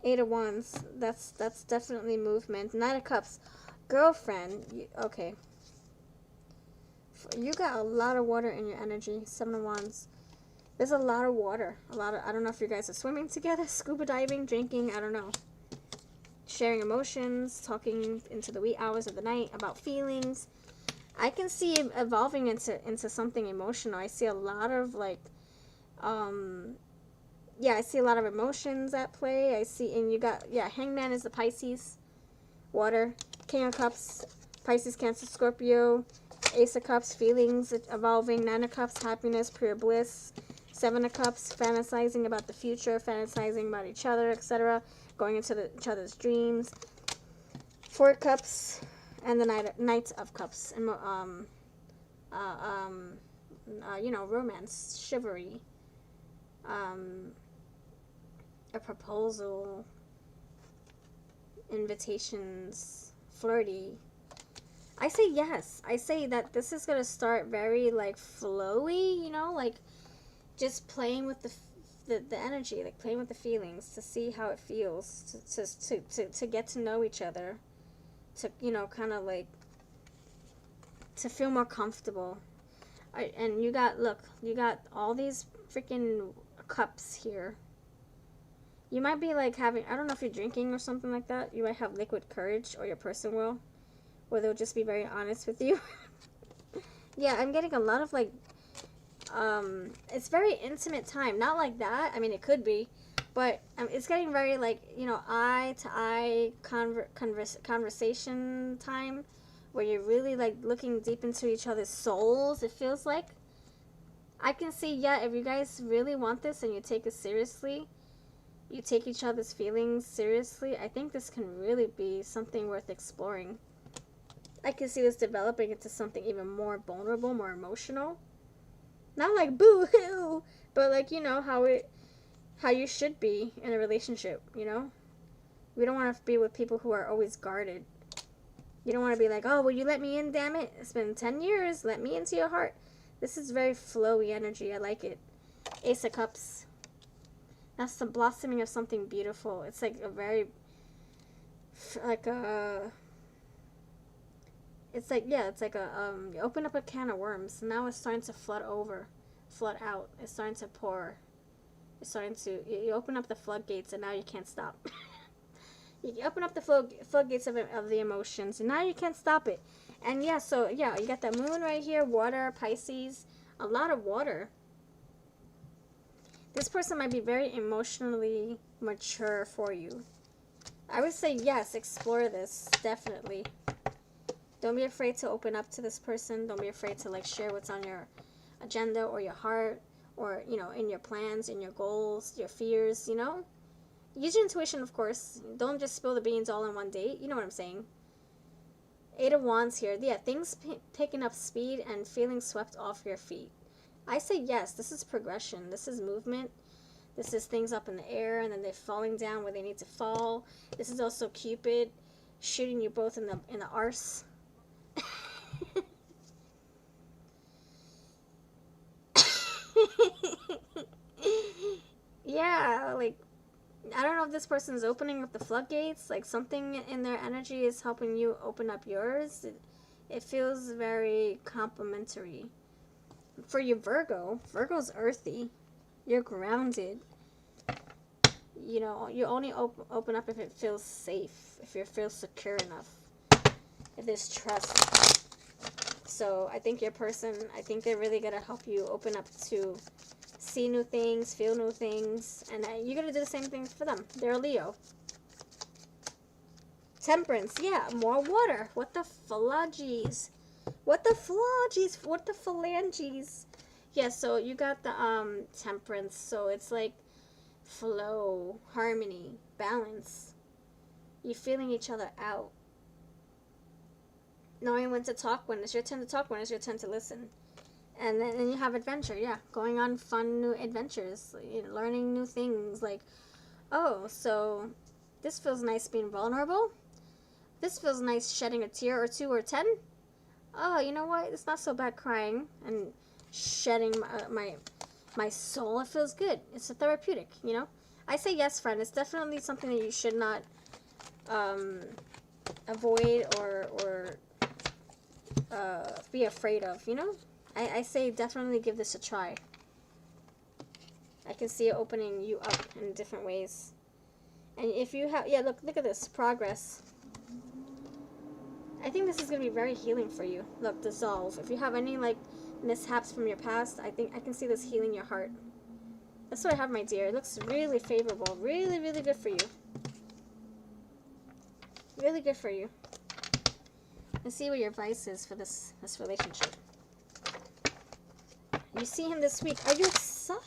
Eight of Wands. That's definitely movement. Nine of Cups. Girlfriend. Okay. You got a lot of water in your energy. Seven of Wands. There's a lot of water. I don't know if you guys are swimming together, scuba diving, drinking, I don't know. Sharing emotions, talking into the wee hours of the night about feelings. I can see it evolving into something emotional. I see a lot of I see a lot of emotions at play. I see, and you got, Hangman is the Pisces, water, King of Cups, Pisces, Cancer, Scorpio, Ace of Cups, feelings evolving, Nine of Cups, happiness, pure bliss, Seven of Cups, fantasizing about the future, fantasizing about each other, etc., going into each other's dreams, Four of Cups, and the Knight of Cups, and romance, chivalry, a proposal, invitations, flirty. I say yes. I say that this is gonna start very flowy, just playing with the energy, playing with the feelings to see how it feels, to get to know each other, to kind of to feel more comfortable. And you got all these freaking cups here. You might be having, I don't know if you're drinking or something like that. You might have liquid courage, or your person will, where they'll just be very honest with you. Yeah, I'm getting a lot of it's very intimate time. Not like that. I mean, it could be, but it's getting very eye to eye conversation time, where you're really looking deep into each other's souls. It feels like. I can see, if you guys really want this and you take it seriously, you take each other's feelings seriously, I think this can really be something worth exploring. I can see this developing into something even more vulnerable, more emotional. Not boo-hoo, but how you should be in a relationship, We don't want to be with people who are always guarded. You don't want to be oh, will you let me in, damn it? It's been 10 years. Let me into your heart. This is very flowy energy. I like it. Ace of Cups. That's the blossoming of something beautiful. It's a very, you open up a can of worms. Now it's starting to flood out. It's starting to pour. You open up the floodgates, and now you can't stop. You open up the floodgates of the emotions, and now you can't stop it. And you got the moon right here, water, Pisces, a lot of water. This person might be very emotionally mature for you. I would say yes, explore this, definitely. Don't be afraid to open up to this person. Don't be afraid to share what's on your agenda or your heart, or in your plans, in your goals, your fears. Use your intuition, of course. Don't just spill the beans all in one date. You know what I'm saying. Eight of Wands here. Yeah, things picking up speed and feeling swept off your feet. I say yes. This is progression. This is movement. This is things up in the air and then they're falling down where they need to fall. This is also Cupid shooting you both in the arse. Yeah, I don't know if this person's opening up the floodgates. Something in their energy is helping you open up yours. It feels very complimentary. For you, Virgo's earthy. You're grounded. You only open up if it feels safe, if you feel secure enough, if there's trust. So I think your person, they're really going to help you open up to see new things, feel new things, and you're going to do the same thing for them. They're a Leo. Temperance, yeah, more water. What the phalanges? What the phalanges? What the phalanges? Yeah, so you got the temperance, so it's like flow, harmony, balance. You're feeling each other out. Knowing when to talk, when it's your turn to talk, when it's your turn to listen. And then you have adventure, yeah, going on fun new adventures, you know, learning new things. Like, oh, so this feels nice being vulnerable. This feels nice shedding a tear or two or 10. Oh, you know what? It's not so bad crying and shedding my soul. It feels good. It's a therapeutic, you know? I say yes, friend. It's definitely something that you should not avoid or be afraid of, you know? I say definitely give this a try. I can see it opening you up in different ways. And if you have, yeah, look at this, progress. I think this is going to be very healing for you. Look, dissolve. If you have any, like, mishaps from your past, I think I can see this healing your heart. That's what I have, my dear. It looks really favorable. Really, really good for you. Really good for you. Let's see what your advice is for this relationship. You see him this week. Are you excited?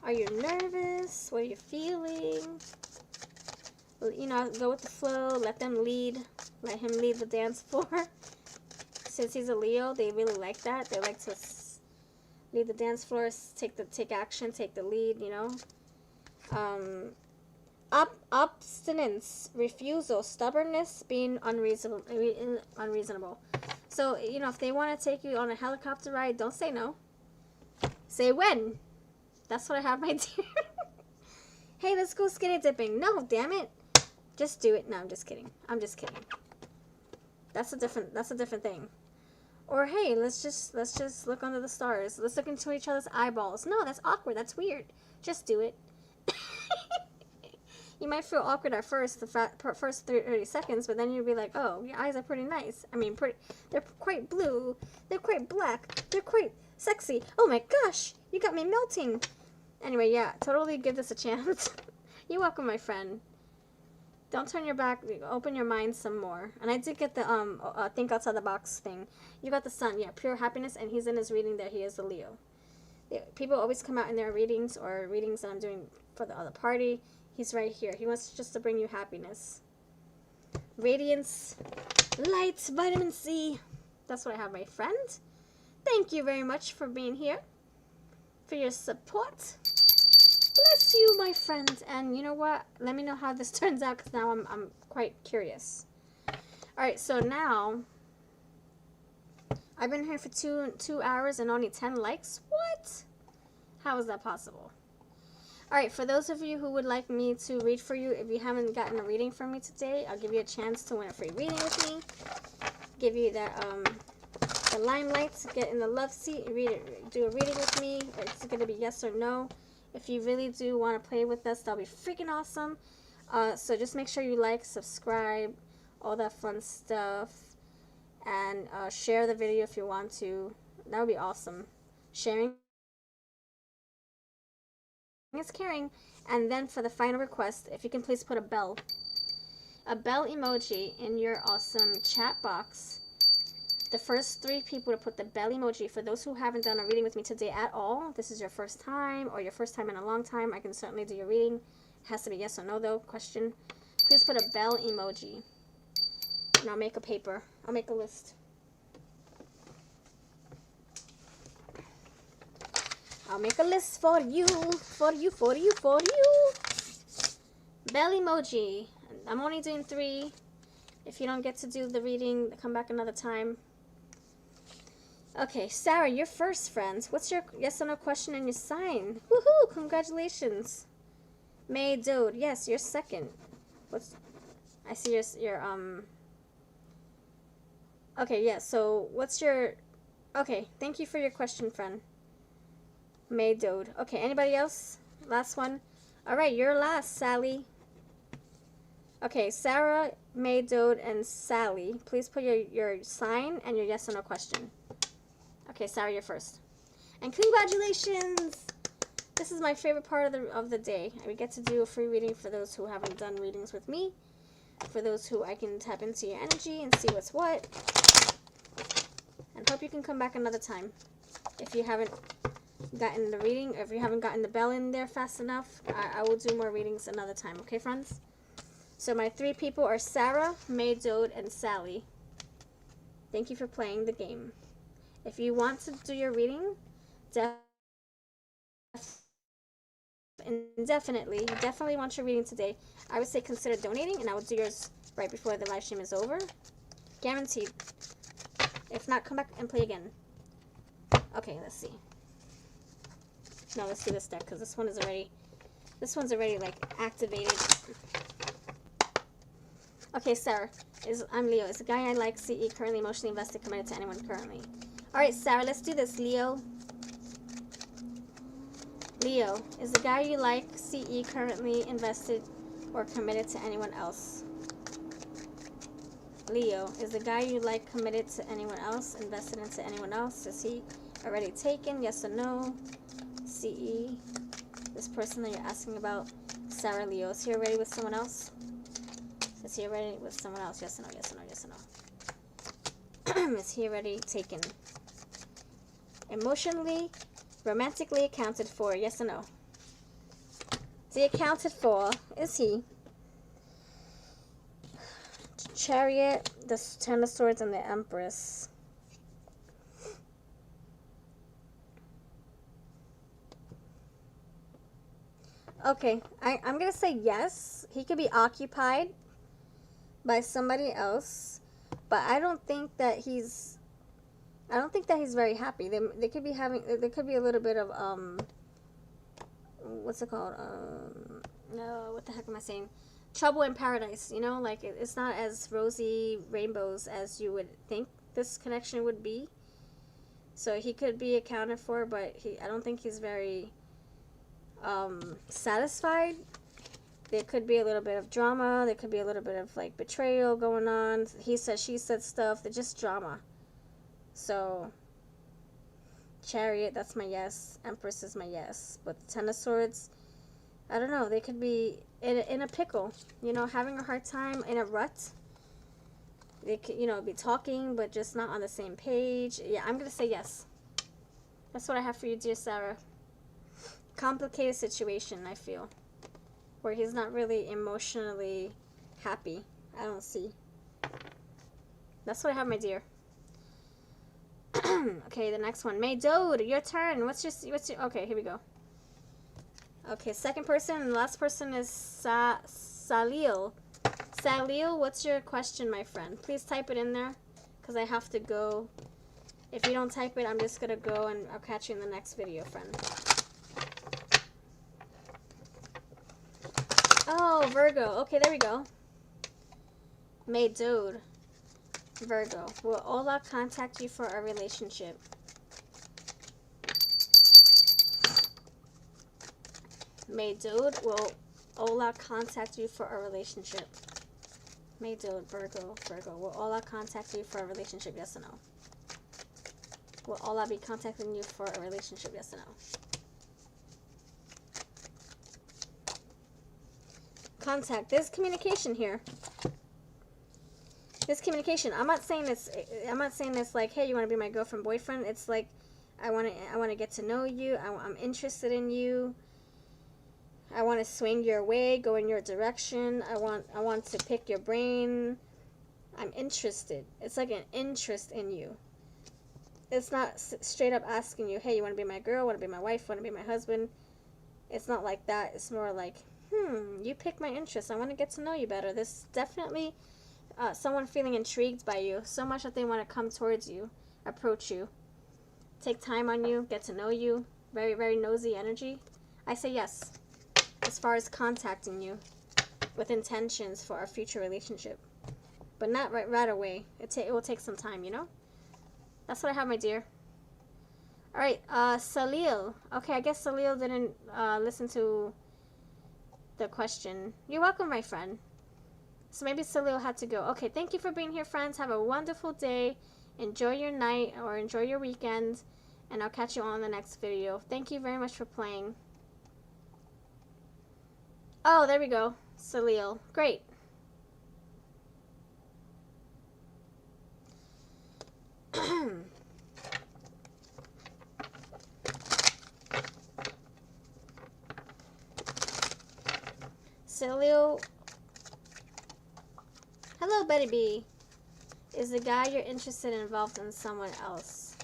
Are you nervous? What are you feeling? You know, go with the flow. Let them lead. Let him lead the dance floor. Since he's a Leo, they really like that. They like to lead the dance floor, take action, take the lead. You know, obstinance, refusal, stubbornness, being unreasonable. So you know, if they want to take you on a helicopter ride, don't say no. Say when. That's what I have, my dear. Hey, let's go skinny dipping. No, damn it. Just do it. No, I'm just kidding. I'm just kidding. That's a different thing. Or hey, let's just look under the stars. Let's look into each other's eyeballs. No, that's awkward. That's weird. Just do it. You might feel awkward at first, the first 30 seconds, but then you'll be like, oh, your eyes are pretty nice. I mean, they're quite blue. They're quite black. They're quite sexy. Oh my gosh, you got me melting. Anyway, yeah, totally give this a chance. You're welcome, my friend. Don't turn your back. Open your mind some more. And I did get the think outside the box thing. You got the sun, yeah, pure happiness, and he's in his reading that he is a Leo. People always come out in their readings or readings that I'm doing for the other party. He's right here. He wants just to bring you happiness. Radiance, light, vitamin C. That's what I have, my friend. Thank you very much for being here, for your support. Bless you, my friend. And you know what? Let me know how this turns out, because now I'm quite curious. All right, so now I've been here for two hours and only 10 likes. What? How is that possible? All right, for those of you who would like me to read for you, if you haven't gotten a reading from me today, I'll give you a chance to win a free reading with me. Give you that the limelight to get in the love seat. Do a reading with me. It's gonna be yes or no. If you really do want to play with us, that'll be freaking awesome. So just make sure you like, subscribe, all that fun stuff, and share the video if you want to. That would be awesome. Sharing is caring. And then for the final request, if you can please put a bell emoji in your awesome chat box. The first 3 people to put the bell emoji, for those who haven't done a reading with me today at all, this is your first time or your first time in a long time, I can certainly do your reading. It has to be yes or no though, question. Please put a bell emoji. And I'll make a paper. I'll make a list. I'll make a list for you, for you, for you, for you. Bell emoji. I'm only doing 3. If you don't get to do the reading, come back another time. Okay, Sarah, you're first, friends. What's your yes or no question and your sign? Woohoo! Congratulations. May Dode. Yes, you're second. I see your Okay, yeah, so what's your... Okay, thank you for your question, friend. May Dode. Okay, anybody else? Last one. All right, you're last, Sally. Okay, Sarah, May Dode, and Sally. Please put your sign and your yes or no question. Okay, Sarah, you're first. And congratulations! This is my favorite part of the day. We get to do a free reading for those who haven't done readings with me. For those who I can tap into your energy and see what's what. And hope you can come back another time. If you haven't gotten the reading, or if you haven't gotten the bell in there fast enough, I will do more readings another time. Okay, friends? So my 3 people are Sarah, May, Dode, and Sally. Thank you for playing the game. If you want to do your reading, definitely want your reading today, I would say consider donating, and I will do yours right before the live stream is over. Guaranteed. If not, come back and play again. Okay, let's see. No, let's do this deck, because this one's already like activated. Okay, Sarah, I'm Leo. Is the guy I like, CE, currently emotionally invested, committed to anyone currently? Alright, Sarah, let's do this, Leo. Leo, is the guy you like, CE, currently invested or committed to anyone else? Leo, is the guy you like committed to anyone else, invested into anyone else? Is he already taken? Yes or no? CE, this person that you're asking about, Sarah, Leo, is he already with someone else? Is he already with someone else? Yes or no? Yes or no? Yes or no? Is he already taken? Emotionally, romantically accounted for? Yes or no? Is he accounted for? Is he? Chariot, the 10 of Swords, and the Empress. Okay, I'm gonna say yes. He could be occupied by somebody else, but I don't think that he's very happy. They could be having, there could be a little bit of what's it called? No, what the heck am I saying? Trouble in paradise, you know, like it's not as rosy rainbows as you would think this connection would be. So he could be accounted for, but I don't think he's very satisfied. There could be a little bit of drama. There could be a little bit of like betrayal going on. He said, she said stuff. They're just drama. So Chariot, that's my yes. Empress is my yes. But the 10 of Swords, I don't know. They could be in a pickle, you know, having a hard time, in a rut. They could, you know, be talking, but just not on the same page. Yeah, I'm going to say yes. That's what I have for you, dear Sarah. Complicated situation, I feel. Where he's not really emotionally happy. I don't see. That's what I have, my dear. Okay, the next one. May Dode, your turn. What's your okay, here we go. Okay, second person, and the last person is Salil. Salil, what's your question, my friend? Please type it in there, because I have to go. If you don't type it, I'm just going to go, and I'll catch you in the next video, friend. Oh, Virgo. Okay, there we go. May Dode. Virgo. Will Ola contact you for a relationship? May Dode. Will Ola contact you for a relationship? May Dode. Virgo. Virgo. Will Ola contact you for a relationship? Yes or no? Will Ola be contacting you for a relationship? Yes or no? Contact. There's communication here. There's communication. I'm not saying this like, hey, you want to be my girlfriend, boyfriend. It's like, I want to get to know you. I'm interested in you. I want to swing your way, go in your direction. I want to pick your brain. I'm interested. It's like an interest in you. It's not straight up asking you, hey, you want to be my girl, want to be my wife, want to be my husband. It's not like that. It's more like, you pick my interest. I want to get to know you better. There's definitely someone feeling intrigued by you so much that they want to come towards you, approach you, take time on you, get to know you. Very, very nosy energy. I say yes, as far as contacting you with intentions for our future relationship, but not right away. It will take some time, you know. That's what I have, my dear. All right, Salil. Okay, I guess Salil didn't listen to the question. You're welcome, my friend. So maybe Salil had to go. Okay, thank you for being here, friends. Have a wonderful day. Enjoy your night or enjoy your weekend. And I'll catch you on the next video. Thank you very much for playing. Oh, there we go. Salil. Great. Salil. Hello, Betty B. Is the guy you're interested in involved in someone else?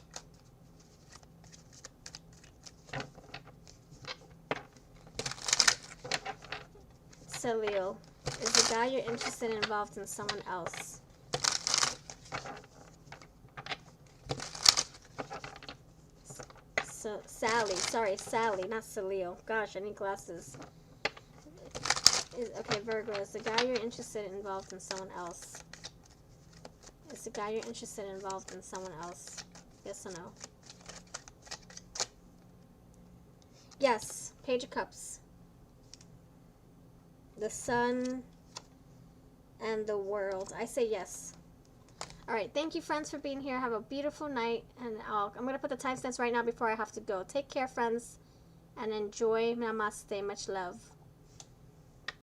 Salil. Is the guy you're interested in involved in someone else? So, Sally. Sorry, Sally, not Salil. Gosh, I need glasses. Okay, Virgo. Is the guy you're interested in involved in someone else? Is the guy you're interested in involved in someone else? Yes or no? Yes. Page of Cups. The Sun and the World. I say yes. Alright, thank you, friends, for being here. Have a beautiful night. And I'm going to put the timestamps right now before I have to go. Take care, friends, and enjoy. Namaste. Much love.